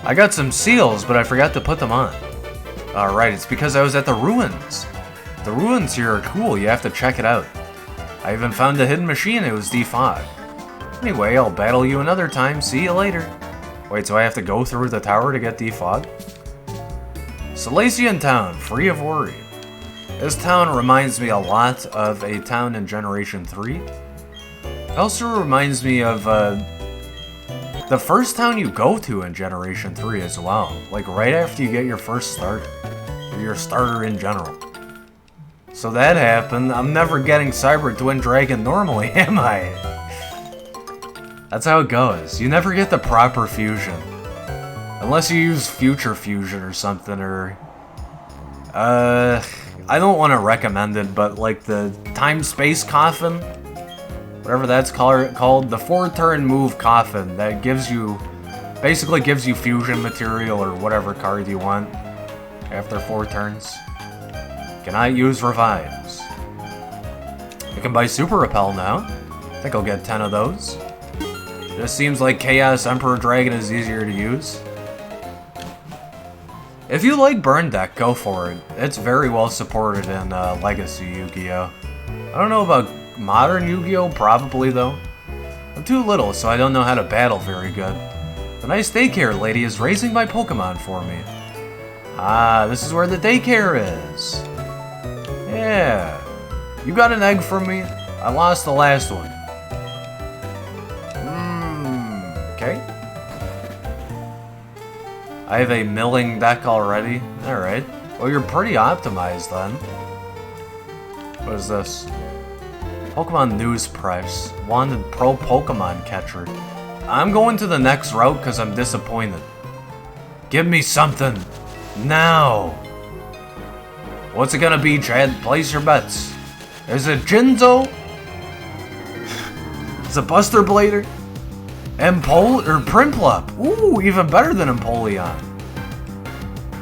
I got some seals, but I forgot to put them on. Alright, it's because I was at the ruins. The ruins here are cool, you have to check it out. I even found a hidden machine, it was defog. Anyway, I'll battle you another time, see you later. Wait, so I have to go through the tower to get defog? Salacian Town, free of worry. This town reminds me a lot of a town in Generation 3. It also reminds me of, the first town you go to in Generation 3 as well. Like, right after you get your first starter. Or your starter in general. So that happened. I'm never getting Cyber Twin Dragon normally, am I? That's how it goes. You never get the proper fusion. Unless you use Future Fusion or something, or... I don't want to recommend it, but like the Time-Space Coffin, whatever that's called, the 4-turn move Coffin, that gives you, basically gives you fusion material or whatever card you want after 4 turns. Cannot use revives. I can buy Super Repel now. I think I'll get 10 of those. Just seems like Chaos Emperor Dragon is easier to use. If you like Burn Deck, go for it. It's very well supported in Legacy Yu-Gi-Oh! I don't know about modern Yu-Gi-Oh! Probably though. I'm too little, so I don't know how to battle very good. The nice daycare lady is raising my Pokemon for me. Ah, this is where the daycare is. Yeah. You got an egg from me? I lost the last one. Okay. I have a milling deck already. Alright. Well, you're pretty optimized then. What is this? Pokemon News Price. Wanted Pro Pokemon Catcher. I'm going to the next route because I'm disappointed. Give me something. Now. What's it gonna be, Chad? Place your bets. Is it Jinzo? Is it Buster Blader? Or Prinplup. Ooh, even better than Empoleon.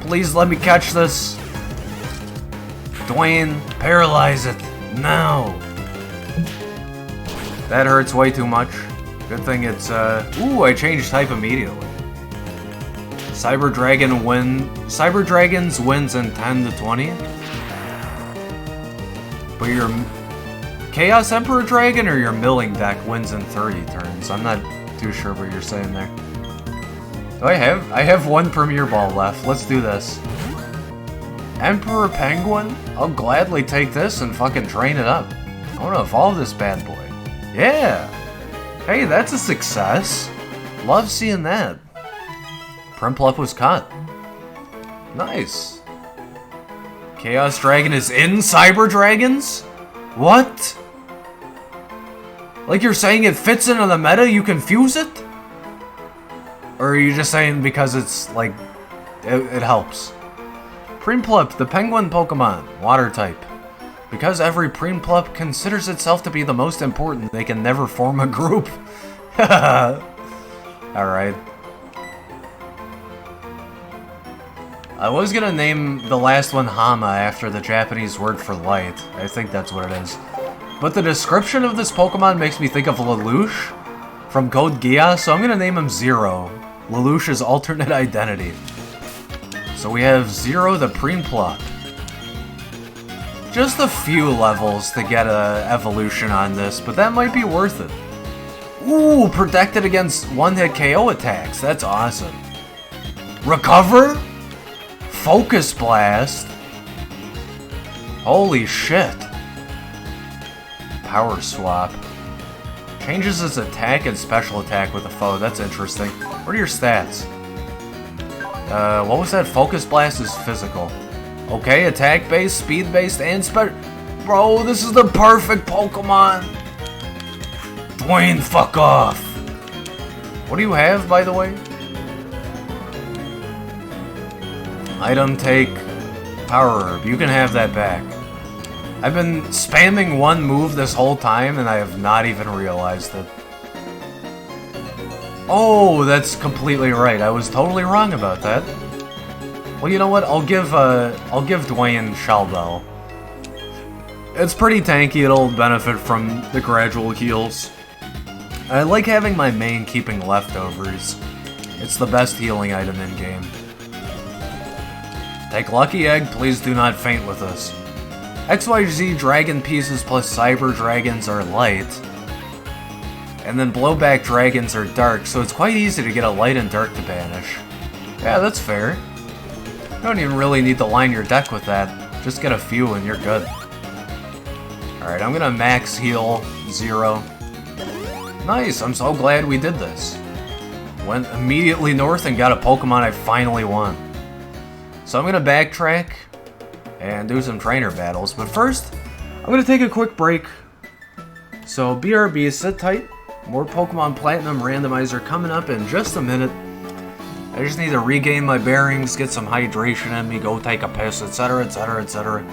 Please let me catch this. Dwayne, paralyze it. Now. That hurts way too much. Good thing it's, ooh, I changed type immediately. Cyber Dragons wins in 10 to 20. But your Chaos Emperor Dragon or your milling deck wins in 30 turns. I'm not too sure what you're saying there. I have 1 Premier Ball left. Let's do this. Emperor Penguin? I'll gladly take this and fucking train it up. I want to evolve this bad boy. Yeah! Hey, that's a success. Love seeing that. Prinplup was caught. Nice. Chaos Dragon is in Cyber Dragons? What? Like you're saying it fits into the meta, you confuse it? Or are you just saying because it's, like, it helps? Prinplup, the penguin Pokemon, water type. Because every Prinplup considers itself to be the most important, they can never form a group. Alright. I was gonna name the last one Hama after the Japanese word for light. I think that's what it is. But the description of this Pokemon makes me think of Lelouch from Code Geass, so I'm gonna name him Zero. Lelouch's alternate identity. So we have Zero the Prinplup. Just a few levels to get a evolution on this, but that might be worth it. Ooh, protected against one-hit KO attacks. That's awesome. Recover? Focus Blast? Holy shit. Power Swap. Changes its attack and special attack with a foe. That's interesting. What are your stats? What was that? Focus Blast is physical. Okay, attack-based, speed-based, and Bro, this is the perfect Pokemon! Dwayne, fuck off! What do you have, by the way? Item take. Power Herb, you can have that back. I've been spamming one move this whole time, and I have not even realized it. Oh, that's completely right. I was totally wrong about that. Well, you know what? I'll give Dwayne Shell Bell. It's pretty tanky. It'll benefit from the gradual heals. I like having my main keeping leftovers. It's the best healing item in game. Take Lucky Egg. Please do not faint with us. XYZ Dragon Pieces plus Cyber Dragons are light. And then Blowback Dragons are dark, so it's quite easy to get a light and dark to banish. Yeah, that's fair. You don't even really need to line your deck with that. Just get a few and you're good. Alright, I'm gonna max heal 0. Nice, I'm so glad we did this. Went immediately north and got a Pokemon I finally want. So I'm gonna backtrack and do some trainer battles, but first, I'm gonna take a quick break. So BRB, sit tight. More Pokemon Platinum Randomizer coming up in just a minute. I just need to regain my bearings, get some hydration in me, go take a piss, etc, etc, etc.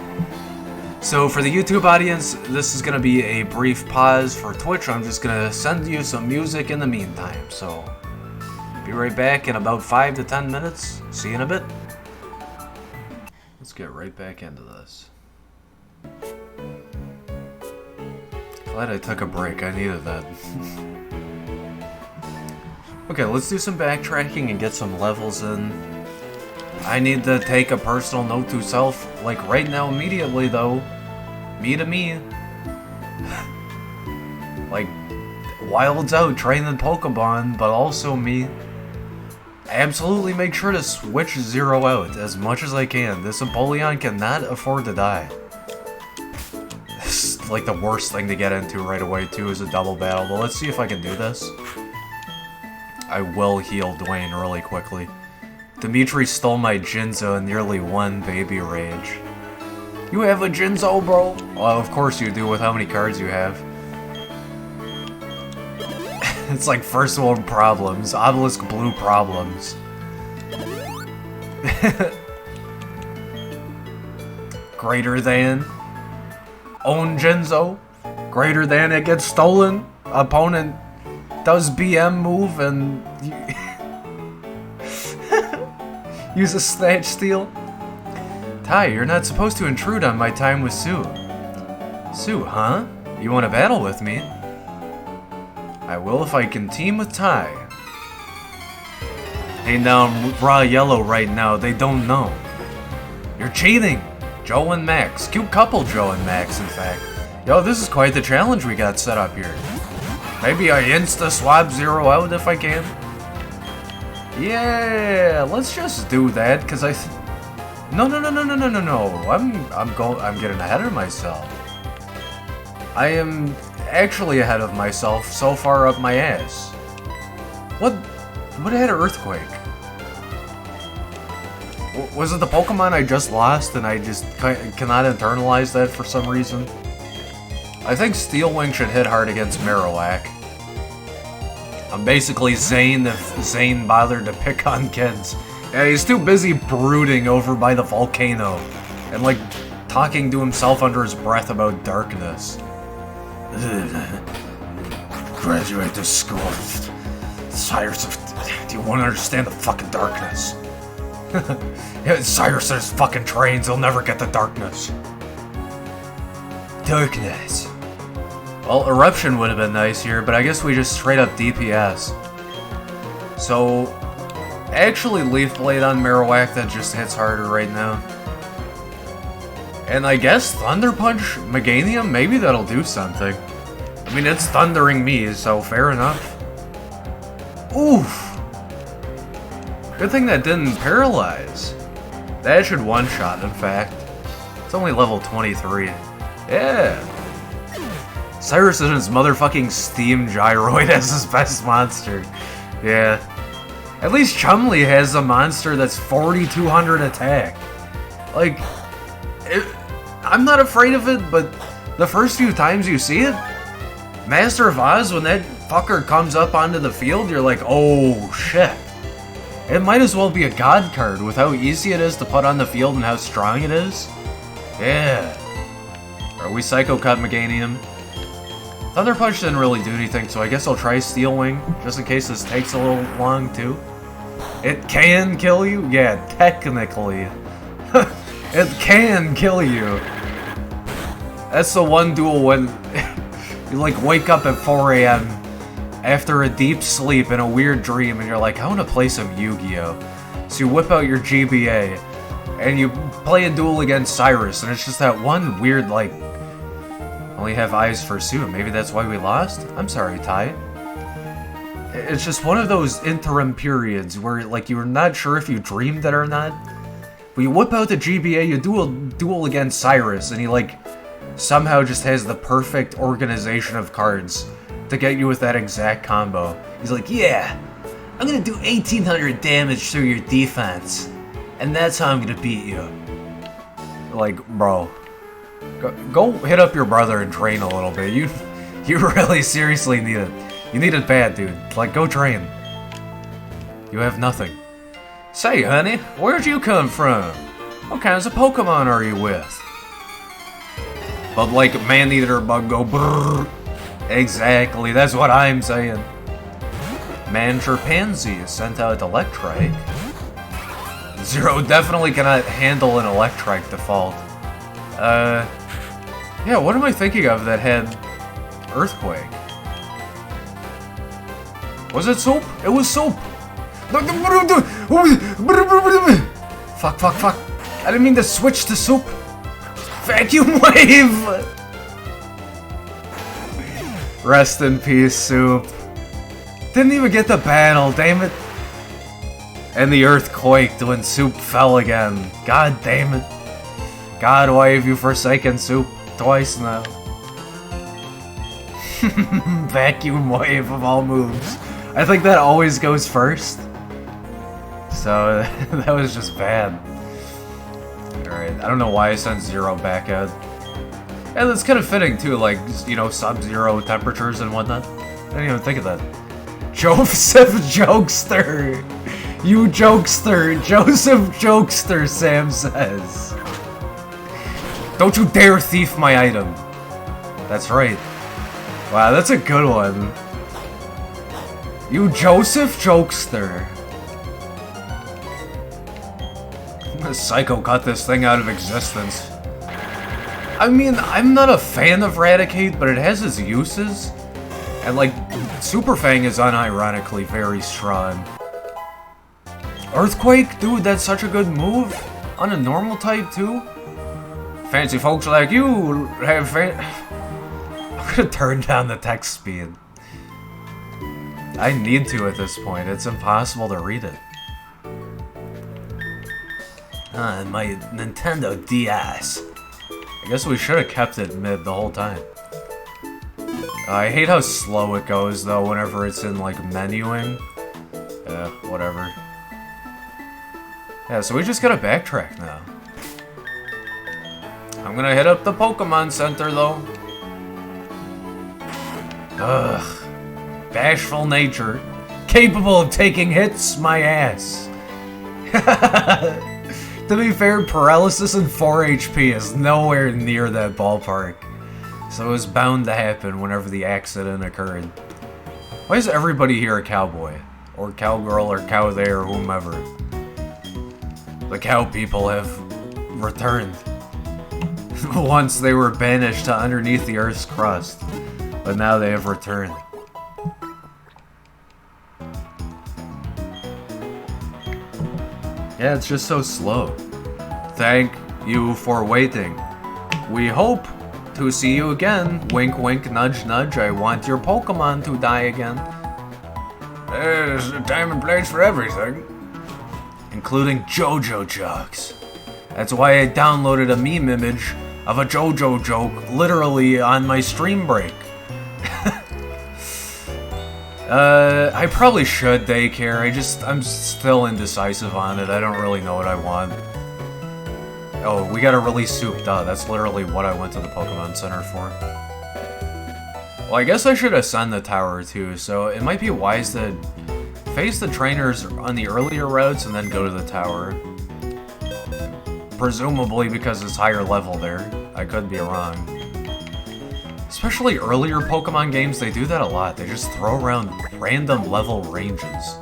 So for the YouTube audience, this is going to be a brief pause. For Twitch, I'm just going to send you some music in the meantime. So be right back in about 5 to 10 minutes. See you in a bit. Let's get right back into this. Glad I took a break, I needed that. Okay, let's do some backtracking and get some levels in. I need to take a personal note to self, like right now immediately though. Me to me. Like, Wild's out training Pokemon, but also me. Absolutely make sure to switch Zero out as much as I can. This Empoleon cannot afford to die. Like the worst thing to get into right away too is a double battle, but let's see if I can do this. I will heal Dwayne really quickly. Dimitri stole my Jinzo and nearly won Baby Rage. You have a Jinzo, bro? Well, of course you do with how many cards you have. It's like first world problems, Obelisk Blue problems. Greater than. Own Jinzo, greater than it gets stolen, opponent does BM move and use a Snatch Steal. Ty, you're not supposed to intrude on my time with Sue. Sue, huh? You want to battle with me? I will if I can team with Ty. Hey, now I'm raw yellow right now, they don't know. You're cheating! Joe and Max. Cute couple, Joe and Max, in fact. Yo, this is quite the challenge we got set up here. Maybe I insta-swap Zero out if I can? Yeah, let's just do that, because No. I'm getting ahead of myself. I am actually ahead of myself so far up my ass. What had an earthquake? Was it the Pokemon I just lost and I just cannot internalize that for some reason? I think Steel Wing should hit hard against Marowak. I'm basically Zane if Zane bothered to pick on kids. Yeah, he's too busy brooding over by the volcano and like talking to himself under his breath about darkness. Graduate this school. Cyrus, do you want to understand the fucking darkness? Cyrus says fucking trains, he'll never get the darkness. Darkness. Well, Eruption would have been nice here, but I guess we just straight up DPS. So, actually Leaf Blade on Marowak, that just hits harder right now. And I guess Thunder Punch Meganium, maybe that'll do something. I mean, it's thundering me, so fair enough. Oof! Good thing that didn't paralyze. That should one-shot, in fact. It's only level 23. Yeah! Cyrus and his motherfucking Steam Gyroid as his best monster. Yeah. At least Chumley has a monster that's 4,200 attack. Like, I'm not afraid of it, but the first few times you see it, Master of Oz, when that fucker comes up onto the field, you're like, oh shit. It might as well be a god card with how easy it is to put on the field and how strong it is. Yeah. Are we Psycho Cut Meganium? Thunder Punch didn't really do anything, so I guess I'll try Steel Wing, just in case this takes a little long, too. It can kill you? Yeah, technically. It can kill you. That's the one duel when you, like, wake up at 4 AM after a deep sleep in a weird dream, and you're like, I want to play some Yu-Gi-Oh! So you whip out your GBA, and you play a duel against Cyrus, and it's just that one weird, like, only have eyes for Sue. Maybe that's why we lost? I'm sorry, Ty. It's just one of those interim periods where, like, you're not sure if you dreamed it or not. But you whip out the GBA, you do a duel against Cyrus, and he, like, somehow just has the perfect organization of cards to get you with that exact combo. He's like, yeah, I'm gonna do 1800 damage through your defense, and that's how I'm gonna beat you. Like, bro. Go hit up your brother and train a little bit. You really seriously need it. You need it bad, dude. Like, go train. You have nothing. Say, honey, where'd you come from? What kinds of Pokemon are you with? But like Man-Eater Bug go brrrr. Exactly, that's what I'm saying. Manchurpanzy sent out Electrike. Zero definitely cannot handle an Electrike default. Yeah, what am I thinking of that had Earthquake? Was it Soap? It was Soap! Fuck, fuck, fuck. I didn't mean to switch to Soap. Vacuum Wave! Rest in peace, Soup. Didn't even get the battle, damn it. And the earth quaked when Soup fell again. God damn it. God, why have you forsaken Soup twice now? Vacuum Wave of all moves. I think that always goes first. So, that was just bad. Alright, I don't know why I sent Zero back out. Yeah, that's kind of fitting too, like, you know, sub-zero temperatures and whatnot. I didn't even think of that. Joseph Jokester! You jokester! Joseph Jokester, Sam says. Don't you dare thief my item. That's right. Wow, that's a good one. You Joseph Jokester. I'm gonna Psycho Cut this thing out of existence. I mean, I'm not a fan of Raticate, but it has its uses. And, like, Super Fang is unironically very strong. Earthquake? Dude, that's such a good move. On a normal type, too. Fancy folks like you have I'm gonna turn down the text speed. I need to at this point. It's impossible to read it. My Nintendo DS. I guess we should have kept it mid the whole time. I hate how slow it goes, though, whenever it's in, like, menuing. Whatever. Yeah, so we just gotta backtrack now. I'm gonna hit up the Pokemon Center, though. Ugh. Bashful nature. Capable of taking hits, my ass. To be fair, paralysis and 4 HP is nowhere near that ballpark. So it was bound to happen whenever the accident occurred. Why is everybody here a cowboy? Or cowgirl or cow there or whomever? The cow people have returned. Once they were banished to underneath the Earth's crust. But now they have returned. Yeah, it's just so slow. Thank you for waiting. We hope to see you again. Wink, wink, nudge, nudge. I want your Pokemon to die again. There's a time and place for everything. Including JoJo jokes. That's why I downloaded a meme image of a JoJo joke literally on my stream break. I probably should daycare. I'm still indecisive on it. I don't really know what I want. Oh, we gotta release Soup, duh. That's literally what I went to the Pokemon Center for. Well, I guess I should ascend the tower too, so it might be wise to face the trainers on the earlier routes and then go to the tower. Presumably because it's higher level there. I could be wrong. Especially earlier Pokemon games, they do that a lot. They just throw around random level ranges.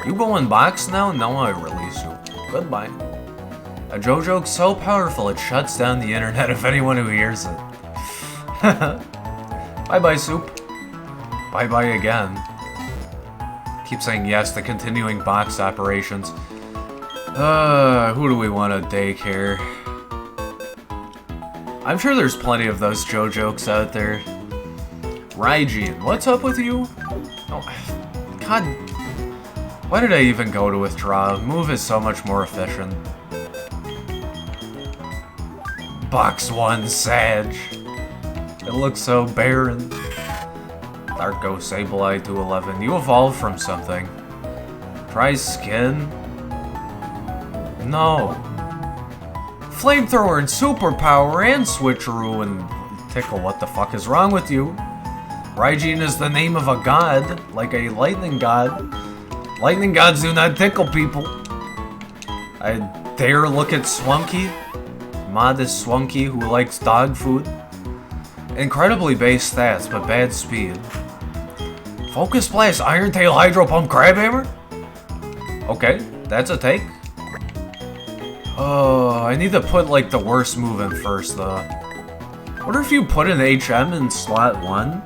You go in box now? No, I release you. Goodbye. A JoJo's so powerful it shuts down the internet of anyone who hears it. Bye-bye, Soup. Bye-bye again. Keep saying yes to continuing box operations. Who do we want to daycare? I'm sure there's plenty of those JoJo's out there. Raijin, what's up with you? Oh, God. Why did I even go to withdraw? Move is so much more efficient. Box 1, Sag. It looks so barren. Darko, Sableye, 211. You evolved from something. Try skin? No. Flamethrower and superpower and switcheroo and tickle. What the fuck is wrong with you? Raijin is the name of a god, like a lightning god. Lightning gods do not tickle people. I dare look at Swunky. Modest Swunky who likes dog food. Incredibly base stats, but bad speed. Focus Blast, Iron Tail, Hydro Pump, Crabhammer? Okay, that's a take. Oh, I need to put like the worst move in first though. What if you put an HM in slot 1?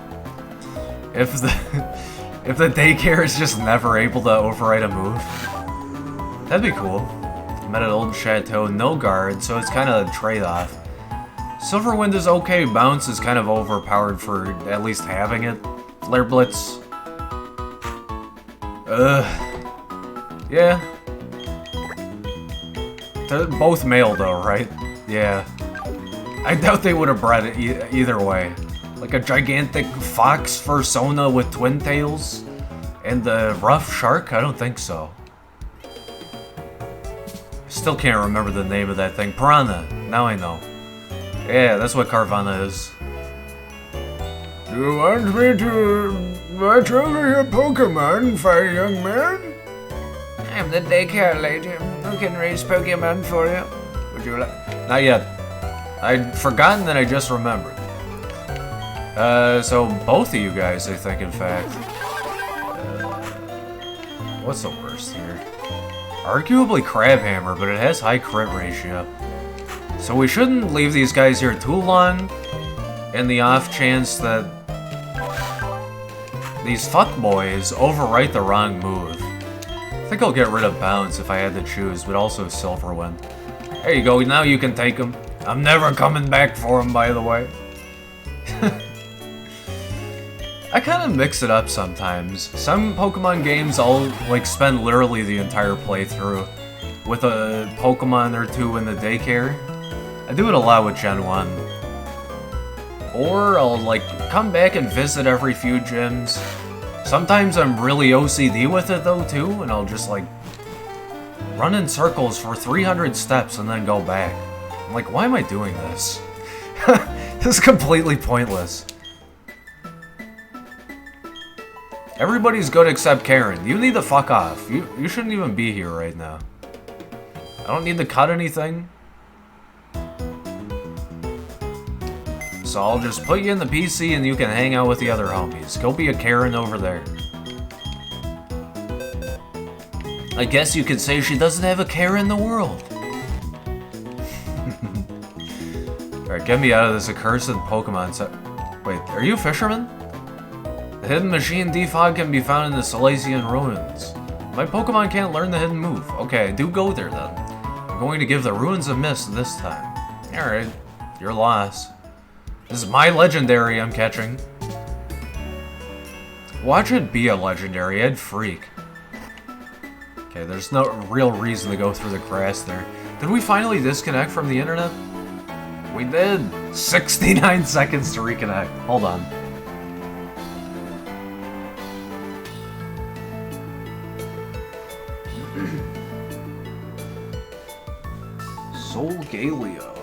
If the daycare is just never able to override a move? That'd be cool. I'm at an old chateau, no guard, so it's kind of a trade-off. Silverwind is okay, Bounce is kind of overpowered for at least having it. Flare Blitz. Yeah. They're both male though, right? Yeah. I doubt they would have bred it either way. Like a gigantic fox fursona with twin tails? And the rough shark? I don't think so. Still can't remember the name of that thing. Piranha. Now I know. Yeah, that's what Carvanha is. You want me to watch over your Pokemon, fine young man? I'm the daycare lady who can raise Pokemon for you. Would you like? Not yet. I'd forgotten that I just remembered. So both of you guys, I think, in fact. What's the worst here? Arguably Crabhammer, but it has high crit ratio. So we shouldn't leave these guys here too long, in the off chance that these fuckboys overwrite the wrong move. I think I'll get rid of Bounce if I had to choose, but also Silverwind. There you go, now you can take him. I'm never coming back for him, by the way. I kind of mix it up sometimes. Some Pokemon games I'll like spend literally the entire playthrough with a Pokemon or two in the daycare. I do it a lot with Gen 1. Or I'll like come back and visit every few gyms. Sometimes I'm really OCD with it though too, and I'll just like run in circles for 300 steps and then go back. I'm like, why am I doing this? This is completely pointless. Everybody's good except Karen. You need to fuck off. You shouldn't even be here right now. I don't need to cut anything. So I'll just put you in the PC and you can hang out with the other homies. Go be a Karen over there. I guess you could say she doesn't have a care in the world. Alright, get me out of this accursed Pokemon set. Wait, are you a fisherman? The hidden machine defog can be found in the Silesian ruins. My Pokemon can't learn the hidden move. Okay, do go there then. I'm going to give the ruins a miss this time. Alright, your loss. This is my legendary I'm catching. Watch it be a legendary, I'd freak. Okay, there's no real reason to go through the grass there. Did we finally disconnect from the internet? We did! 69 seconds to reconnect. Hold on. Solgaleo.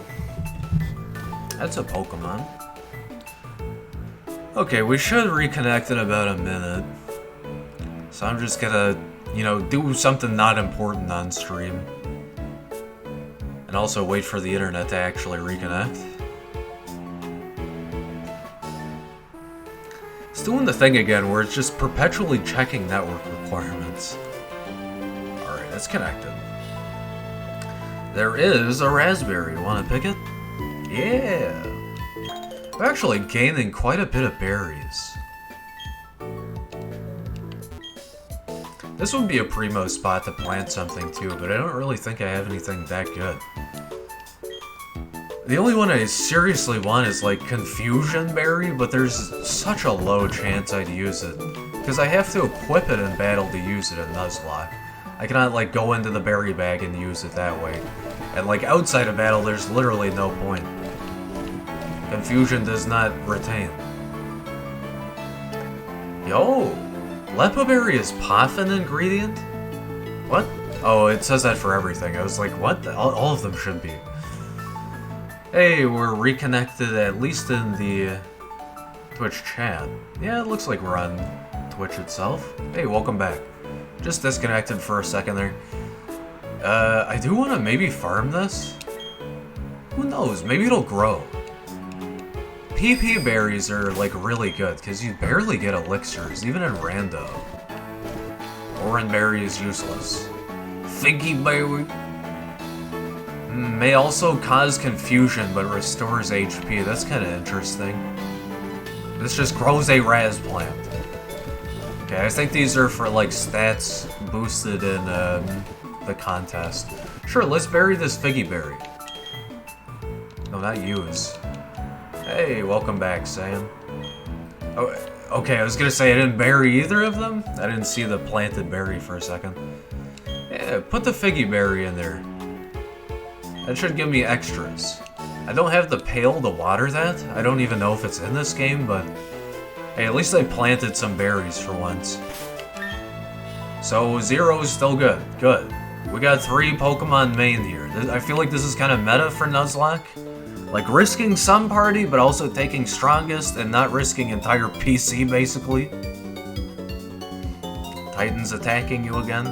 That's a Pokemon. Okay, we should reconnect in about a minute. So I'm just gonna, you know, do something not important on stream. And also wait for the internet to actually reconnect. It's doing the thing again where it's just perpetually checking network requirements. Alright, it's connected. There is a raspberry. Wanna pick it? Yeah! We're actually gaining quite a bit of berries. This would be a primo spot to plant something too, but I don't really think I have anything that good. The only one I seriously want is like Confusion Berry, but there's such a low chance I'd use it. Because I have to equip it in battle to use it in Nuzlocke. I cannot like go into the berry bag and use it that way. And like outside of battle, there's literally no point. Confusion does not retain. Yo! Lepa berry is Poffin ingredient? What? Oh, it says that for everything. I was like, what? All of them should be. Hey, we're reconnected at least in the Twitch chat. Yeah, it looks like we're on Twitch itself. Hey, welcome back. Just disconnected for a second there. I do want to maybe farm this. Who knows? Maybe it'll grow. PP berries are like really good because you barely get elixirs, even in rando. Oran berry is useless. Figgy berry may also cause confusion but restores HP. That's kind of interesting. This just grows a raz plant. Okay, I think these are for like stats boosted in the contest. Sure, let's bury this figgy berry. No, not use. Hey, welcome back, Sam. Oh, okay, I was gonna say I didn't bury either of them. I didn't see the planted berry for a second. Yeah, put the figgy berry in there. That should give me extras. I don't have the pail to water that. I don't even know if it's in this game, but hey, at least I planted some berries for once. So 0 is still good. Good. We got 3 Pokemon main here. I feel like this is kind of meta for Nuzlocke. Like risking some party, but also taking strongest and not risking entire PC, basically. Titan's attacking you again.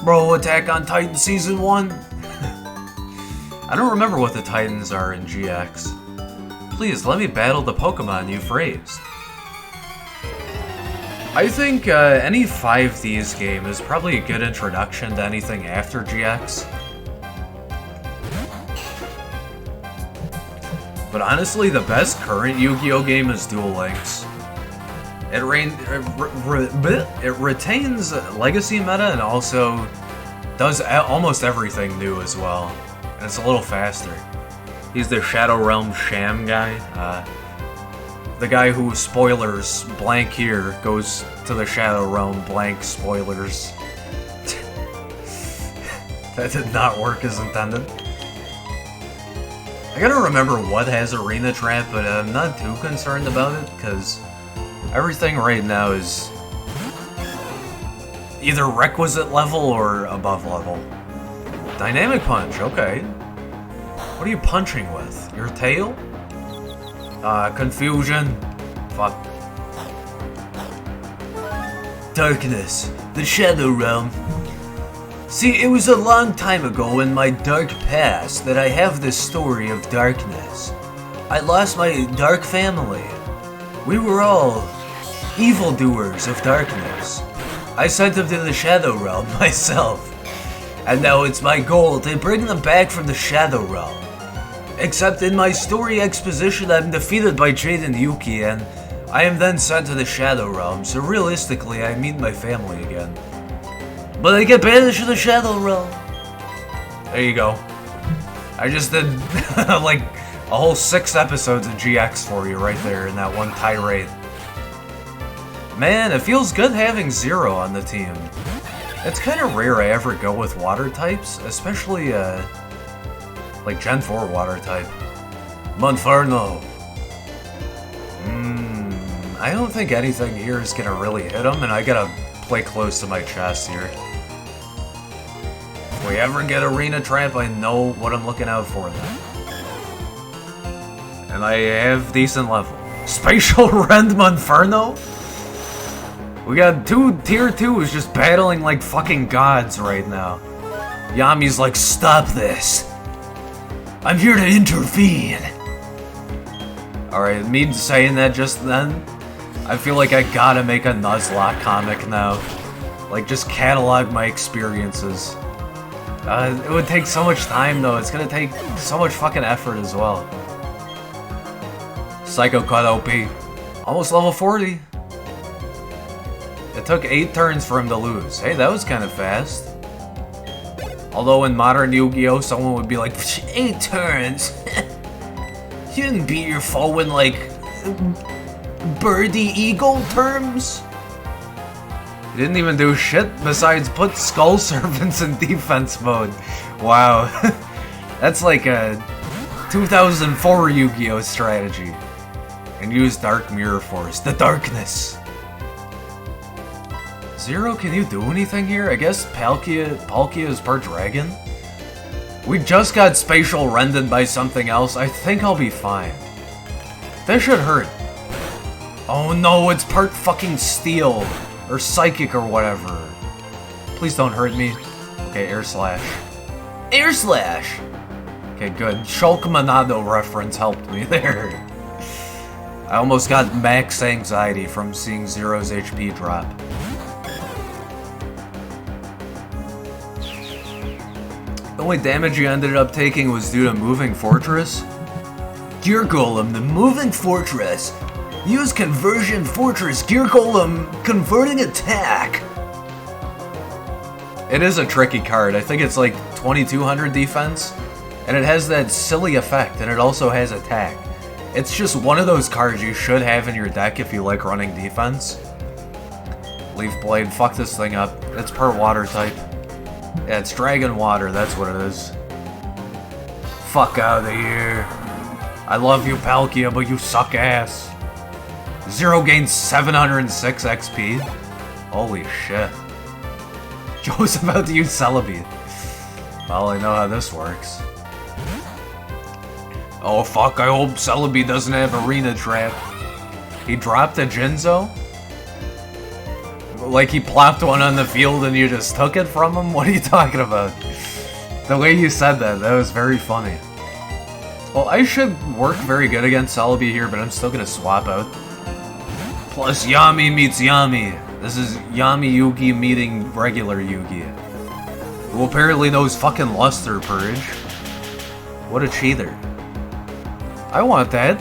Bro, Attack on Titan Season 1? I don't remember what the Titans are in GX. Please, let me battle the Pokemon you've raised. I think any 5Ds game is probably a good introduction to anything after GX. But honestly, the best current Yu-Gi-Oh game is Duel Links. It retains legacy meta and also does almost everything new as well. And it's a little faster. He's the Shadow Realm Sham guy. The guy who, spoilers, blank here, goes to the Shadow Realm, blank, spoilers. That did not work as intended. I gotta remember what has Arena Trap, but I'm not too concerned about it, because everything right now is either requisite level or above level. Dynamic Punch, okay. What are you punching with? Your tail? Confusion. Fuck. Darkness. The Shadow Realm. See, it was a long time ago in my dark past that I have this story of darkness. I lost my dark family. We were all evildoers of darkness. I sent them to the Shadow Realm myself. And now it's my goal to bring them back from the Shadow Realm. Except in my story exposition, I'm defeated by Jade and Yuki, and I am then sent to the Shadow Realm, so realistically, I meet my family again. But I get banished to the Shadow Realm. There you go. I just did, like, a whole 6 episodes of GX for you right there in that one tirade. Man, it feels good having 0 on the team. It's kind of rare I ever go with water types, especially, like Gen 4 water type. Monferno. I don't think anything here is gonna really hit him, and I gotta play close to my chest here. If we ever get Arena Trap, I know what I'm looking out for then. And I have decent level. Spatial Rend Monferno? We got two tier 2s just battling like fucking gods right now. Yami's like, stop this. I'm here to intervene. Alright, me saying that just then, I feel like I gotta make a Nuzlocke comic now. Like, just catalog my experiences. It would take so much time though, it's gonna take so much fucking effort as well. Psycho Cut OP. Almost level 40. It took 8 turns for him to lose. Hey, that was kind of fast. Although in modern Yu-Gi-Oh! Someone would be like, 8 turns? You didn't beat your foe in like birdie eagle terms? You didn't even do shit besides put Skull Servants in defense mode. Wow. That's like a 2004 Yu-Gi-Oh! Strategy. And use Dark Mirror Force. The darkness. Zero, can you do anything here? I guess Palkia is per dragon? We just got spatial rendered by something else. I think I'll be fine. This should hurt. Oh no, it's part fucking steel. Or psychic or whatever. Please don't hurt me. Okay, Air Slash. Air Slash! Okay, good. Shulk Monado reference helped me there. I almost got max anxiety from seeing Zero's HP drop. The only damage you ended up taking was due to Moving Fortress. Gear Golem, the Moving Fortress. Use Conversion Fortress Gear Golem Converting Attack. It is a tricky card. I think it's like 2200 defense. And it has that silly effect, and it also has attack. It's just one of those cards you should have in your deck if you like running defense. Leaf Blade, fuck this thing up. It's per water type. Yeah, it's Dragon Water, that's what it is. Fuck out of here. I love you, Palkia, but you suck ass. Zero gains 706 XP. Holy shit. Joe's about to use Celebi. Well, I know how this works. Oh fuck, I hope Celebi doesn't have Arena Trap. He dropped a Jinzo? Like he plopped one on the field and you just took it from him? What are you talking about? The way you said that, that was very funny. Well, I should work very good against Celebi here, but I'm still gonna swap out. Plus Yami meets Yami. This is Yami Yugi meeting regular Yugi. Who apparently knows fucking Luster Purge. What a cheater. I want that.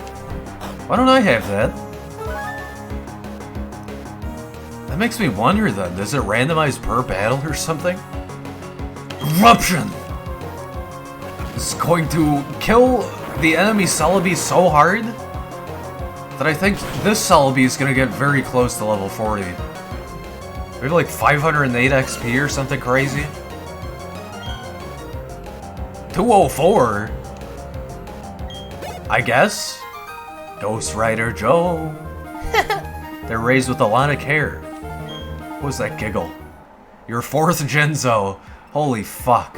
Why don't I have that? That makes me wonder then, does it randomize per battle or something? Eruption! It's going to kill the enemy Celebi so hard that I think this Celebi is going to get very close to level 40. Maybe like 508 XP or something crazy. 204? I guess? Ghost Rider Joe. They're raised with a lot of care. What was that giggle? Your 4th Jinzo. Holy fuck.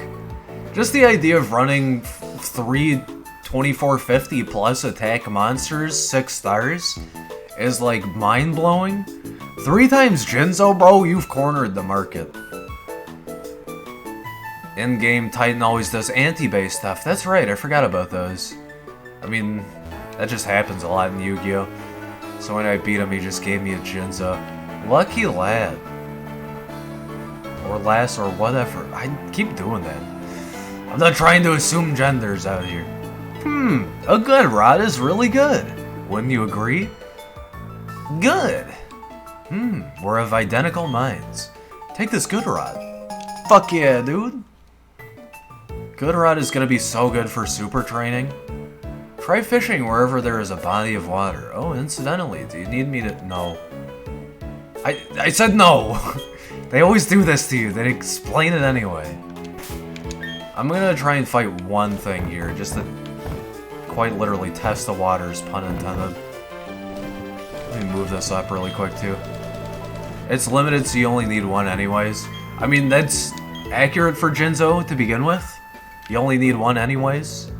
Just the idea of running 3 2450 plus attack monsters, 6 stars, is like mind-blowing. 3 times Jinzo, bro, you've cornered the market. In-game, Titan always does anti-base stuff. That's right, I forgot about those. I mean, that just happens a lot in Yu-Gi-Oh! So when I beat him, he just gave me a Jinzo. Lucky lad. Or lass, or whatever. I keep doing that. I'm not trying to assume genders out here. A good rod is really good. Wouldn't you agree? Good. We're of identical minds. Take this good rod. Fuck yeah, dude. Good rod is gonna be so good for super training. Try fishing wherever there is a body of water. Oh, incidentally, do you need me to... No. I said no! They always do this to you, they explain it anyway. I'm gonna try and fight one thing here, just to quite literally test the waters, pun intended. Let me move this up really quick too. It's limited, so you only need one anyways. I mean, that's accurate for Jinzo to begin with. You only need one anyways.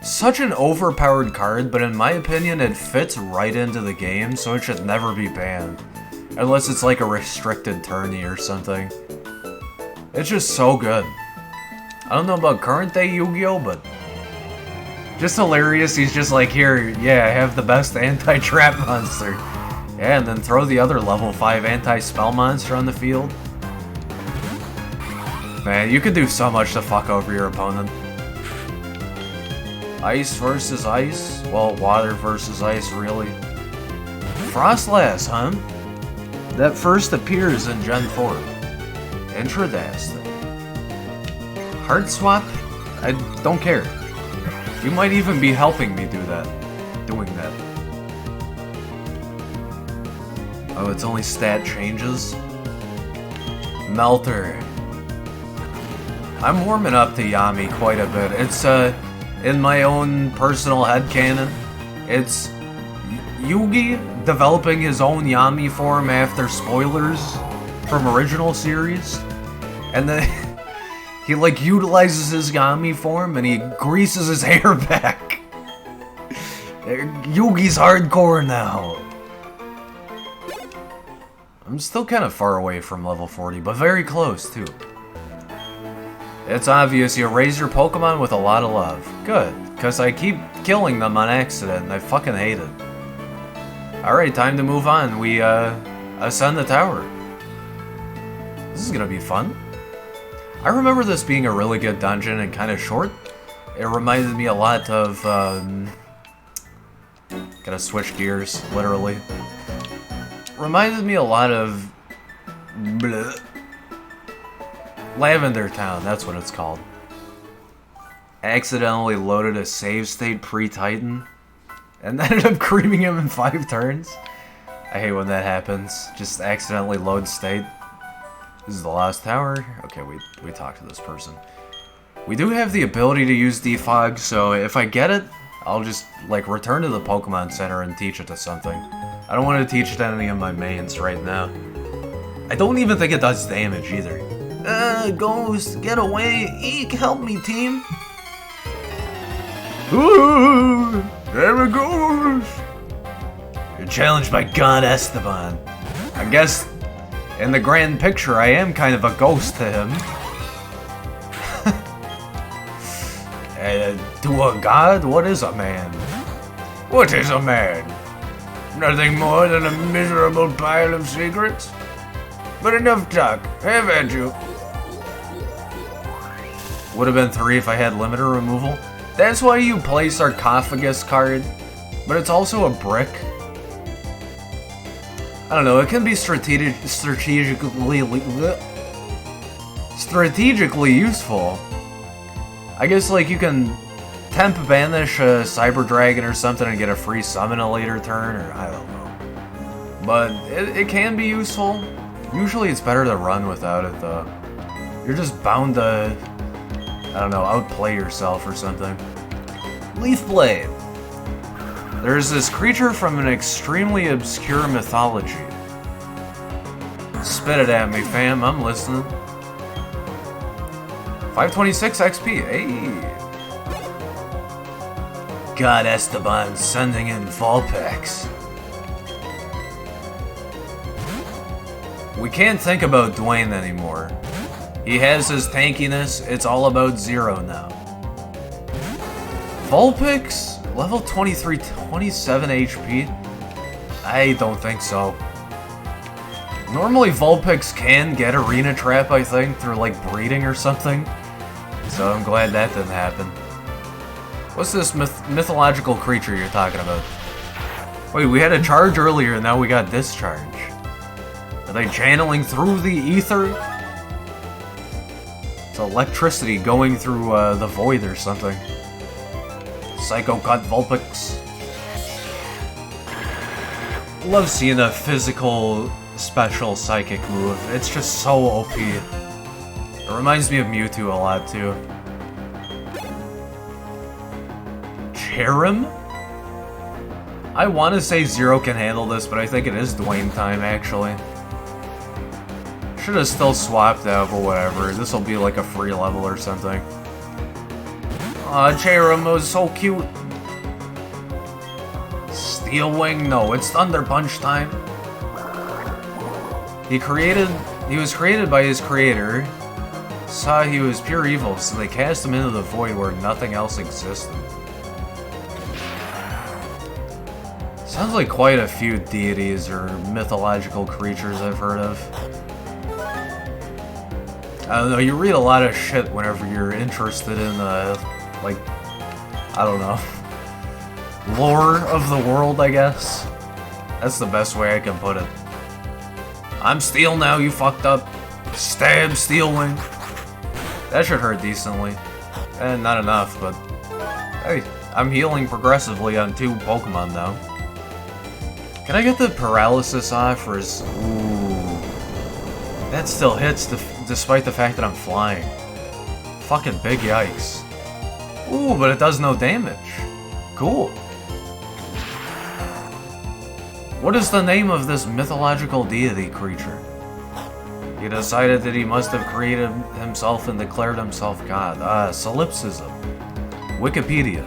Such an overpowered card, but in my opinion it fits right into the game, so it should never be banned. Unless it's like a restricted tourney or something. It's just so good. I don't know about current day Yu-Gi-Oh, but just hilarious. He's just like, here, yeah, I have the best anti-trap monster. Yeah, and then throw the other level 5 anti-spell monster on the field. Man, you could do so much to fuck over your opponent. Ice versus ice? Well, water versus ice, really. Frostlass, huh? That first appears in Gen 4. Interesting. Heart swap? I don't care. You might even be helping me do that. Doing that. Oh, it's only stat changes? Melter. I'm warming up to Yami quite a bit. It's, in my own personal headcanon, it's Yugi developing his own Yami form after spoilers from original series. And then he, like, utilizes his Yami form and he greases his hair back. Yugi's hardcore now. I'm still kind of far away from level 40, but very close, too. It's obvious you raise your Pokemon with a lot of love. Good, because I keep killing them on accident and I fucking hate it. Alright, time to move on. We, ascend the tower. This is gonna be fun. I remember this being a really good dungeon and kind of short. It reminded me a lot of, gotta switch gears, literally. Reminded me a lot of... bleh. Lavender Town, that's what it's called. Accidentally loaded a save state pre-Titan, and ended up creaming him in 5 turns. I hate when that happens. Just accidentally load state. This is the last tower. Okay, we talked to this person. We do have the ability to use defog, so if I get it, I'll just, like, return to the Pokemon Center and teach it to something. I don't want to teach it to any of my mains right now. I don't even think it does damage either. Ghost, get away! Eek, help me, team! Ooh, there it goes! You're challenged by God Esteban. I guess, in the grand picture, I am kind of a ghost to him. To a god, what is a man? What is a man? Nothing more than a miserable pile of secrets? But enough talk, have at you. Would have been 3 if I had limiter removal. That's why you play Sarcophagus card, but it's also a brick. I don't know, it can be strategically useful. I guess, like, you can temp banish a Cyber Dragon or something and get a free summon a later turn, or I don't know. But it can be useful. Usually it's better to run without it, though. You're just bound to, I don't know, outplay yourself or something. Leaf Blade. There's this creature from an extremely obscure mythology. Spit it at me, fam. I'm listening. 526 XP. Hey. God Esteban sending in Vulpix. We can't think about Dwayne anymore. He has his tankiness, it's all about Zero now. Vulpix? Level 23, 27 HP? I don't think so. Normally Vulpix can get Arena Trap, I think, through like breeding or something. So I'm glad that didn't happen. What's this mythological creature you're talking about? Wait, we had a charge earlier and now we got discharge. Are they channeling through the ether? It's electricity going through the void or something. Psycho Cut Vulpix. Love seeing a physical special psychic move. It's just so OP. It reminds me of Mewtwo a lot too. Cherim? I want to say Zero can handle this, but I think it is Dwayne time actually. Should have still swapped out, but whatever. This will be like a free level or something. Aw, Cherim was so cute. Steel Wing? No, it's Thunder Punch time. He was created by his creator, saw he was pure evil, so they cast him into the void where nothing else existed. Sounds like quite a few deities or mythological creatures I've heard of. I don't know, you read a lot of shit whenever you're interested in, like, I don't know, lore of the world, I guess. That's the best way I can put it. I'm Steel now, you fucked up. Stab Steelwing. That should hurt decently. And not enough, but hey, I'm healing progressively on 2 Pokemon now. Can I get the paralysis off, or is... Ooh. That still hits despite the fact that I'm flying. Fucking big yikes. Ooh, but it does no damage. Cool. What is the name of this mythological deity creature? He decided that he must have created himself and declared himself God. Solipsism. Wikipedia.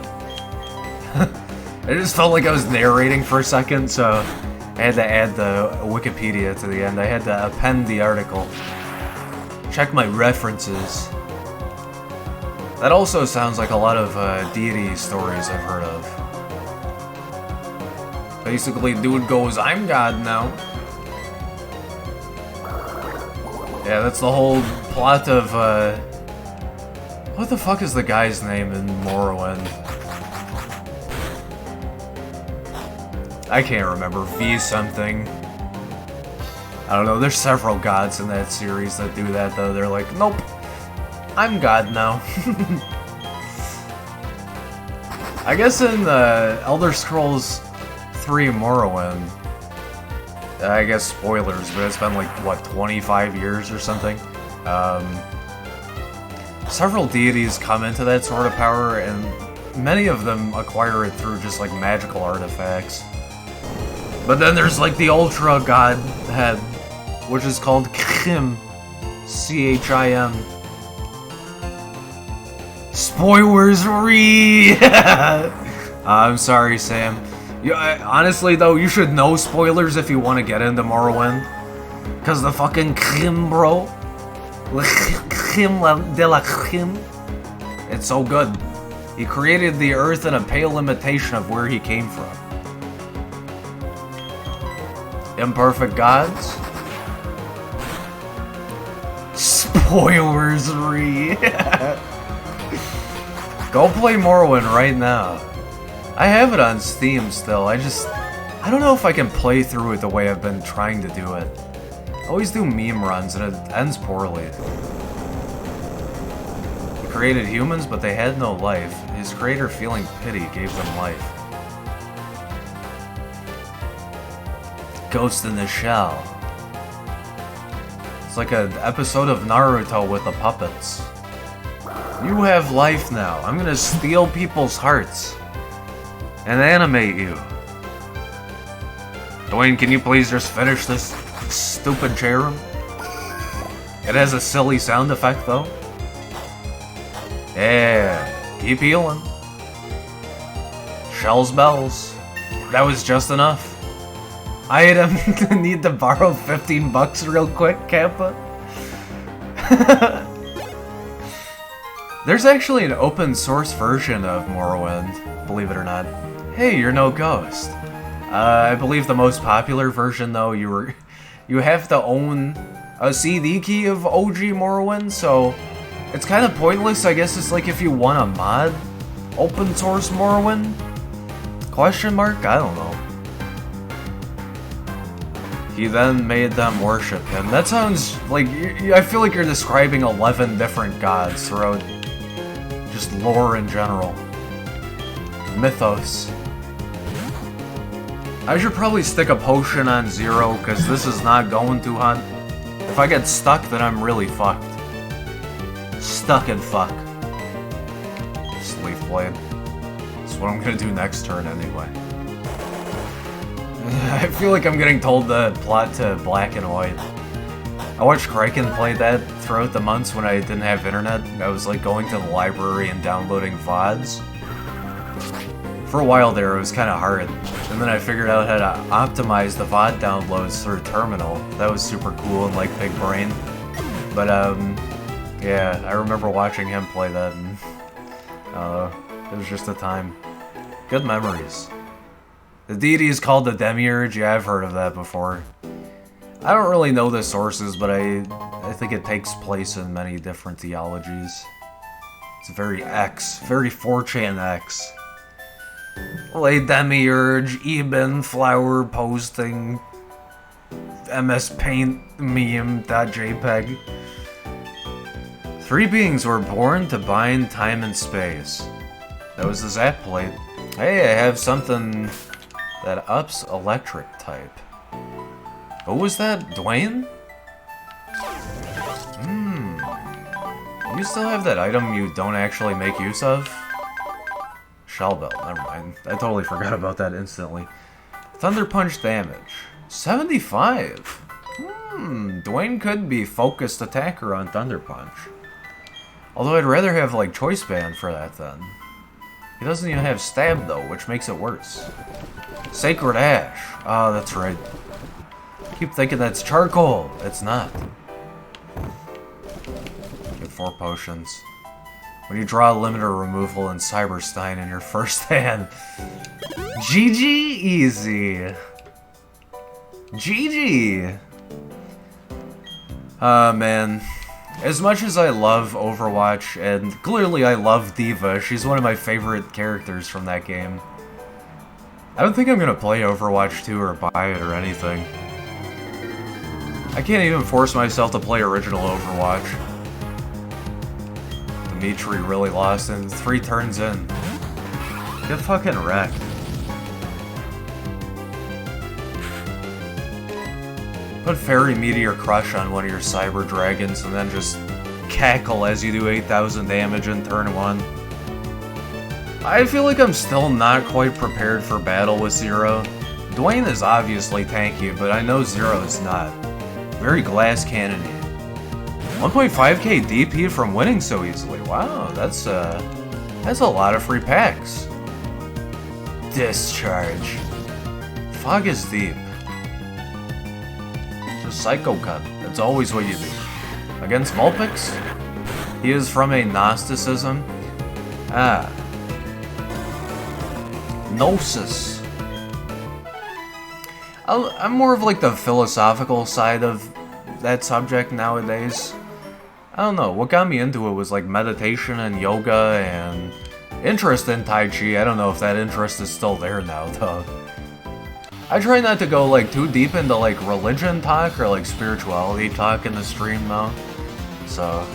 I just felt like I was narrating for a second, so I had to add the Wikipedia to the end. I had to append the article. Check my references. That also sounds like a lot of deity stories I've heard of. Basically, dude goes, I'm God now. Yeah, that's the whole plot of, what the fuck is the guy's name in Morrowind? I can't remember. V something. I don't know, there's several gods in that series that do that, though. They're like, nope, I'm God now. I guess in Elder Scrolls 3 Morrowind, I guess spoilers, but it's been like, what, 25 years or something? Several deities come into that sort of power, and many of them acquire it through just like magical artifacts. But then there's like the Ultra Godhead, which is called Chim. C-H-I-M. Spoilers re. I'm sorry, Sam. Honestly, though, you should know spoilers if you want to get into Morrowind. Because the fucking Chim, bro. Chim de la Chim. It's so good. He created the Earth in a pale imitation of where he came from. Imperfect gods? Spoilers re. Go play Morrowind right now. I have it on Steam still, I don't know if I can play through it the way I've been trying to do it. I always do meme runs and it ends poorly. He created humans, but they had no life. His creator, feeling pity, gave them life. Ghost in the Shell. It's like an episode of Naruto with the puppets. You have life now. I'm gonna steal people's hearts and animate you. Dwayne, can you please just finish this stupid cherub? It has a silly sound effect, though. Yeah, keep healing. Shells bells. That was just enough. Item, need to borrow 15 bucks real quick, Kappa. There's actually an open source version of Morrowind, believe it or not. Hey, you're no ghost. I believe the most popular version, though, you have to own a CD key of OG Morrowind, so it's kind of pointless. I guess it's like if you want a mod open source Morrowind? Question mark? I don't know. He then made them worship him. That sounds like, I feel like you're describing 11 different gods throughout just lore in general. Mythos. I should probably stick a potion on 0, because this is not going too hot. If I get stuck, then I'm really fucked. Stuck and fuck. Sleeve blade. That's what I'm gonna do next turn anyway. I feel like I'm getting told the plot to Black and White. I watched Kraken play that throughout the months when I didn't have internet. I was like going to the library and downloading VODs. For a while there, it was kind of hard. And then I figured out how to optimize the VOD downloads through Terminal. That was super cool and like big brain. But, yeah, I remember watching him play that, and it was just a time. Good memories. The deity is called the Demiurge. Yeah, I've heard of that before. I don't really know the sources, but I think it takes place in many different theologies. It's very X, very 4chan X. Lay Demiurge, Eben, flower posting, MS Paint meme.jpg. 3 beings were born to bind time and space. That was the Zap plate. Hey, I have something that ups electric type. Who was that? Dwayne? You still have that item you don't actually make use of? Shell belt, never mind. I totally forgot about that instantly. Thunder punch damage. 75! Dwayne could be focused attacker on Thunder Punch. Although I'd rather have, like, Choice Band for that then. He doesn't even have Stab though, which makes it worse. Sacred Ash. Oh, that's right. Keep thinking that's charcoal. It's not. Get 4 potions. When you draw a limiter removal in Cyberstein in your first hand. GG easy. GG. Man. As much as I love Overwatch, and clearly I love D.Va, she's one of my favorite characters from that game. I don't think I'm gonna play Overwatch 2 or buy it or anything. I can't even force myself to play original Overwatch. Dimitri really lost in 3 turns in. Get fucking wrecked. Put Fairy Meteor Crush on one of your Cyber Dragons and then just cackle as you do 8,000 damage in turn 1. I feel like I'm still not quite prepared for battle with Zero. Dwayne is obviously tanky, but I know Zero is not. Very glass cannony. 1.5k DP from winning so easily. Wow, that's a lot of free packs. Discharge. Fog is deep. Just Psycho Cut. That's always what you do. Against Vulpix? He is from a Gnosticism. Ah. Gnosis. I'm more of like the philosophical side of that subject nowadays. I don't know, what got me into it was like meditation and yoga and interest in Tai Chi. I don't know if that interest is still there now though. I try not to go like too deep into like religion talk or like spirituality talk in the stream though. So,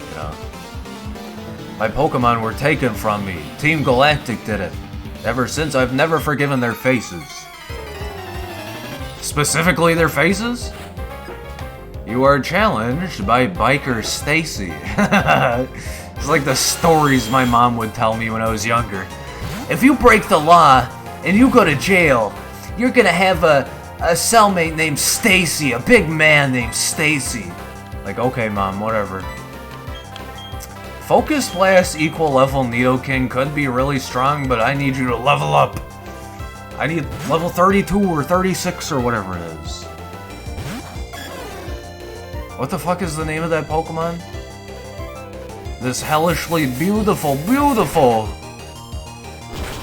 you know. My Pokemon were taken from me. Team Galactic did it. Ever since I've never forgiven their faces. Specifically their faces? You are challenged by Biker Stacy. It's like the stories my mom would tell me when I was younger. If you break the law and you go to jail, you're gonna have a cellmate named Stacy, a big man named Stacy. Like, okay, mom, whatever. Focus Blast equal level Nidoking could be really strong, but I need you to level up. I need level 32 or 36 or whatever it is. What the fuck is the name of that Pokemon? This hellishly beautiful, beautiful.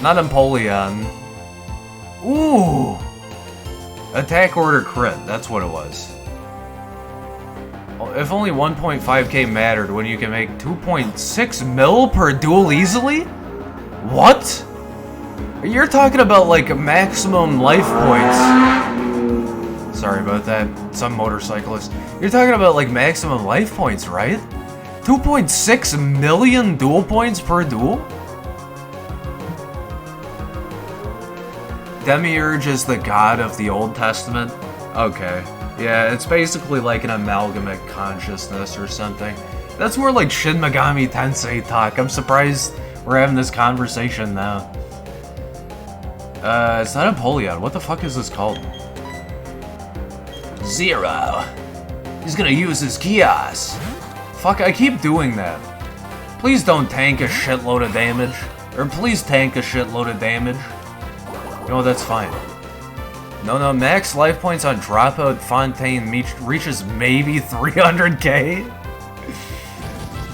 Not Empoleon. Ooh! Attack order crit, that's what it was. If only 1.5k mattered when you can make 2.6 mil per duel easily? What? You're talking about like maximum life points. Sorry about that, some motorcyclist. You're talking about like maximum life points, right? 2.6 million duel points per duel? Demiurge is the god of the Old Testament? Okay. Yeah, it's basically like an amalgamate consciousness or something. That's more like Shin Megami Tensei talk. I'm surprised we're having this conversation now. It's not Empoleon. What the fuck is this called? Zero. He's gonna use his Kios. Fuck, I keep doing that. Please don't tank a shitload of damage. Or please tank a shitload of damage. You know, that's fine. No, max life points on Dropout Fontaine reaches maybe 300k?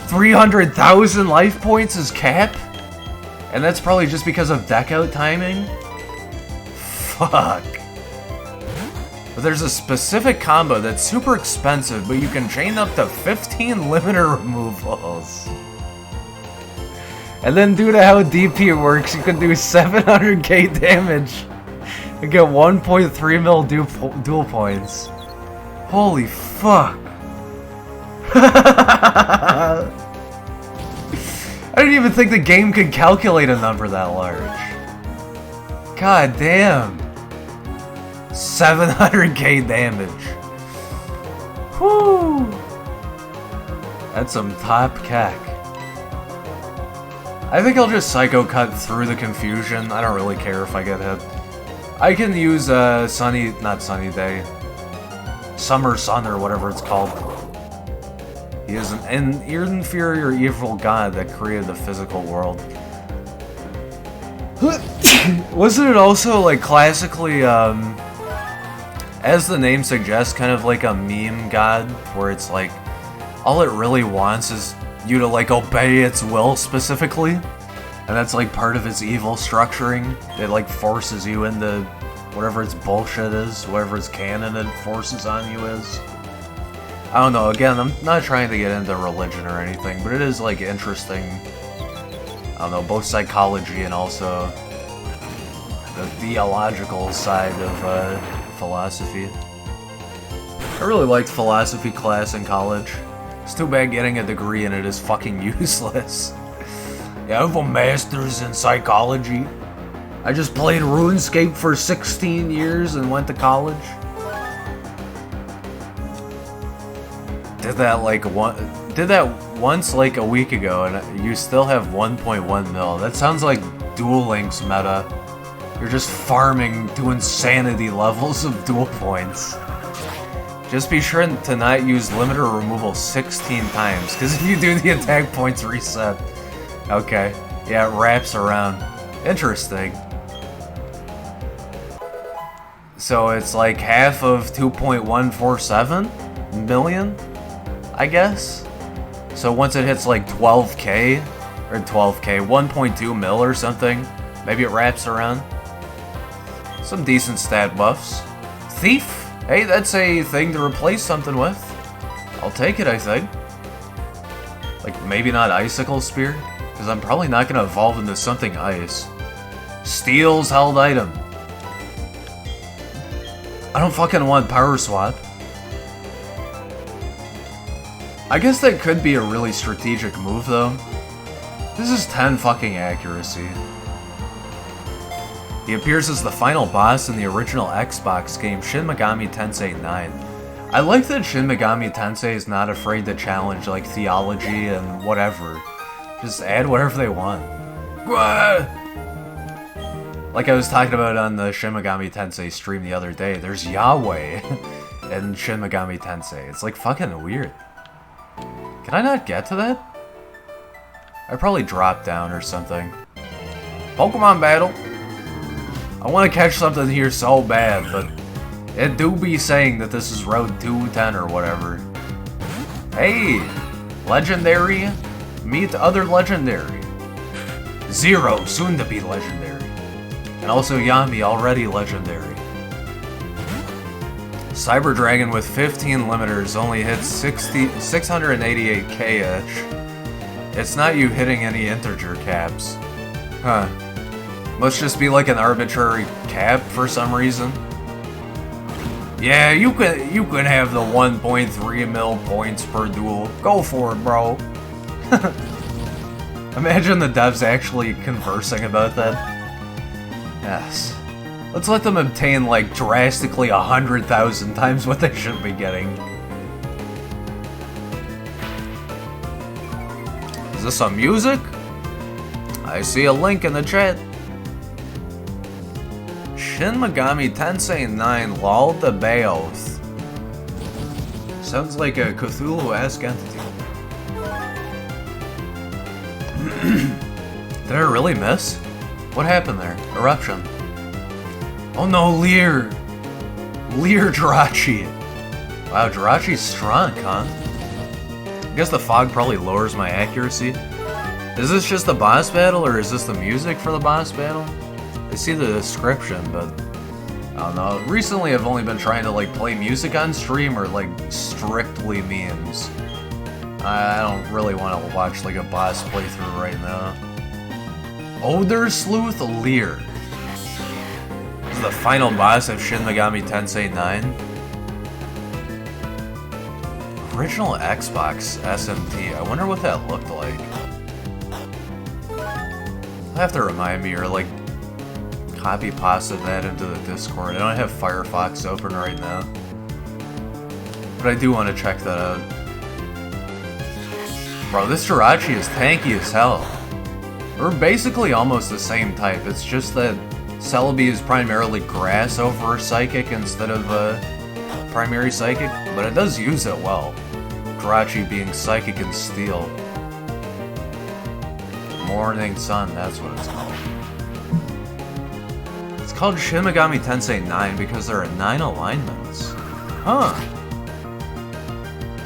300,000 life points is cap? And that's probably just because of deck out timing? Fuck. But there's a specific combo that's super expensive, but you can chain up to 15 limiter removals. And then due to how DP works, you can do 700k damage and get 1.3 mil duel points. Holy fuck. I didn't even think the game could calculate a number that large. God damn. 700k damage. Whew. That's some top cack. I think I'll just Psycho Cut through the confusion. I don't really care if I get hit. I can use not Sunny Day. Summer Sun or whatever it's called. He is an inferior evil god that created the physical world. Wasn't it also, like, classically, as the name suggests, kind of like a meme god, where it's like, all it really wants is you to, like, obey its will specifically? And that's, like, part of its evil structuring. It, like, forces you into whatever its bullshit is, whatever its canon it forces on you is. I don't know, again, I'm not trying to get into religion or anything, but it is, like, interesting. I don't know, both psychology and also the theological side of philosophy. I really liked philosophy class in college. It's too bad getting a degree in it is fucking useless. Yeah, I have a master's in psychology. I just played RuneScape for 16 years and went to college. Did that once like a week ago, and you still have 1.1 mil. That sounds like Duel Links meta. You're just farming to insanity levels of duel points. Just be sure to not use limiter removal 16 times, because if you do, the attack points reset. Okay, yeah, it wraps around. Interesting. So it's like half of 2.147 million? I guess? So once it hits like 12k, 1.2 mil or something, maybe it wraps around. Some decent stat buffs. Thief? Hey, that's a thing to replace something with. I'll take it, I think. Like, maybe not Icicle Spear, because I'm probably not going to evolve into something ice. Steel's held item. I don't fucking want Power Swap. I guess that could be a really strategic move, though. This is 10 fucking accuracy. He appears as the final boss in the original Xbox game Shin Megami Tensei 9. I like that Shin Megami Tensei is not afraid to challenge, like, theology and whatever. Just add whatever they want. Like I was talking about on the Shin Megami Tensei stream the other day, there's Yahweh in Shin Megami Tensei. It's, like, fucking weird. Can I not get to that? I probably dropped down or something. Pokemon battle! I want to catch something here so bad, but it do be saying that this is Road 210 or whatever. Hey! Legendary? Meet other Legendary. Zero, soon to be Legendary. And also Yami, already Legendary. Cyber Dragon with 15 limiters only hits 688k-ish. It's not you hitting any integer caps. Huh. Must just be like an arbitrary cap for some reason. Yeah, you can have the 1.3 mil points per duel. Go for it, bro. Imagine the devs actually conversing about that. Yes. Let's let them obtain, like, drastically 100,000 times what they should be getting. Is this some music? I see a link in the chat. Shin Megami Tensei 9 Lal de Baoth. Sounds like a Cthulhu-esque entity. Did I really miss? What happened there? Eruption. Oh no, Leer! Leer Jirachi! Wow, Jirachi's strong, huh? I guess the fog probably lowers my accuracy. Is this just the boss battle, or is this the music for the boss battle? I see the description, but I don't know. Recently I've only been trying to like play music on stream or like strictly memes. I don't really want to watch like a boss playthrough right now. Oder Sleuth Leer. This is the final boss of Shin Megami Tensei 9. Original Xbox SMT. I wonder what that looked like. You'll have to remind me or like copy pasta that into the Discord. I don't have Firefox open right now, but I do want to check that out. Bro, this Jirachi is tanky as hell. We're basically almost the same type. It's just that Celebi is primarily grass over psychic instead of primary psychic, but it does use it well. Jirachi being psychic and steel. Morning Sun, that's what it's called. It's called Shin Megami Tensei 9 because there are 9 alignments. Huh.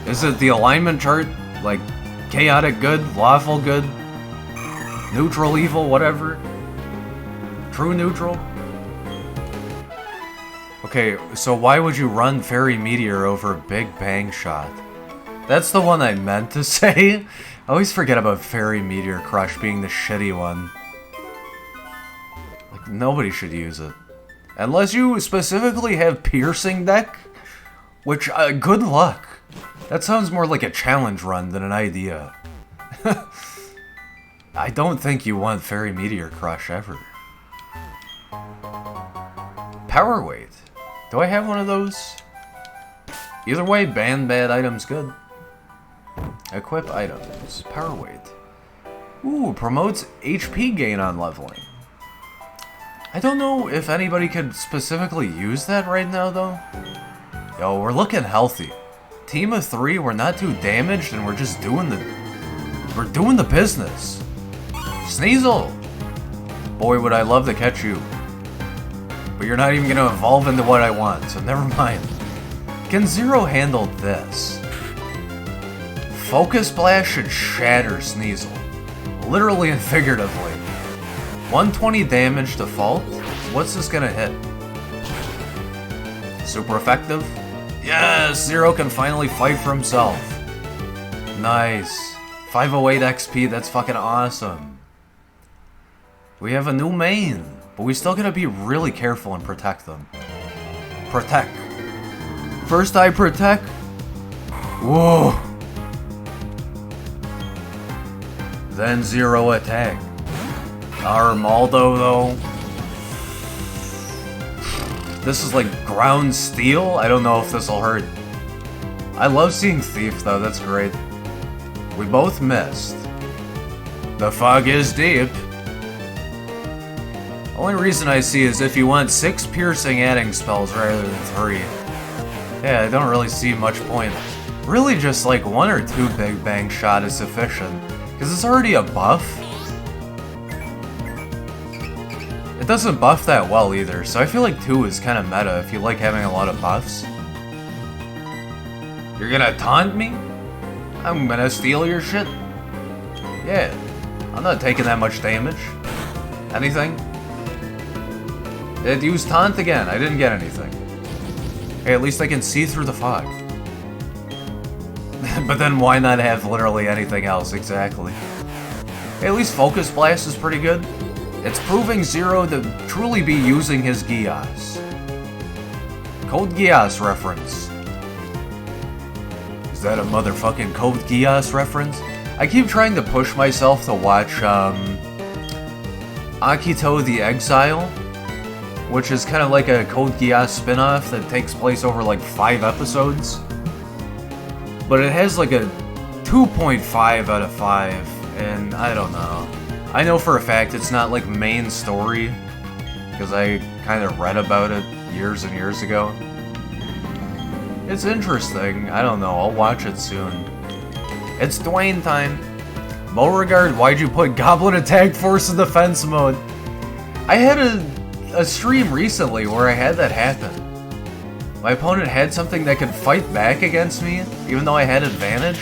Is it the alignment chart? Like, chaotic good, lawful good, neutral evil, whatever? True neutral? Okay, so why would you run Fairy Meteor over Big Bang Shot? That's the one I meant to say. I always forget about Fairy Meteor Crush being the shitty one. Like, nobody should use it. Unless you specifically have Piercing Deck, which, good luck. That sounds more like a challenge run than an idea. I don't think you want Fairy Meteor Crush ever. Power Weight. Do I have one of those? Either way, ban bad items good. Equip items. Power Weight. Ooh, promotes HP gain on leveling. I don't know if anybody could specifically use that right now, though. Yo, we're looking healthy. Team of 3, we're not too damaged, and we're just doing the... We're doing the business. Sneasel! Boy, would I love to catch you. But you're not even gonna evolve into what I want, so never mind. Can Zero handle this? Focus Blast should shatter Sneasel. Literally and figuratively. 120 damage default? What's this gonna hit? Super effective? Yes! Zero can finally fight for himself. Nice. 508 XP, that's fucking awesome. We have a new main, but we still gotta be really careful and protect them. Protect. First I protect. Whoa. Then Zero attack. Armaldo though. This is like ground steel? I don't know if this'll hurt. I love seeing Thief though, that's great. We both missed. The fog is deep. Only reason I see is if you want 6 piercing adding spells rather than 3. Yeah, I don't really see much point. Really just like 1 or 2 Big Bang Shot is sufficient. Because it's already a buff. It doesn't buff that well either, so I feel like 2 is kind of meta if you like having a lot of buffs. You're gonna taunt me? I'm gonna steal your shit? Yeah, I'm not taking that much damage. Anything? It used taunt again, I didn't get anything. Hey, at least I can see through the fog. But then why not have literally anything else, exactly. Hey, at least Focus Blast is pretty good. It's proving Zero to truly be using his Geass. Code Geass reference. Is that a motherfucking Code Geass reference? I keep trying to push myself to watch, Akito the Exile, which is kind of like a Code Geass spin-off that takes place over like 5 episodes. But it has like a 2.5 out of 5, and I don't know. I know for a fact it's not like main story, because I kind of read about it years and years ago. It's interesting, I don't know, I'll watch it soon. It's Dwayne time. Beauregard, why'd you put Goblin Attack Force in defense mode? I had a stream recently where I had that happen. My opponent had something that could fight back against me, even though I had advantage.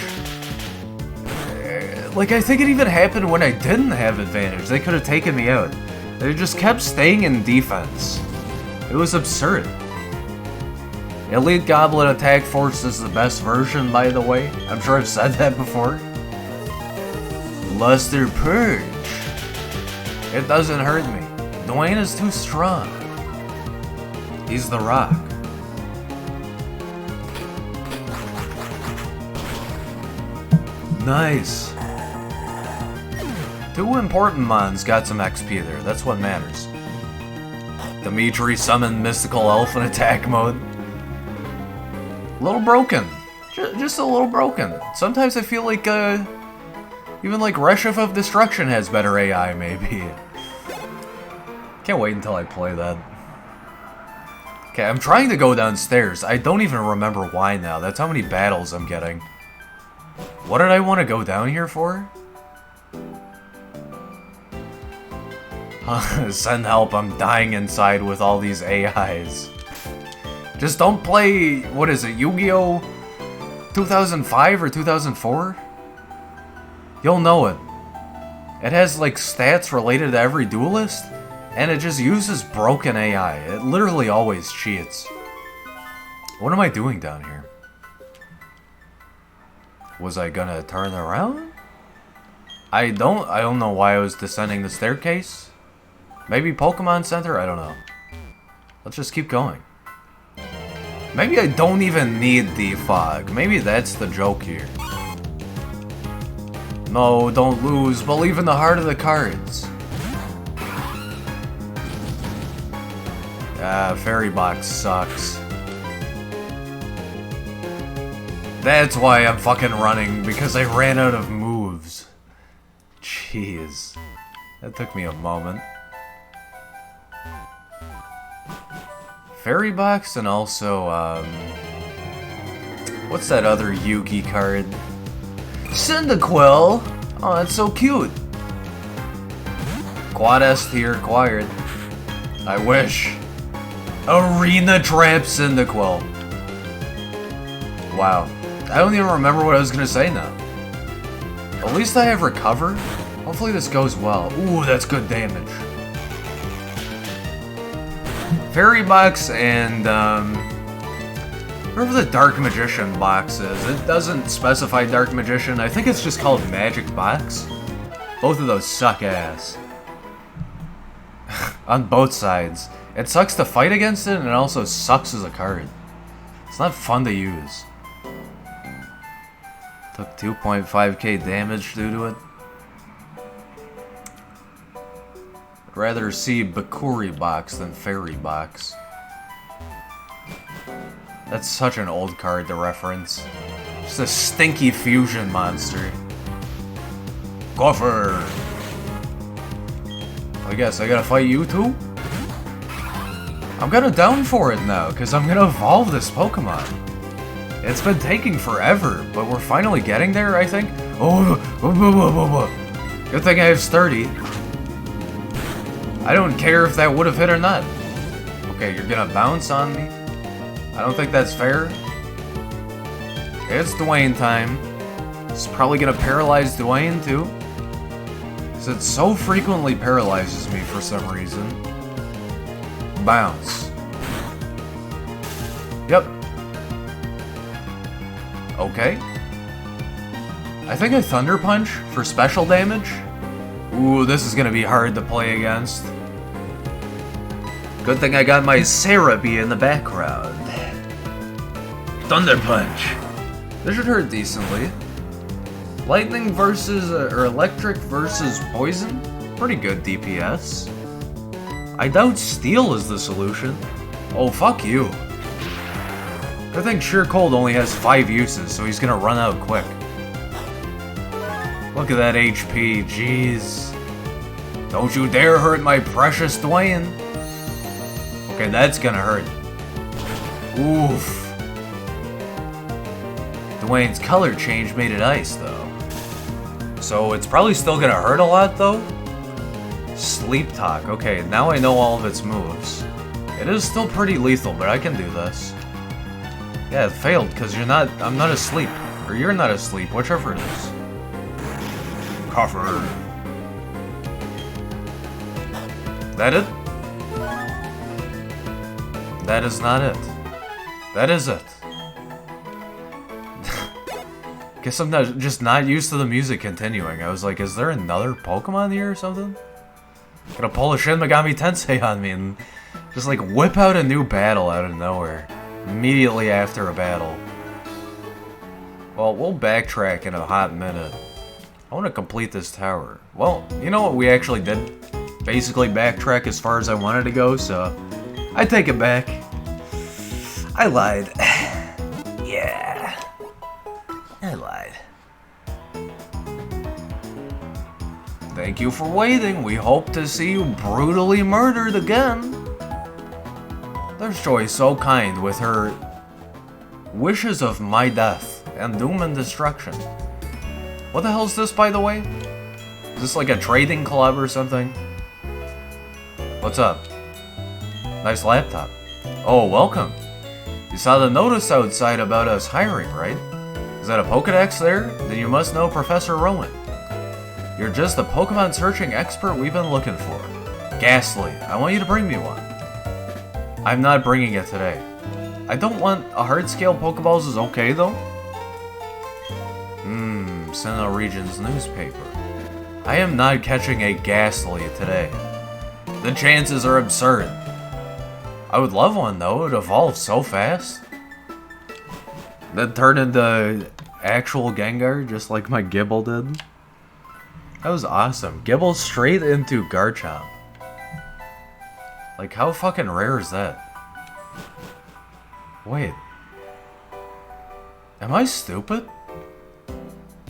Like, I think it even happened when I didn't have advantage. They could have taken me out. They just kept staying in defense. It was absurd. Elite Goblin Attack Force is the best version, by the way. I'm sure I've said that before. Luster Purge. It doesn't hurt me. Dwayne is too strong. He's the Rock. Nice. 2 important mons got some XP there. That's what matters. Dimitri summoned Mystical Elf in attack mode. A little broken. Just a little broken. Sometimes I feel like, even like Reshef of Destruction has better AI, maybe. Can't wait until I play that. Okay, I'm trying to go downstairs. I don't even remember why now. That's how many battles I'm getting. What did I want to go down here for? Send help, I'm dying inside with all these AIs. Just don't play, what is it, Yu-Gi-Oh! 2005 or 2004? You'll know it. It has like stats related to every duelist, and it just uses broken AI. It literally always cheats. What am I doing down here? Was I gonna turn around? I don't know why I was descending the staircase. Maybe Pokemon Center? I don't know. Let's just keep going. Maybe I don't even need the fog. Maybe that's the joke here. No, don't lose. Believe in the heart of the cards. Fairy Box sucks. That's why I'm fucking running, because I ran out of moves. Jeez. That took me a moment. Fairy Box and also, what's that other Yugi card? Cyndaquil! Oh, that's so cute. Quad S tier acquired. I wish. Arena Trap Cyndaquil. Wow. I don't even remember what I was gonna say now. At least I have Recover. Hopefully this goes well. Ooh, that's good damage. Fairy Box and, whatever the Dark Magician box is. It doesn't specify Dark Magician. I think it's just called Magic Box. Both of those suck ass. On both sides. It sucks to fight against it, and it also sucks as a card. It's not fun to use. Took 2.5k damage due to it. I'd rather see Bakuri Box than Fairy Box. That's such an old card to reference. Just a stinky fusion monster. Gopher! I guess I gotta fight you too? I'm kinda down for it now, because I'm gonna evolve this Pokemon. It's been taking forever, but we're finally getting there, I think. Oh, good thing I have Sturdy. I don't care if that would have hit or not. Okay, you're gonna bounce on me? I don't think that's fair. It's Dwayne time. It's probably gonna paralyze Dwayne too. Because it so frequently paralyzes me for some reason. Bounce. Yep. Okay. I think I Thunder Punch for special damage. Ooh, this is gonna be hard to play against. Good thing I got my Cerebi in the background. Thunder Punch. This should hurt decently. Lightning versus, or electric versus poison? Pretty good DPS. I doubt Steel is the solution. Oh, fuck you. I think Sheer Cold only has 5 uses, so he's gonna run out quick. Look at that HP, jeez. Don't you dare hurt my precious Dwayne. Okay, that's gonna hurt. Oof. Dwayne's color change made it ice, though. So it's probably still gonna hurt a lot though. Sleep Talk. Okay, now I know all of its moves. It is still pretty lethal, but I can do this. Yeah, it failed because I'm not asleep. Or you're not asleep, whichever it is. Cover. That it? That is not it. That is it. Guess I'm just not used to the music continuing. I was like, is there another Pokemon here or something? Gonna pull a Shin Megami Tensei on me and just like whip out a new battle out of nowhere. Immediately after a battle. Well, we'll backtrack in a hot minute. I want to complete this tower. Well, you know what we actually did? Basically backtrack as far as I wanted to go, so I take it back. I lied. Yeah. I lied. Thank you for waiting. We hope to see you brutally murdered again. There's Joy so kind with her wishes of my death and doom and destruction. What the hell is this, by the way? Is this like a trading club or something? What's up? Nice laptop. Oh, welcome. You saw the notice outside about us hiring, right? Is that a Pokedex there? Then you must know Professor Rowan. You're just the Pokemon searching expert we've been looking for. Ghastly, I want you to bring me one. I'm not bringing it today. I don't want a hard-scale Pokeballs is okay, though? Sinnoh Region's newspaper. I am not catching a Ghastly today. The chances are absurd. I would love one, though. It evolved so fast. Then turn into actual Gengar, just like my Gibble did. That was awesome. Gibble straight into Garchomp. Like, how fucking rare is that? Wait. Am I stupid?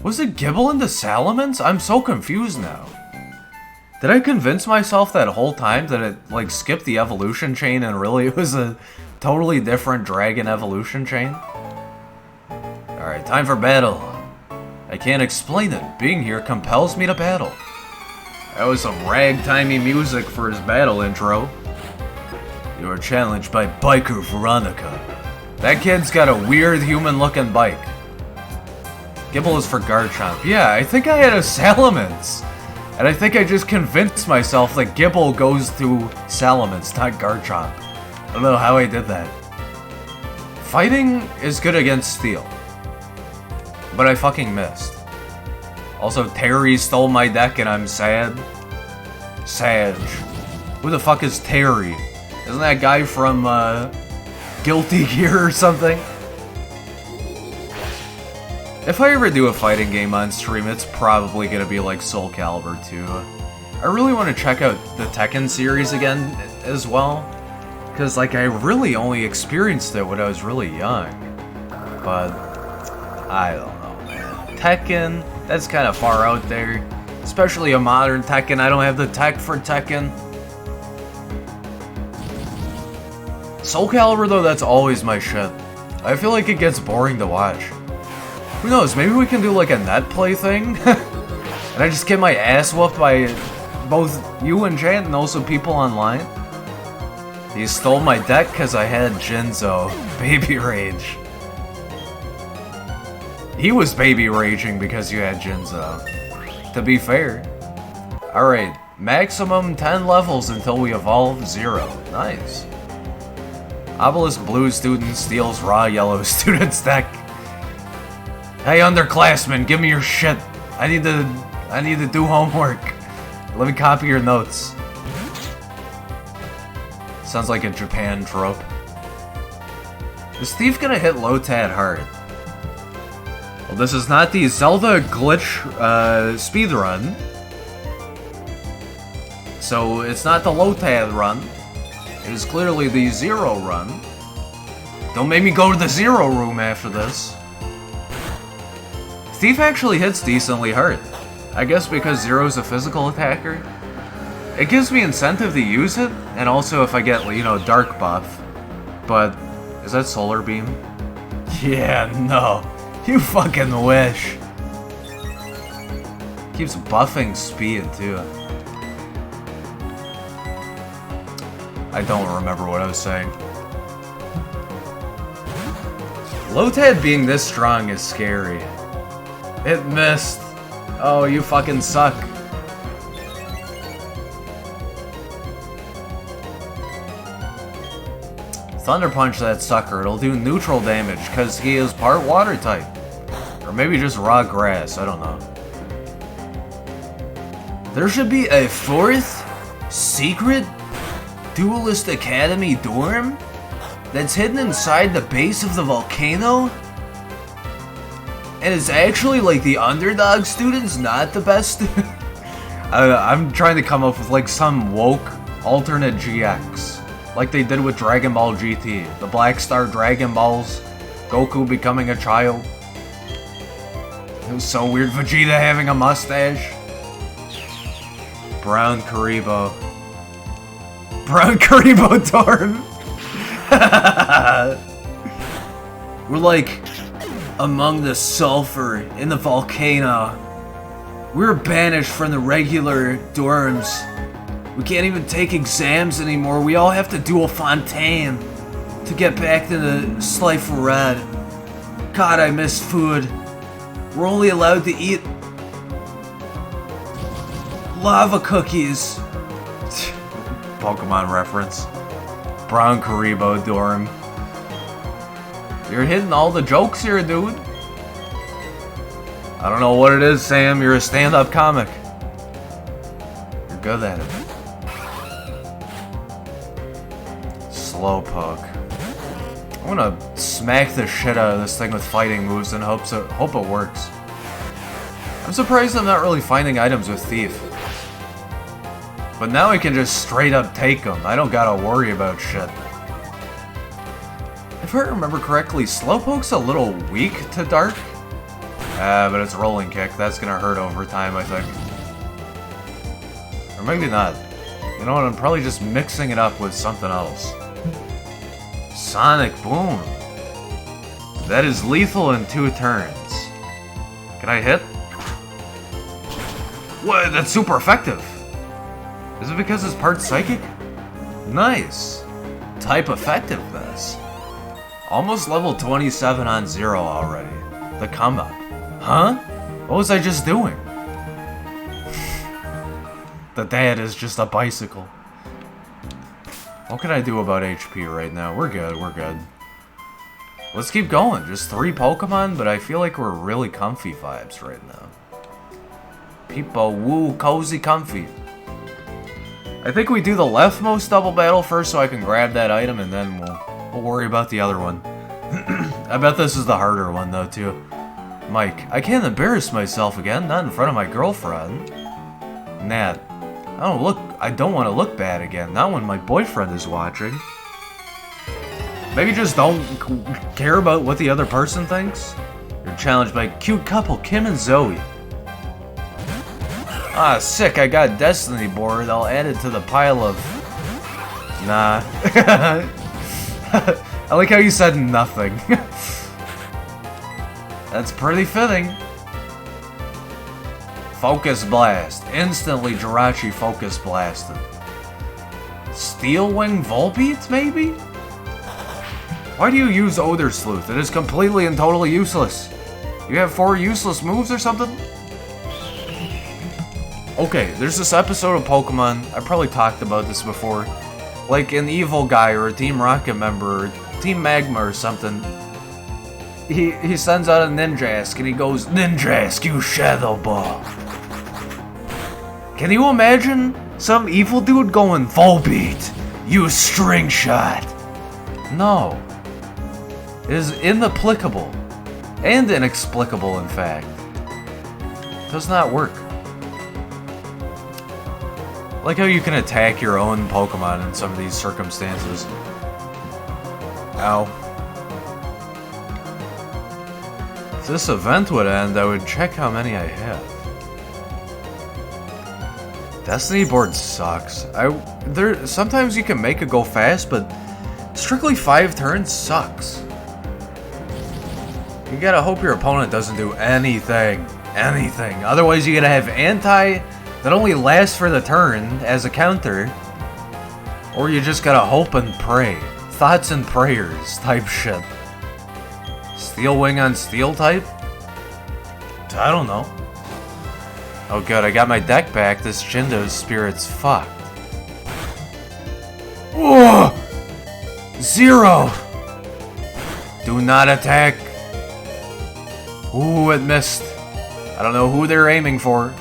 Was it Gibble into Salamence? I'm so confused now. Did I convince myself that whole time that it, like, skipped the evolution chain and really it was a totally different dragon evolution chain? Alright, time for battle. I can't explain it. Being here compels me to battle. That was some ragtimey music for his battle intro. You are challenged by Biker Veronica. That kid's got a weird human-looking bike. Gibble is for Garchomp. Yeah, I think I had a Salamence. And I think I just convinced myself that Gibble goes to Salamence, not Garchomp. I don't know how I did that. Fighting is good against Steel. But I fucking missed. Also, Terry stole my deck and I'm sad. Sag. Who the fuck is Terry? Isn't that guy from, Guilty Gear or something? If I ever do a fighting game on stream, it's probably gonna be like Soul Calibur 2. I really want to check out the Tekken series again as well. Because, like, I really only experienced it when I was really young. But, I don't know, man. Tekken, that's kind of far out there. Especially a modern Tekken. I don't have the tech for Tekken. Soul Calibur, though, that's always my shit. I feel like it gets boring to watch. Who knows, maybe we can do like a net play thing? And I just get my ass whooped by both you and Jant and also people online? You stole my deck because I had Jinzo. Baby Rage. He was baby raging because you had Jinzo. To be fair. Alright, maximum 10 levels until we evolve 0. Nice. Obelisk Blue student steals Raw Yellow student's deck. Hey underclassmen, give me your shit. I need to do homework. Let me copy your notes. Sounds like a Japan trope. Is Steve gonna hit Lotad hard? Well, this is not the Zelda glitch speedrun. So it's not the Lotad run. It is clearly the Zero run. Don't make me go to the Zero room after this. Steve actually hits decently hard. I guess because Zero's a physical attacker. It gives me incentive to use it, and also if I get, you know, Dark buff. But, is that Solar Beam? Yeah, no. You fucking wish. Keeps buffing speed, too. I don't remember what I was saying. Lotad being this strong is scary. It missed. Oh, you fucking suck. Thunder Punch that sucker. It'll do neutral damage because he is part water type. Or maybe just raw grass. I don't know. There should be a 4th secret Duelist Academy dorm that's hidden inside the base of the volcano? And it's actually like the underdog students, not the best students? I'm trying to come up with like some woke alternate GX. Like they did with Dragon Ball GT. The Black Star Dragon Balls. Goku becoming a child. It was so weird. Vegeta having a mustache. Brown Karibo. Brown Karibo dorm. We're like among the sulfur in the volcano. We're banished from the regular dorms. We can't even take exams anymore. We all have to do a fontaine to get back to the Slifer Red. God, I miss food. We're only allowed to eat lava cookies. Pokemon reference. Brown Karibo dorm. You're hitting all the jokes here, dude. I don't know what it is, Sam. You're a stand-up comic. You're good at it. Slowpoke. I'm gonna smack the shit out of this thing with fighting moves and hope it works. I'm surprised I'm not really finding items with Thief. But now I can just straight up take them. I don't gotta worry about shit. If I remember correctly, Slowpoke's a little weak to Dark. But it's Rolling Kick. That's gonna hurt over time, I think. Or maybe not. You know what, I'm probably just mixing it up with something else. Sonic Boom. That is lethal in 2 turns. Can I hit? What? That's super effective. Is it because it's part psychic? Nice. Type effectiveness. Almost level 27 on 0 already. The come up. Huh? What was I just doing? The dad is just a bicycle. What can I do about HP right now? We're good, we're good. Let's keep going. Just 3 Pokemon, but I feel like we're really comfy vibes right now. People, woo, cozy, comfy. I think we do the leftmost double battle first so I can grab that item and then we'll worry about the other one. I bet this is the harder one though too. Mike, I can't embarrass myself again, not in front of my girlfriend. Nat, I don't want to look bad again, not when my boyfriend is watching. Maybe just don't care about what the other person thinks. You're challenged by a cute couple, Kim and Zoe. Ah, sick, I got Destiny board. I'll add it to the pile of... Nah. I like how you said nothing. That's pretty fitting. Focus Blast. Instantly Jirachi Focus Blasted. Steel Wing Volbeat, maybe? Why do you use Odor Sleuth? It is completely and totally useless. You have 4 useless moves or something? Okay, there's this episode of Pokemon, I probably talked about this before, like an evil guy or a Team Rocket member or Team Magma or something. He sends out a Ninjask and he goes, Ninjask, you Shadow Ball. Can you imagine some evil dude going, Volbeat, you String Shot? No. It is inapplicable. And inexplicable, in fact. It does not work. Like how you can attack your own Pokemon in some of these circumstances. Ow. If this event would end, I would check how many I have. Destiny board sucks. Sometimes you can make it go fast, but strictly 5 turns sucks. You gotta hope your opponent doesn't do anything. anything. Otherwise, you're gonna have anti that only lasts for the turn as a counter, or you just gotta hope and pray. Thoughts and prayers type shit. Steel Wing on Steel type? I don't know. Oh good, I got my deck back. This Jindo's spirit's fucked. Oh! 0! Do not attack. Ooh, it missed. I don't know who they're aiming for.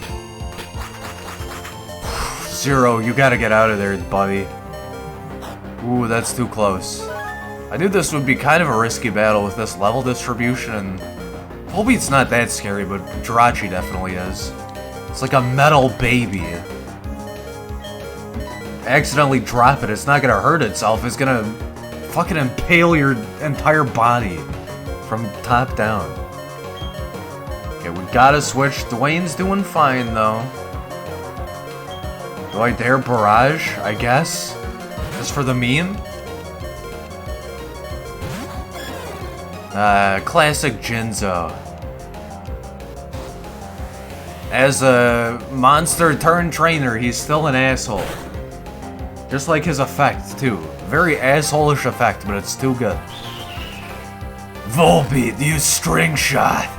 0, you gotta get out of there, buddy. Ooh, that's too close. I knew this would be kind of a risky battle with this level distribution, and Volbeat's not that scary, but Jirachi definitely is. It's like a metal baby. Accidentally drop it, it's not gonna hurt itself, it's gonna fucking impale your entire body from top down. Okay, we gotta switch. Dwayne's doing fine, though. Do I dare barrage? I guess? Just for the meme? Classic Jinzo. As a monster turned trainer, he's still an asshole. Just like his effect, too. Very asshole-ish effect, but it's too good. Volbeat, use string shot!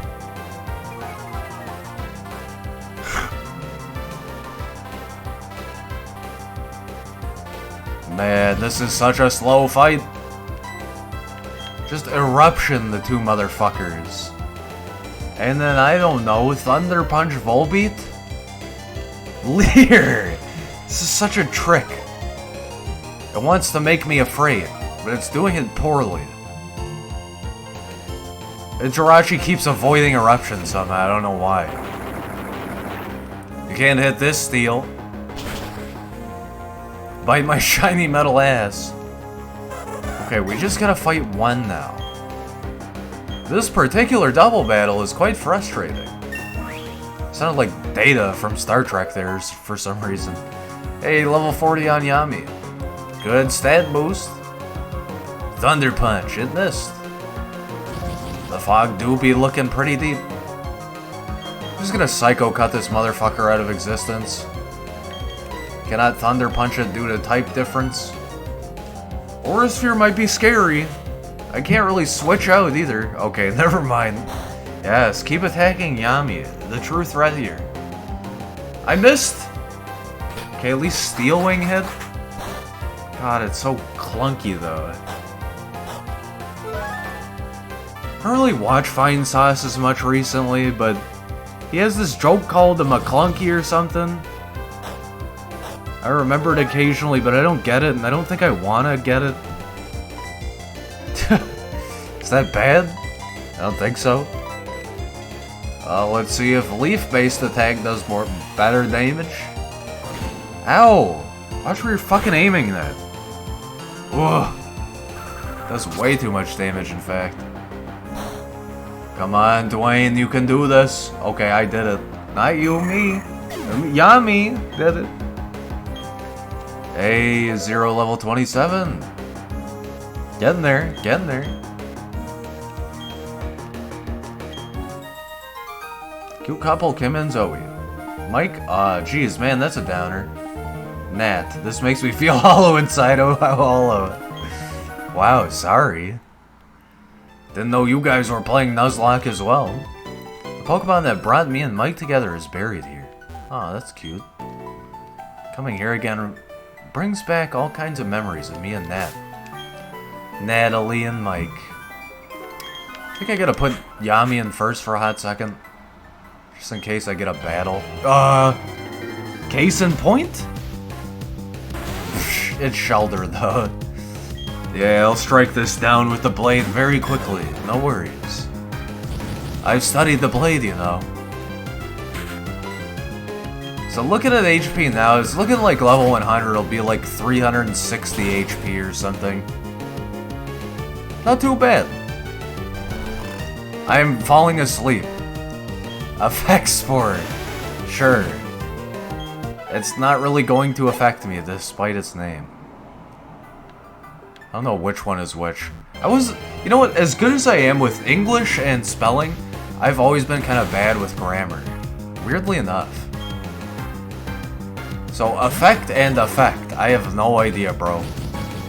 Man, this is such a slow fight. Just eruption the two motherfuckers. And then, I don't know, Thunder Punch Volbeat? Leer! This is such a trick. It wants to make me afraid, but it's doing it poorly. And Jirachi keeps avoiding eruption somehow, I don't know why. You can't hit this steel. Bite my shiny metal ass. Okay, we just gotta fight one now. This particular double battle is quite frustrating. Sounded like Data from Star Trek there for some reason. Hey, level 40 on Yami. Good stat boost. Thunder Punch, it missed. The fog do be looking pretty deep. I'm just gonna Psycho Cut this motherfucker out of existence. Cannot Thunder Punch it due to type difference. Aura Sphere might be scary. I can't really switch out either. Okay, never mind. Yes, keep attacking Yami, the true threat here. I missed! Okay, at least Steel Wing hit. God, it's so clunky though. I don't really watch Fine Sauce as much recently, but he has this joke called the McClunky or something. I remember it occasionally, but I don't get it, and I don't think I wanna get it. Is that bad? I don't think so. Let's see if leaf-based attack does better damage. Ow! Watch where you're fucking aiming that. Ugh. That's way too much damage, in fact. Come on, Dwayne, you can do this. Okay, I did it. Not you, me. Yami did it. Hey, 0 level 27. Getting there, getting there. Cute couple, Kim and Zoe. Mike, geez, man, that's a downer. Nat, this makes me feel hollow inside. Oh, how hollow. Wow, sorry. Didn't know you guys were playing Nuzlocke as well. The Pokemon that brought me and Mike together is buried here. Aw, that's cute. Coming here again brings back all kinds of memories of me and Nat. Natalie and Mike. I think I gotta put Yami in first for a hot second. Just in case I get a battle. Case in point? It's Shelter, though. Yeah, I'll strike this down with the blade very quickly. No worries. I've studied the blade, you know. So looking at HP now, it's looking like level 100 will be like 360 HP or something. Not too bad. I am falling asleep. Effect Sport. Sure. It's not really going to affect me despite its name. I don't know which one is which. You know what, as good as I am with English and spelling, I've always been kind of bad with grammar. Weirdly enough. So, effect and effect. I have no idea, bro.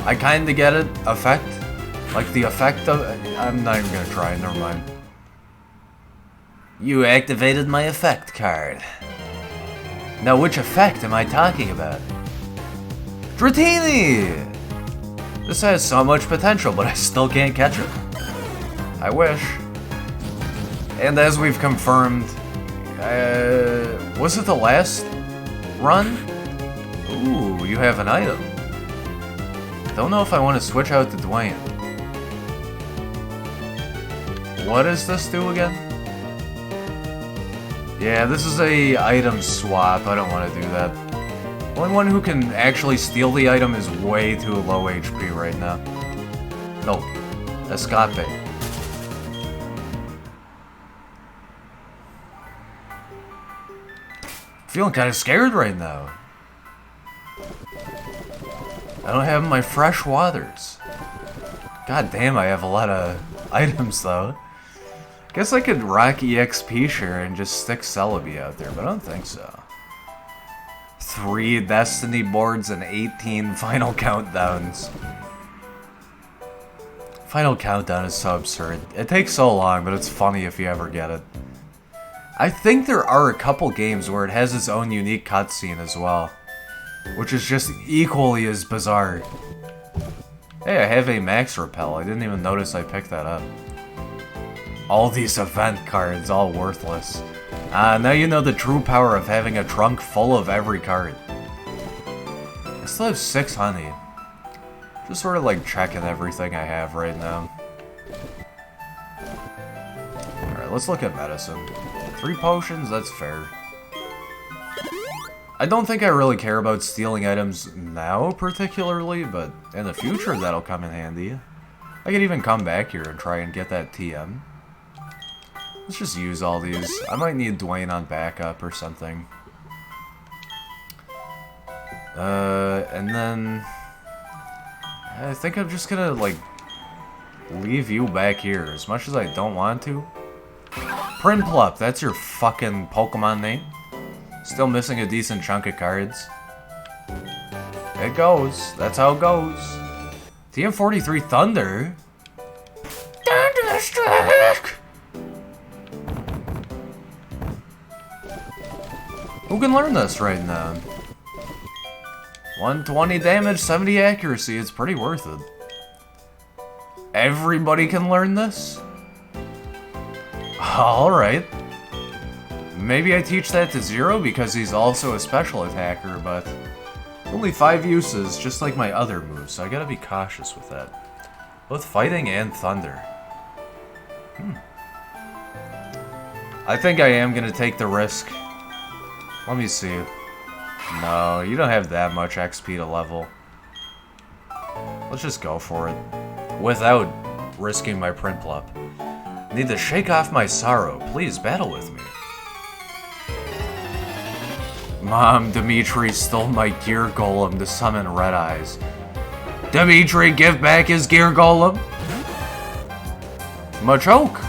I kinda get it. Effect. Like the effect of... I'm not even gonna try, never mind. You activated my effect card. Now, which effect am I talking about? Dratini! This has so much potential, but I still can't catch it. I wish. And as we've confirmed, was it the last run? Ooh, you have an item. Don't know if I want to switch out to Dwayne. What does this do again? Yeah, this is a item swap. I don't want to do that. The only one who can actually steal the item is way too low HP right now. No. Escape. Feeling kind of scared right now. I don't have my fresh waters. God damn, I have a lot of items though. Guess I could rock EXP share and just stick Celebi out there, but I don't think so. 3 Destiny boards and 18 Final Countdowns. Final Countdown is so absurd. It takes so long, but it's funny if you ever get it. I think there are a couple games where it has its own unique cutscene as well, which is just equally as bizarre. Hey, I have a Max Repel. I didn't even notice I picked that up. All these event cards, all worthless. Now you know the true power of having a trunk full of every card. I still have 6 honey. Just sort of like checking everything I have right now. Alright, let's look at medicine. 3 potions, that's fair. I don't think I really care about stealing items now particularly, but in the future that'll come in handy. I could even come back here and try and get that TM. Let's just use all these. I might need Dwayne on backup or something. And then... I think I'm just gonna, like, leave you back here, as much as I don't want to. Prinplup, that's your fucking Pokemon name? Still missing a decent chunk of cards. It goes. That's how it goes. TM43 Thunder? Thunderstruck! Who can learn this right now? 120 damage, 70 accuracy. It's pretty worth it. Everybody can learn this? Alright. Maybe I teach that to Zero because he's also a special attacker, but only 5 uses, just like my other moves, so I gotta be cautious with that. Both fighting and thunder. I think I am gonna take the risk. Let me see. No, you don't have that much XP to level. Let's just go for it. Without risking my Prinplup. Need to shake off my sorrow. Please battle with me. Mom, Dimitri stole my Gear Golem to summon Red Eyes. Dimitri, give back his Gear Golem! Machoke!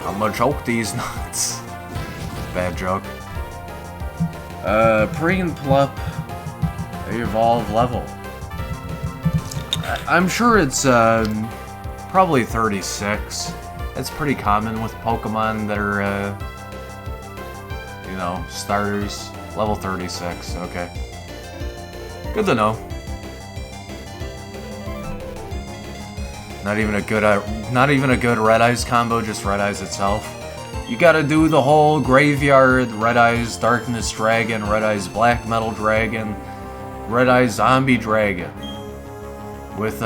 I'ma choke these nuts. Bad joke. Prinplup. Evolve level. I'm sure it's, probably 36. It's pretty common with Pokemon that are, you know, starters. Level 36, okay. Good to know. Not even a good Red Eyes combo, just Red Eyes itself. You gotta do the whole graveyard, Red Eyes Darkness Dragon, Red Eyes Black Metal Dragon, Red Eyes Zombie Dragon. With,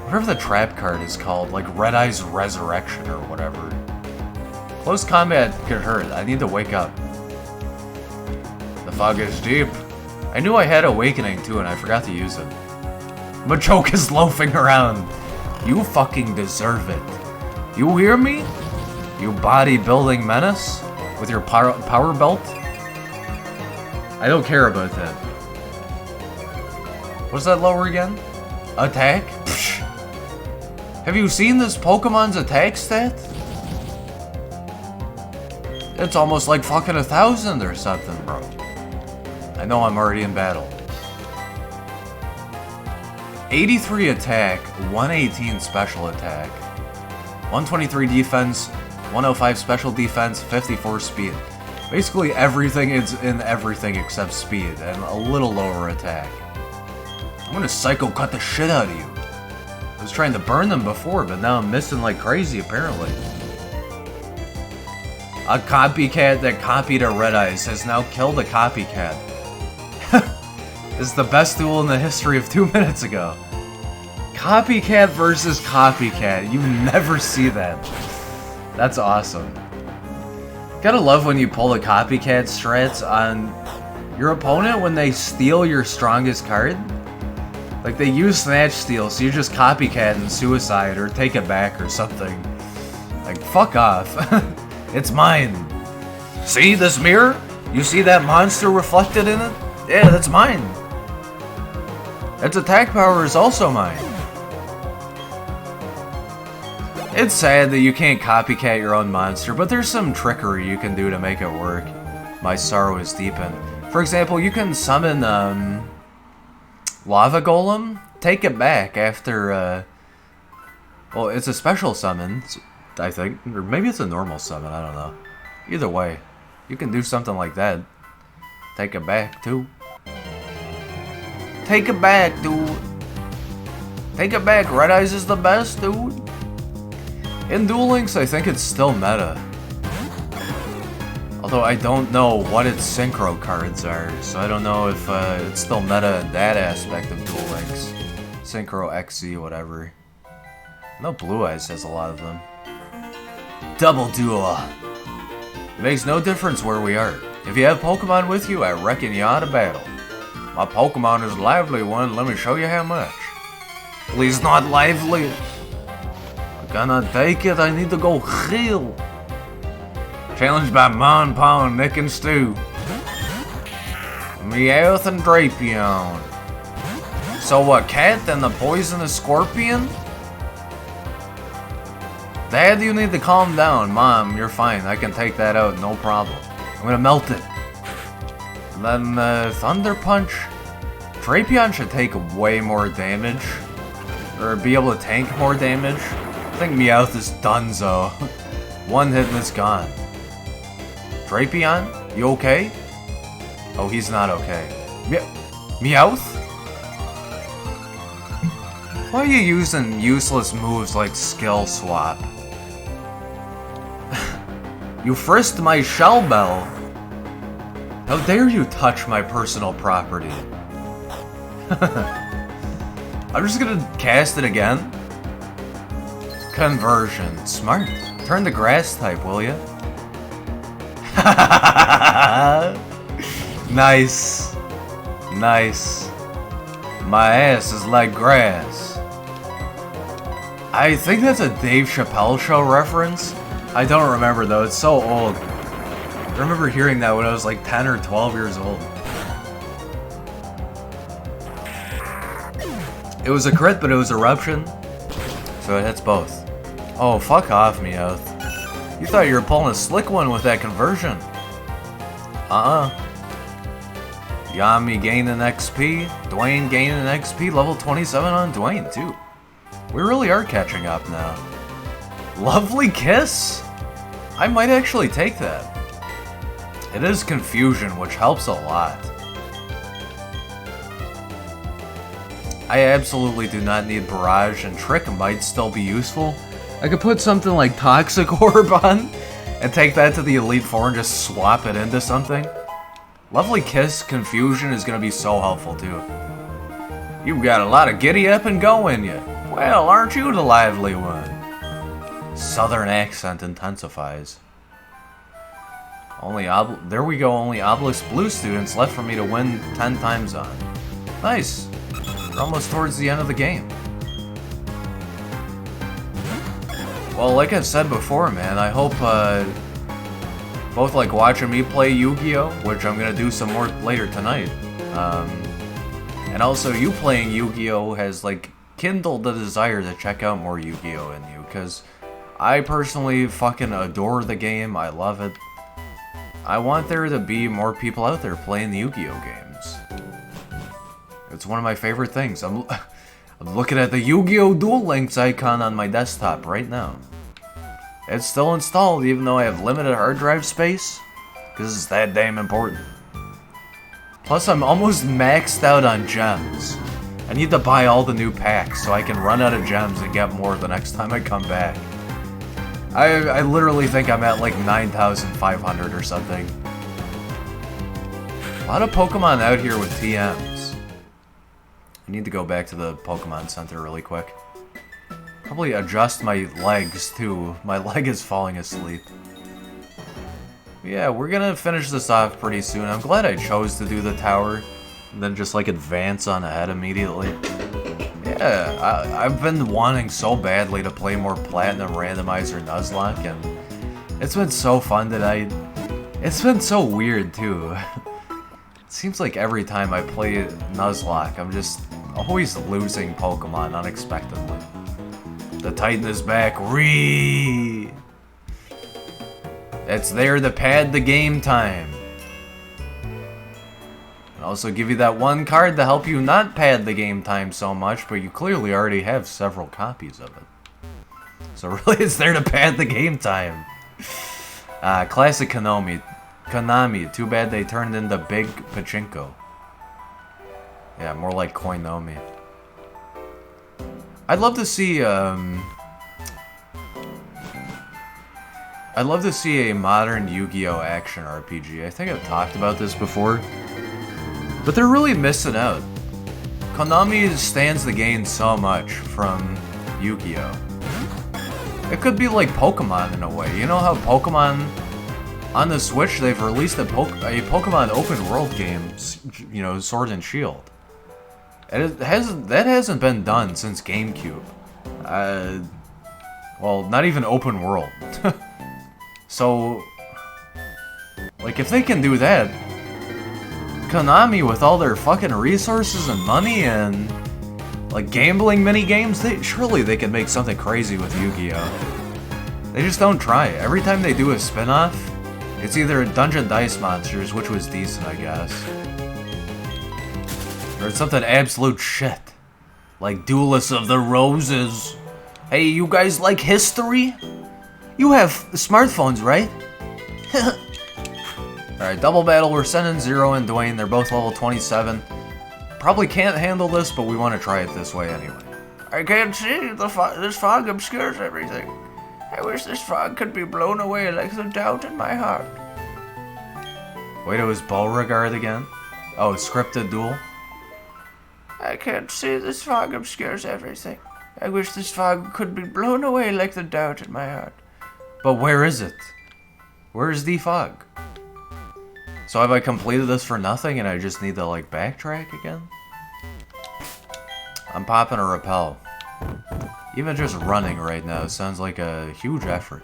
whatever the trap card is called, like Red Eyes Resurrection or whatever. Close combat could hurt. I need to wake up. The fog is deep. I knew I had Awakening too and I forgot to use it. Machoke is loafing around. You fucking deserve it. You hear me? You bodybuilding menace? With your power belt? I don't care about that. What's that lower again? Attack? Psh. Have you seen this Pokemon's attack stat? It's almost like fucking 1,000 or something, bro. I know I'm already in battle. 83 attack, 118 special attack, 123 defense, 105 special defense, 54 speed. Basically everything is in everything except speed, and a little lower attack. I'm gonna psycho cut the shit out of you. I was trying to burn them before, but now I'm missing like crazy, apparently. A copycat that copied a Red Eyes has now killed a copycat. It's the best duel in the history of 2 minutes ago. Copycat versus copycat. You never see that. That's awesome. Gotta love when you pull the copycat strats on your opponent when they steal your strongest card. Like, they use Snatch Steal, so you just copycat and suicide or take it back or something. Like, fuck off. It's mine. See this mirror? You see that monster reflected in it? Yeah, that's mine. Its attack power is also mine. It's sad that you can't copycat your own monster, but there's some trickery you can do to make it work. My sorrow is deepened. For example, you can summon, Lava Golem, take it back after, well, it's a special summon, I think, or maybe it's a normal summon, I don't know. Either way, you can do something like that. Take it back, too. Take it back, dude. Take it back, Red Eyes is the best, dude. In Duel Links, I think it's still meta. Although I don't know what its synchro cards are, so I don't know if it's still meta in that aspect of Duel Links. Synchro XZ, whatever. No, Blue Eyes has a lot of them. Double Duel. It makes no difference where we are. If you have Pokemon with you, I reckon you ought to battle. My Pokemon is lively one, let me show you how much. Please not lively. I cannot take it, I need to go heal. Challenged by Mon, Paw, and Nick and Stu. Meowth and Drapion. So what, Cat and the poisonous Scorpion? Dad, you need to calm down. Mom, you're fine, I can take that out, no problem. I'm gonna melt it. And then, Thunder Punch. Drapion should take way more damage. Or be able to tank more damage. I think Meowth is donezo. One hit and it's gone. Drapion, you okay? Oh, he's not okay. Meowth? Why are you using useless moves like Skill Swap? You frisked my Shell Bell. How dare you touch my personal property? I'm just gonna cast it again. Conversion. Smart. Turn to Grass type, will ya? Nice. Nice. My ass is like grass. I think that's a Dave Chappelle show reference. I don't remember though, it's so old. I remember hearing that when I was like 10 or 12 years old. It was a crit, but it was Eruption. So it hits both. Oh, fuck off, Meowth. You thought you were pulling a slick one with that conversion. Yami gaining XP. Dwayne gaining XP. Level 27 on Dwayne, too. We really are catching up now. Lovely Kiss? I might actually take that. It is Confusion, which helps a lot. I absolutely do not need Barrage, and Trick might still be useful. I could put something like Toxic Orb on, and take that to the Elite Four and just swap it into something. Lovely Kiss Confusion is going to be so helpful, too. You've got a lot of giddy up and go in you. Well, aren't you the lively one? Southern accent intensifies. There we go, only Obelisk Blue students left for me to win 10 times on. Nice. We're almost towards the end of the game. Well, like I've said before, man, I hope both like watching me play Yu-Gi-Oh, which I'm gonna do some more later tonight, and also you playing Yu-Gi-Oh has like kindled the desire to check out more Yu-Gi-Oh! In you, because I personally fucking adore the game. I love it. I want there to be more people out there playing the Yu-Gi-Oh! Games. It's one of my favorite things. I'm looking at the Yu-Gi-Oh! Duel Links icon on my desktop right now. It's still installed even though I have limited hard drive space, because it's that damn important. Plus, I'm almost maxed out on gems. I need to buy all the new packs so I can run out of gems and get more the next time I come back. I literally think I'm at like 9,500 or something. A lot of Pokemon out here with TMs. I need to go back to the Pokemon Center really quick. Probably adjust my legs too. My leg is falling asleep. Yeah, we're gonna finish this off pretty soon. I'm glad I chose to do the tower and then just like advance on ahead immediately. Yeah, I've been wanting so badly to play more Platinum Randomizer Nuzlocke, and it's been so fun tonight. It's been so weird too. It seems like every time I play Nuzlocke, I'm just always losing Pokemon unexpectedly. The Titan is back. Ree! It's there to pad the game time. And also give you that one card to help you not pad the game time so much, but you clearly already have several copies of it. So really it's there to pad the game time. Classic Konami. Too bad they turned into Big Pachinko. Yeah, more like Koinomi. I'd love to see a modern Yu-Gi-Oh! Action RPG. I think I've talked about this before, but they're really missing out. Konami stands to gain so much from Yu-Gi-Oh! It could be like Pokemon in a way. You know how Pokemon on the Switch, they've released a Pokemon open world game, you know, Sword and Shield. That hasn't been done since GameCube. Well, not even open world. So, like, if they can do that, Konami, with all their fucking resources and money and, like, gambling mini-games, surely they can make something crazy with Yu-Gi-Oh! They just don't try. Every time they do a spin-off, it's either Dungeon Dice Monsters, which was decent, I guess, or it's something absolute shit, like Duelists of the Roses. Hey, you guys like history? You have smartphones, right? Alright, double battle. We're sending Zero and Dwayne. They're both level 27. Probably can't handle this, but we want to try it this way anyway. I can't see. This fog obscures everything. I wish this fog could be blown away like the doubt in my heart. Wait, it was Beauregard again? Oh, scripted duel? I can't see. This fog obscures everything. I wish this fog could be blown away like the doubt in my heart. But where is it? Where is the fog? So have I completed this for nothing and I just need to, like, backtrack again? I'm popping a repel. Even just running right now sounds like a huge effort.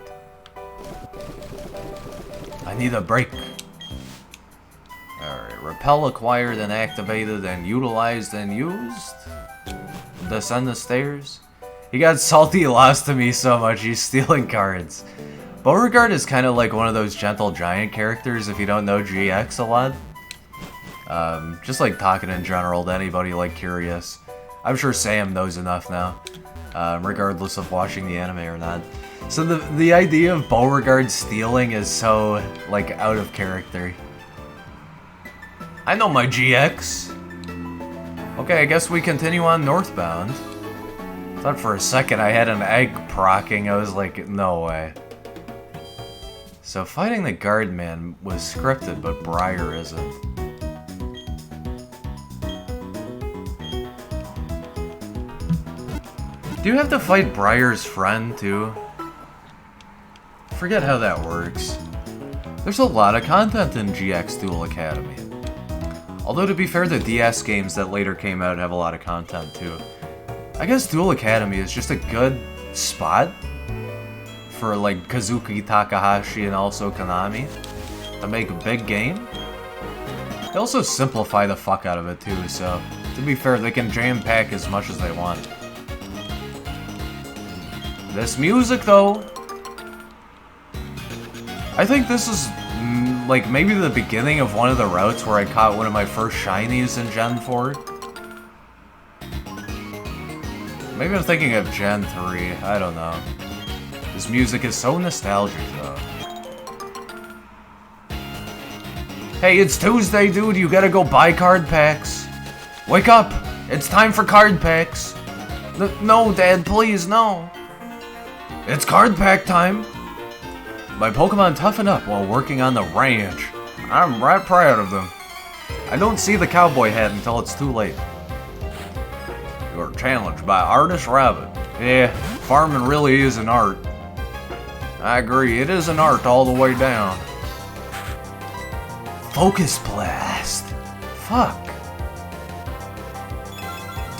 I need a break. Alright, repel acquired and activated and utilized and used. Descend the stairs. He got salty, he lost to me so much, he's stealing cards. Beauregard is kind of like one of those gentle giant characters if you don't know GX a lot. Just like talking in general to anybody like curious. I'm sure Sam knows enough now, regardless of watching the anime or not. So the idea of Beauregard stealing is so, like, out of character. I know my GX. Okay, I guess we continue on northbound. Thought for a second I had an egg procking. I was like, no way. So fighting the guardman was scripted, but Briar isn't. Do you have to fight Briar's friend too? Forget how that works. There's a lot of content in GX Duel Academy. Although to be fair, the DS games that later came out have a lot of content too. I guess Duel Academy is just a good spot for, like, Kazuki Takahashi and also Konami to make a big game. They also simplify the fuck out of it too, so to be fair, they can jam pack as much as they want. This music, though. I think this is, like, maybe the beginning of one of the routes where I caught one of my first shinies in Gen 4. Maybe I'm thinking of Gen 3. I don't know. This music is so nostalgic, though. Hey, it's Tuesday, dude. You gotta go buy card packs. Wake up! It's time for card packs. No, Dad, please, no. It's card pack time. My Pokemon toughen up while working on the ranch. I'm right proud of them. I don't see the cowboy hat until it's too late. You're challenged by Artist Rabbit. Yeah, farming really is an art. I agree, it is an art all the way down. Focus Blast. Fuck.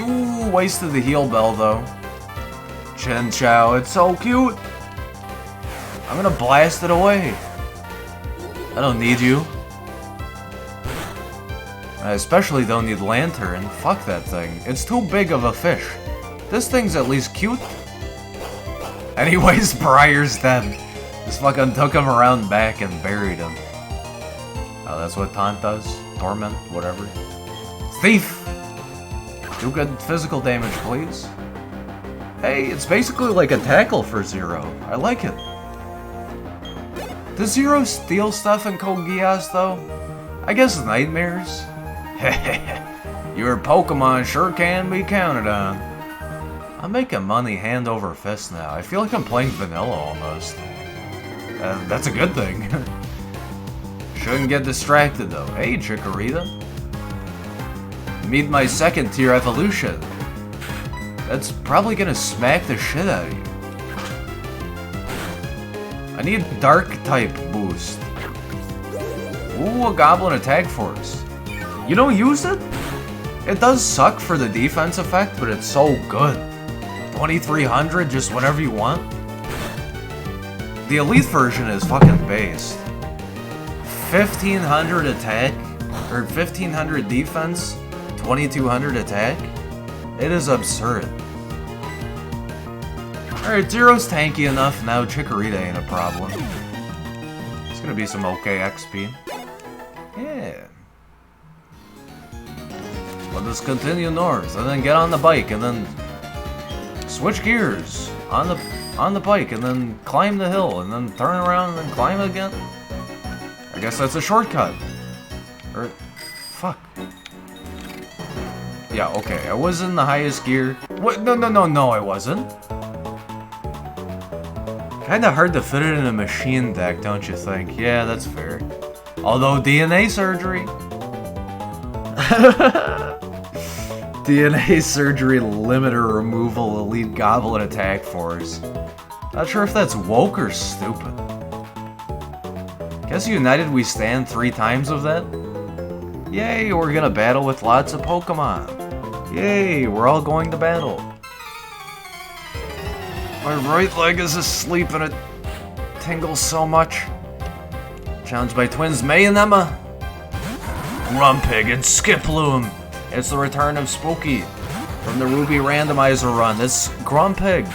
Ooh, wasted the heal bell though. Chen Chow, it's so cute. I'm gonna blast it away. I don't need you. I especially don't need Lantern. Fuck that thing. It's too big of a fish. This thing's at least cute. Anyways, Briar's dead. Just fucking took him around back and buried him. Oh, that's what Taunt does? Torment? Whatever. Thief! Do good physical damage, please. Hey, it's basically like a tackle for Zero. I like it. Does Zero steal stuff in Code Geass, though? I guess nightmares. Your Pokemon sure can be counted on. I'm making money hand over fist now. I feel like I'm playing vanilla almost. That's a good thing. Shouldn't get distracted though. Hey, Chikorita. Meet my second tier evolution. That's probably gonna smack the shit out of you. I need Dark type boost. Ooh, a Goblin Attack Force. You don't use it? It does suck for the defense effect, but it's so good. 2300 just whenever you want. The Elite version is fucking based. 1500 attack, or 1500 defense, 2200 attack. It is absurd. Alright, Zero's tanky enough, now Chikorita ain't a problem. It's gonna be some okay XP. Yeah. Let us continue north, and then get on the bike, and then switch gears on the bike, and then climb the hill, and then turn around and then climb again. I guess that's a shortcut. Or, fuck. Yeah, okay, I was in the highest gear. What? No, I wasn't. Kinda hard to fit it in a machine deck, don't you think? Yeah, that's fair. Although DNA surgery. DNA surgery limiter removal elite goblin attack force. Not sure if that's woke or stupid. Guess united we stand 3 times of that? Yay, we're gonna battle with lots of Pokemon. Yay, we're all going to battle. My right leg is asleep and it tingles so much. Challenged by twins May and Emma. Grumpig and Skiploom. It's the return of Spooky from the Ruby Randomizer run. It's Grumpig.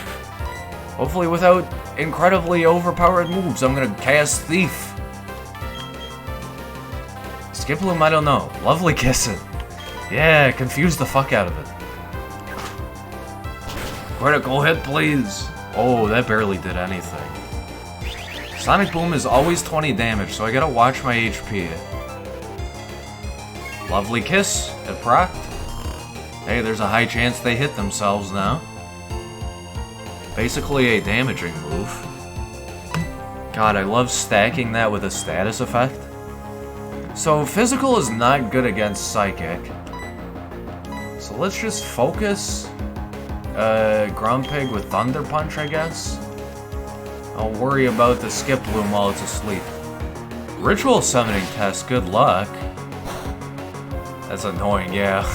Hopefully without incredibly overpowered moves. I'm gonna cast Thief. Skiploom, I don't know. Lovely Kissin'. Yeah, confuse the fuck out of it. Critical hit, please. Oh, that barely did anything. Sonic Boom is always 20 damage, so I gotta watch my HP. Lovely Kiss, it procced. Hey, there's a high chance they hit themselves now. Basically a damaging move. God, I love stacking that with a status effect. So, Physical is not good against Psychic. So let's just focus Grumpig with Thunder Punch, I guess. I'll worry about the Skiploom while it's asleep. Ritual Summoning Test, good luck. That's annoying, yeah.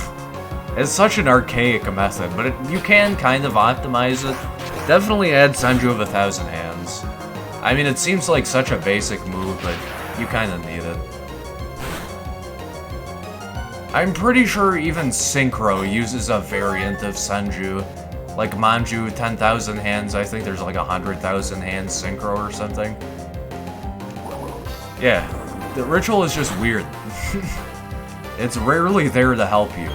It's such an archaic method, but you can kind of optimize it. Definitely add Senju of 1,000 Hands. I mean, it seems like such a basic move, but you kind of need it. I'm pretty sure even Synchro uses a variant of Senju, Like Manju 10,000 hands, I think there's like 100,000 hands synchro or something. Yeah, the ritual is just weird. It's rarely there to help you.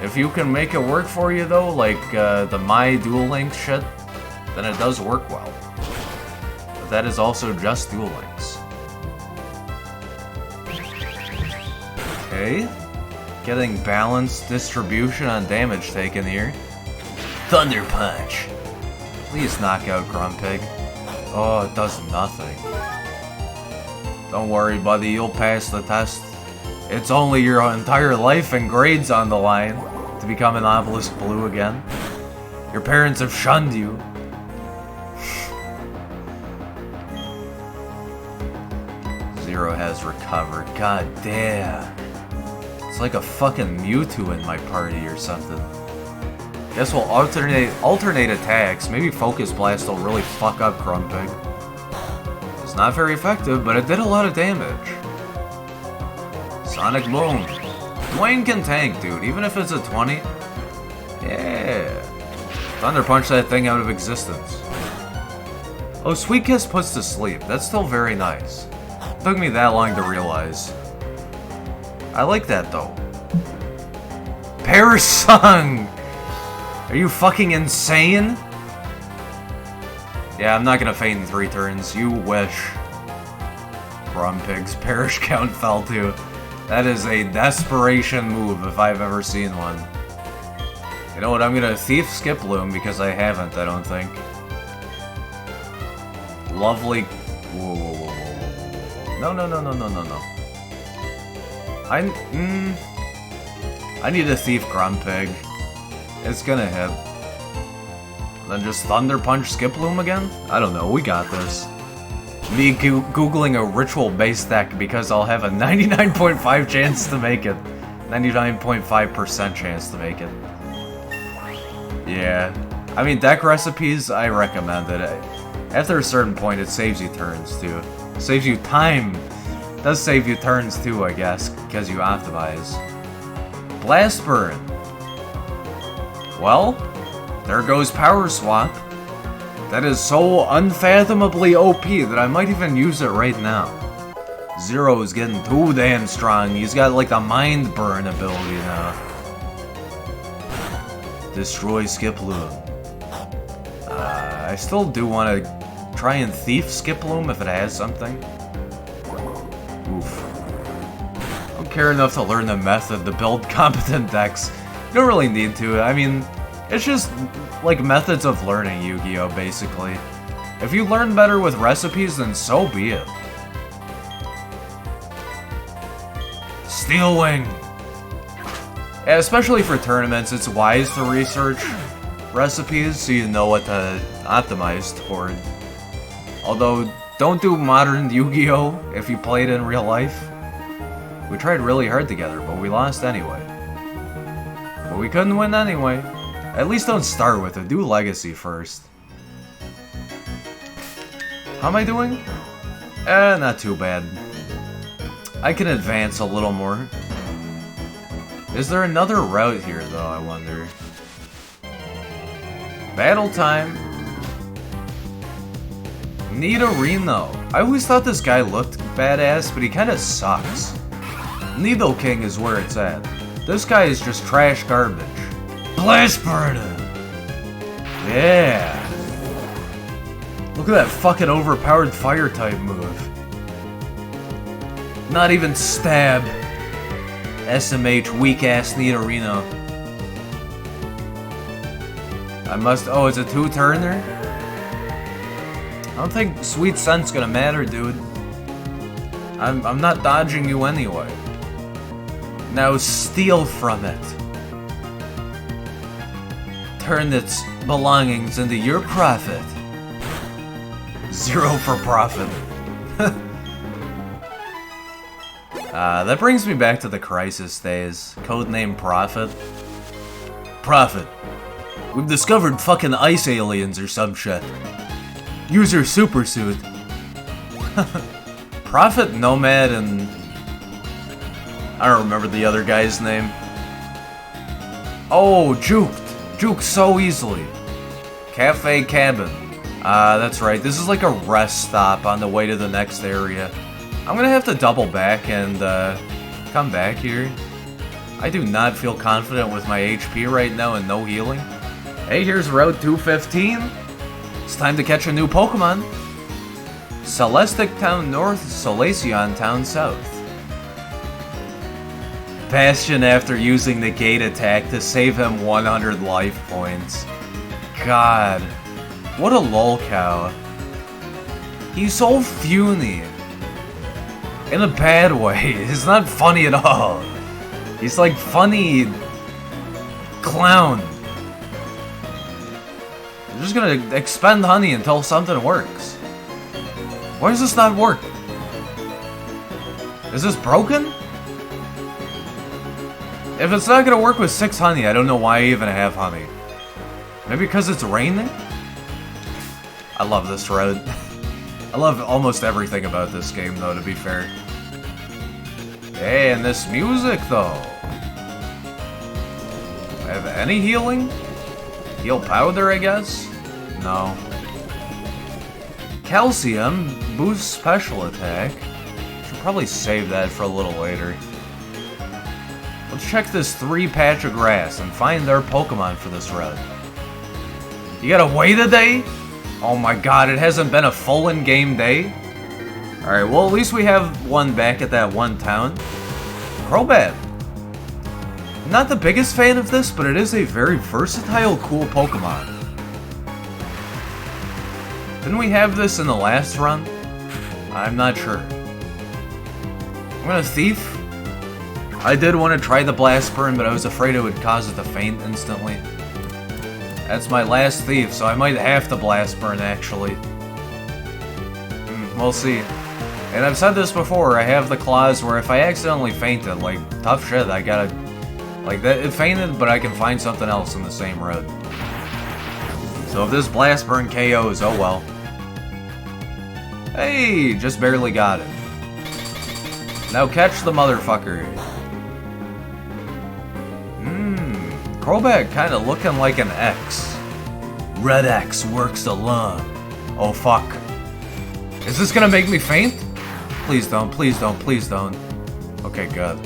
If you can make it work for you though, like the My Duel Link shit, then it does work well. But that is also just Duel Links. Okay. Getting balanced distribution on damage taken here. Thunder Punch! Please knock out Grumpig. Oh, it does nothing. Don't worry, buddy, you'll pass the test. It's only your entire life and grades on the line to become an Obelisk Blue again. Your parents have shunned you. Zero has recovered. God damn. It's like a fucking Mewtwo in my party or something. Guess we'll alternate attacks. Maybe Focus Blast will really fuck up Grumpig. It's not very effective, but it did a lot of damage. Sonic Boom. Dwayne can tank, dude, even if it's a 20. Yeah. Thunder Punch that thing out of existence. Oh, Sweet Kiss puts to sleep. That's still very nice. It took me that long to realize. I like that, though. Perish Song! Are you fucking insane? Yeah, I'm not gonna faint in 3 turns. You wish. Grumpig's Perish count fell too. That is a desperation move if I've ever seen one. You know what, I'm gonna Thief Skip Loom because I haven't, I don't think. Lovely... Whoa, whoa, whoa, whoa, whoa. No. I need to Thief Grumpig. It's gonna hit. Then just Thunder Punch Skip Loom again? I don't know, we got this. Me googling a ritual-based deck because I'll have a 99.5 chance to make it. 99.5% chance to make it. Yeah. I mean, deck recipes, I recommend it. After a certain point, it saves you turns, too. Saves you time. It does save you turns, too, I guess, because you optimize. Blast Burn. Well, there goes Power Swap. That is so unfathomably OP that I might even use it right now. Zero is getting too damn strong. He's got like a Mind Burn ability now. Destroy Skip Loom. I still do want to try and Thief Skip Loom if it has something. Oof. I don't care enough to learn the method to build competent decks. You don't really need to. I mean, it's just like methods of learning Yu-Gi-Oh! Basically. If you learn better with recipes, then so be it. Steel Wing! Yeah, especially for tournaments, it's wise to research recipes so you know what to optimize toward. Although, don't do modern Yu-Gi-Oh! If you play it in real life. We tried really hard together, but we lost anyway. But we couldn't win anyway. At least don't start with it, do Legacy first. How am I doing? Not too bad. I can advance a little more. Is there another route here, though, I wonder? Battle time! Nidorino. I always thought this guy looked badass, but he kinda sucks. Nido King is where it's at. This guy is just trash garbage. Blast Burner! Yeah! Look at that fucking overpowered fire type move. Not even stab. SMH weak ass Nidorino. I must. Oh, it's a 2-turner? I don't think Sweet Scent's gonna matter, dude. I'm not dodging you anyway. Now steal from it. Turn its belongings into your profit. 0 for profit. That brings me back to the Crisis days. Codename Prophet. Prophet. We've discovered fucking ice aliens or some shit. Use your super suit. Prophet, Nomad, and... I don't remember the other guy's name. Oh, Juked. Juke so easily. Cafe Cabin. That's right. This is like a rest stop on the way to the next area. I'm gonna have to double back and come back here. I do not feel confident with my HP right now and no healing. Hey, here's Route 215. It's time to catch a new Pokemon. Celestic Town North, Solaceon Town South. Bastion after using the gate attack to save him 100 life points. God, what a lolcow. He's so funny. In a bad way. It's not funny at all. He's like funny clown. I'm just gonna expend honey until something works. Why does this not work? Is this broken? If it's not gonna work with 6 honey, I don't know why I even have honey. Maybe because it's raining? I love this road. I love almost everything about this game, though, to be fair. Hey, and this music, though. Have any healing? Heal powder, I guess? No. Calcium boosts special attack. Should probably save that for a little later. Let's check this 3 patch of grass and find our Pokemon for this route. You gotta wait a day? Oh my god, it hasn't been a full in-game day? Alright, well at least we have one back at that one town. Crobat. Not the biggest fan of this, but it is a very versatile, cool Pokemon. Didn't we have this in the last run? I'm not sure. I'm gonna Thief. I did want to try the Blast Burn, but I was afraid it would cause it to faint instantly. That's my last Thief, so I might have to Blast Burn, actually. We'll see. And I've said this before, I have the clause where if I accidentally fainted, like, tough shit, I gotta... Like, that, it fainted, but I can find something else in the same road. So if this Blast Burn KOs, oh well. Hey, just barely got it. Now catch the motherfucker. Crobat kinda looking like an X. Red X works alone. Oh fuck. Is this gonna make me faint? Please don't, please don't, please don't. Okay, good.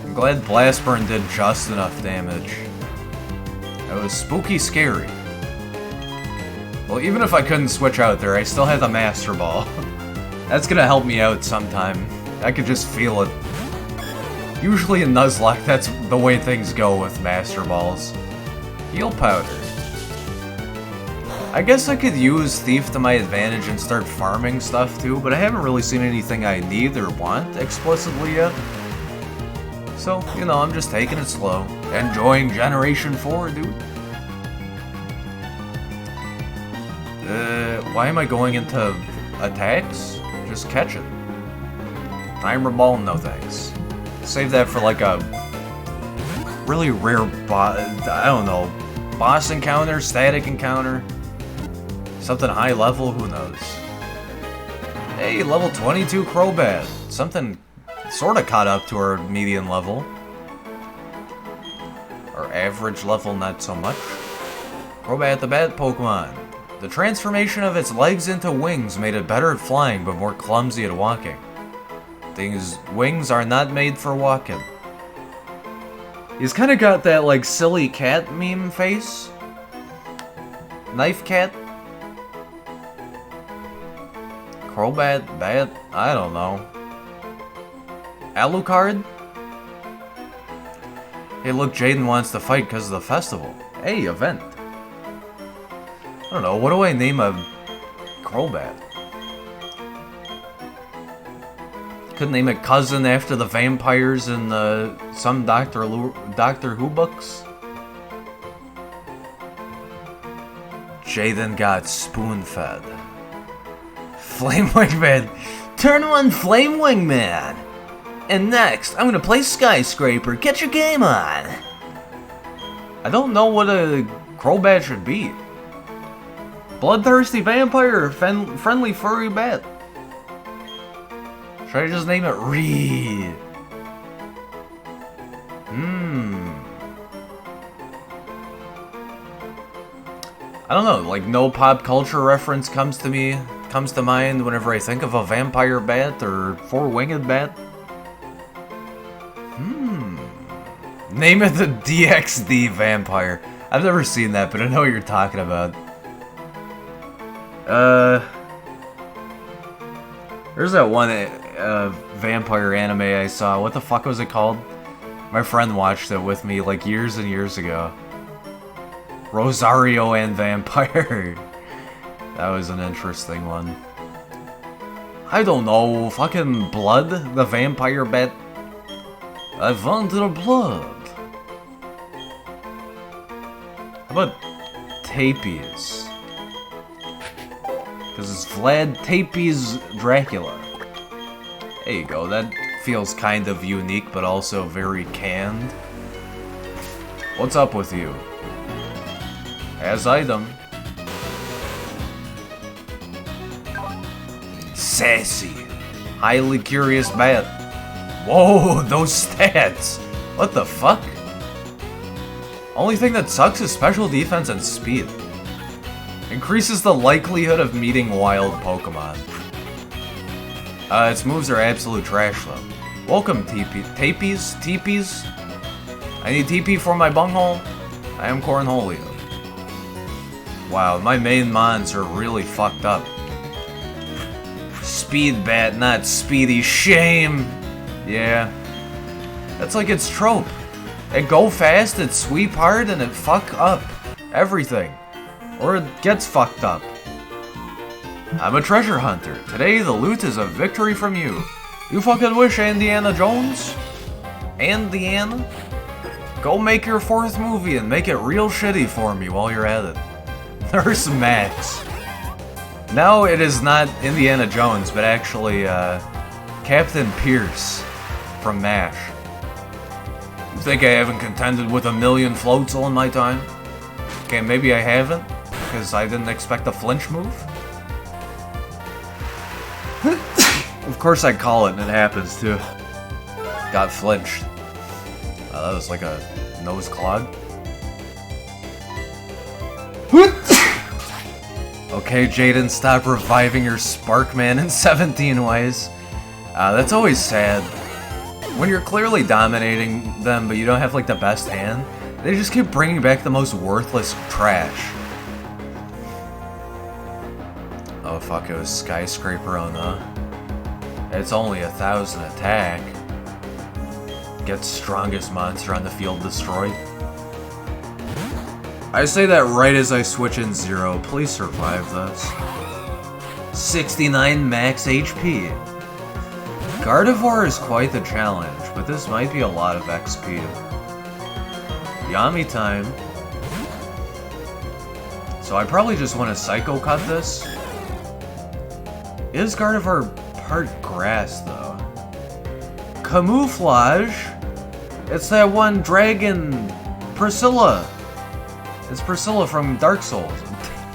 I'm glad Blast Burn did just enough damage. That was spooky scary. Well, even if I couldn't switch out there, I still had the Master Ball. That's gonna help me out sometime. I could just feel it. Usually in Nuzlocke, that's the way things go with Master Balls. Heal Powder. I guess I could use Thief to my advantage and start farming stuff too, but I haven't really seen anything I need or want explicitly yet. So, you know, I'm just taking it slow. Enjoying Generation 4, dude. Why am I going into attacks? Just catch it. Timer Ball, no thanks. Save that for like a really rare I don't know, boss encounter, static encounter, something high level, who knows. Hey, level 22 Crobat. Something sorta caught up to our median level. Our average level, not so much. Crobat the Bat Pokemon. The transformation of its legs into wings made it better at flying, but more clumsy at walking. Things, wings are not made for walking. He's kind of got that, like, silly cat meme face. Knife cat. Crobat, Bat, I don't know. Alucard? Hey, look, Jaden wants to fight because of the festival. Hey, event. I don't know, what do I name a Crobat? Could name it Cousin after the vampires in some Doctor Who books. Jaden got spoon-fed. Flamewing Man. Turn 1 Flamewing Man. And next, I'm gonna play Skyscraper. Get your game on. I don't know what a Crobat should be. Bloodthirsty vampire or friendly furry bat? Should I just name it Reed? I don't know, like no pop culture reference comes to mind whenever I think of a vampire bat or four-winged bat. Name it the DXD vampire. I've never seen that, but I know what you're talking about. There's that one vampire anime I saw. What the fuck was it called? My friend watched it with me like years and years ago. Rosario and Vampire. That was an interesting one. I don't know, fucking Blood? The vampire bat? I want the blood. How about Tapies? Because it's Vlad Tapies Dracula. There you go, that feels kind of unique but also very canned. What's up with you? As item. Sassy. Highly curious bat. Whoa, those stats! What the fuck? Only thing that sucks is special defense and speed. Increases the likelihood of meeting wild Pokemon. Its moves are absolute trash though. Welcome, Tapies? Teepees? I need TP for my bunghole. I am Cornholio. Wow, my main mons are really fucked up. Speed bat, not speedy. Shame! Yeah. That's like its trope. It go fast, it sweep hard, and it fuck up everything. Or it gets fucked up. I'm a treasure hunter. Today the loot is a victory from you. You fucking wish, Indiana Jones? Indiana? Go make your 4th movie and make it real shitty for me while you're at it. Nurse Max. Now it is not Indiana Jones, but actually Captain Pierce from MASH. You think I haven't contended with 1,000,000 floats all in my time? Okay, maybe I haven't, because I didn't expect a flinch move. Of course I call it, and it happens too. Got flinched. That was like a nose clog. Okay, Jaden, stop reviving your Sparkman in 17 ways. That's always sad. When you're clearly dominating them, but you don't have like the best hand, they just keep bringing back the most worthless trash. Oh fuck, it was Skyscraper, oh no. It's only 1,000 attack. Get strongest monster on the field destroyed. I say that right as I switch in 0. Please survive this. 69 max HP. Gardevoir is quite the challenge, but this might be a lot of XP. Yami time. So I probably just want to Psycho Cut this. Is Gardevoir part grass though? Camouflage? It's that one dragon, Priscilla. It's Priscilla from Dark Souls.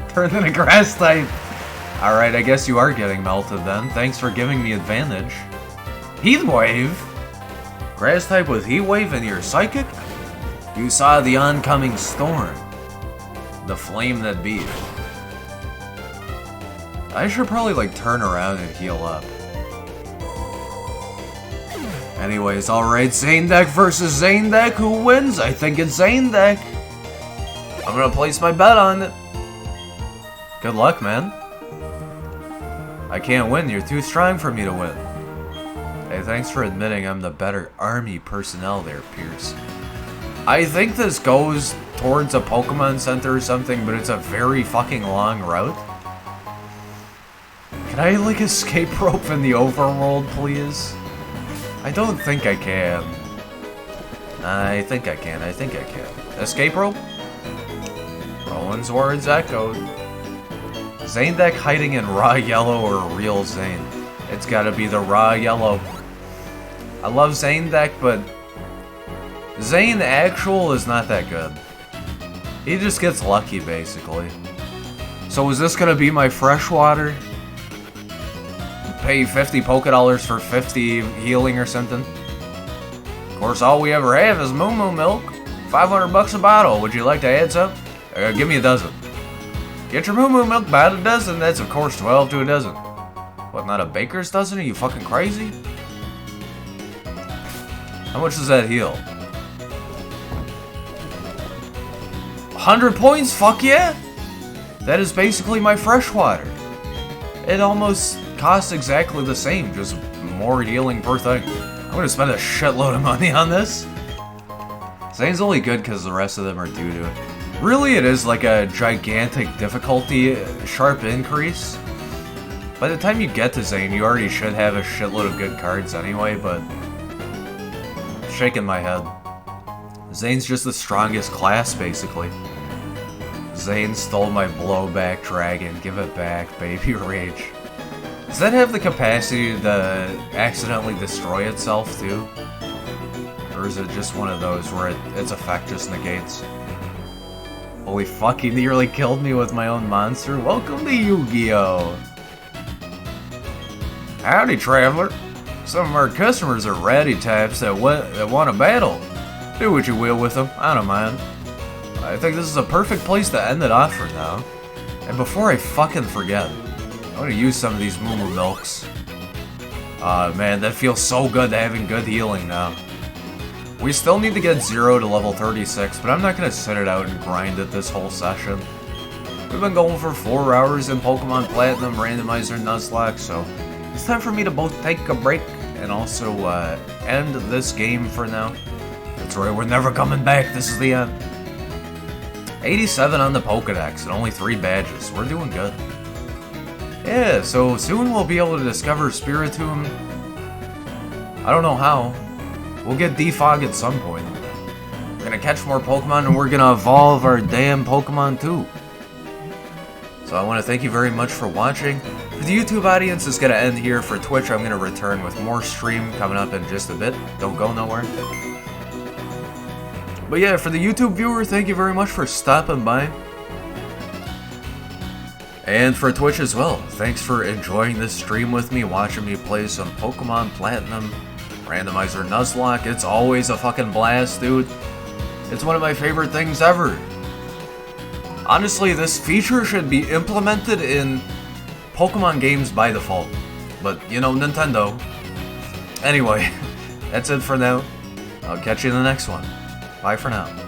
Turned into grass type. Alright, I guess you are getting melted then. Thanks for giving me advantage. Heat Wave? Grass type with Heat Wave and you're psychic? You saw the oncoming storm. The flame that beat. I should probably like turn around and heal up. Anyways, alright, Zane deck versus Zane deck. Who wins? I think it's Zane deck. I'm gonna place my bet on it. Good luck, man. I can't win, you're too strong for me to win. Hey, thanks for admitting I'm the better army personnel there, Pierce. I think this goes towards a Pokemon Center or something, but it's a very fucking long route. Can I, like, escape rope in the overworld, please? I don't think I can. I think I can. Escape rope? Rowan's words echoed. Zane deck hiding in raw yellow or real Zane? It's gotta be the raw yellow. I love Zane deck, but Zane actual is not that good. He just gets lucky, basically. So is this gonna be my freshwater? Pay 50 Pokédollars for 50 healing or something? Of course, all we ever have is Moo Moo Milk. $500 a bottle. Would you like to add some? Give me a dozen. Get your moo milk by the dozen. That's of course 12 to a dozen. What, not a baker's dozen? Are you fucking crazy? How much does that heal? 100 points? Fuck yeah! That is basically my freshwater. It almost costs exactly the same, just more healing per thing. I'm gonna spend a shitload of money on this. Zane's only good because the rest of them are due to it. Really, it is like a gigantic difficulty sharp increase. By the time you get to Zane, you already should have a shitload of good cards anyway, but... shaking my head. Zane's just the strongest class, basically. Zane stole my blowback dragon. Give it back, baby rage. Does that have the capacity to accidentally destroy itself, too? Or is it just one of those where its effect just negates? Holy fuck, he nearly killed me with my own monster. Welcome to Yu-Gi-Oh! Howdy, traveler. Some of our customers are ratty types that want a battle. Do what you will with them, I don't mind. I think this is a perfect place to end it off for now. And before I fucking forget, I'm gonna use some of these Moo Moo Milks. Man, that feels so good having good healing now. We still need to get 0 to level 36, but I'm not gonna sit it out and grind it this whole session. We've been going for 4 hours in Pokemon Platinum Randomizer Nuzlocke, so it's time for me to both take a break and also end this game for now. That's right, we're never coming back, this is the end. 87 on the Pokedex and only 3 badges, we're doing good. Yeah, so soon we'll be able to discover Spiritomb. I don't know how. We'll get Defog at some point. We're gonna catch more Pokemon and we're gonna evolve our damn Pokemon too. So I want to thank you very much for watching. For the YouTube audience, it's gonna end here. For Twitch, I'm gonna return with more stream coming up in just a bit. Don't go nowhere. But yeah, for the YouTube viewer, thank you very much for stopping by. And for Twitch as well, thanks for enjoying this stream with me, watching me play some Pokemon Platinum Randomizer Nuzlocke. It's always a fucking blast, dude. It's one of my favorite things ever. Honestly, this feature should be implemented in Pokemon games by default. But, you know, Nintendo. Anyway, that's it for now. I'll catch you in the next one. Bye for now.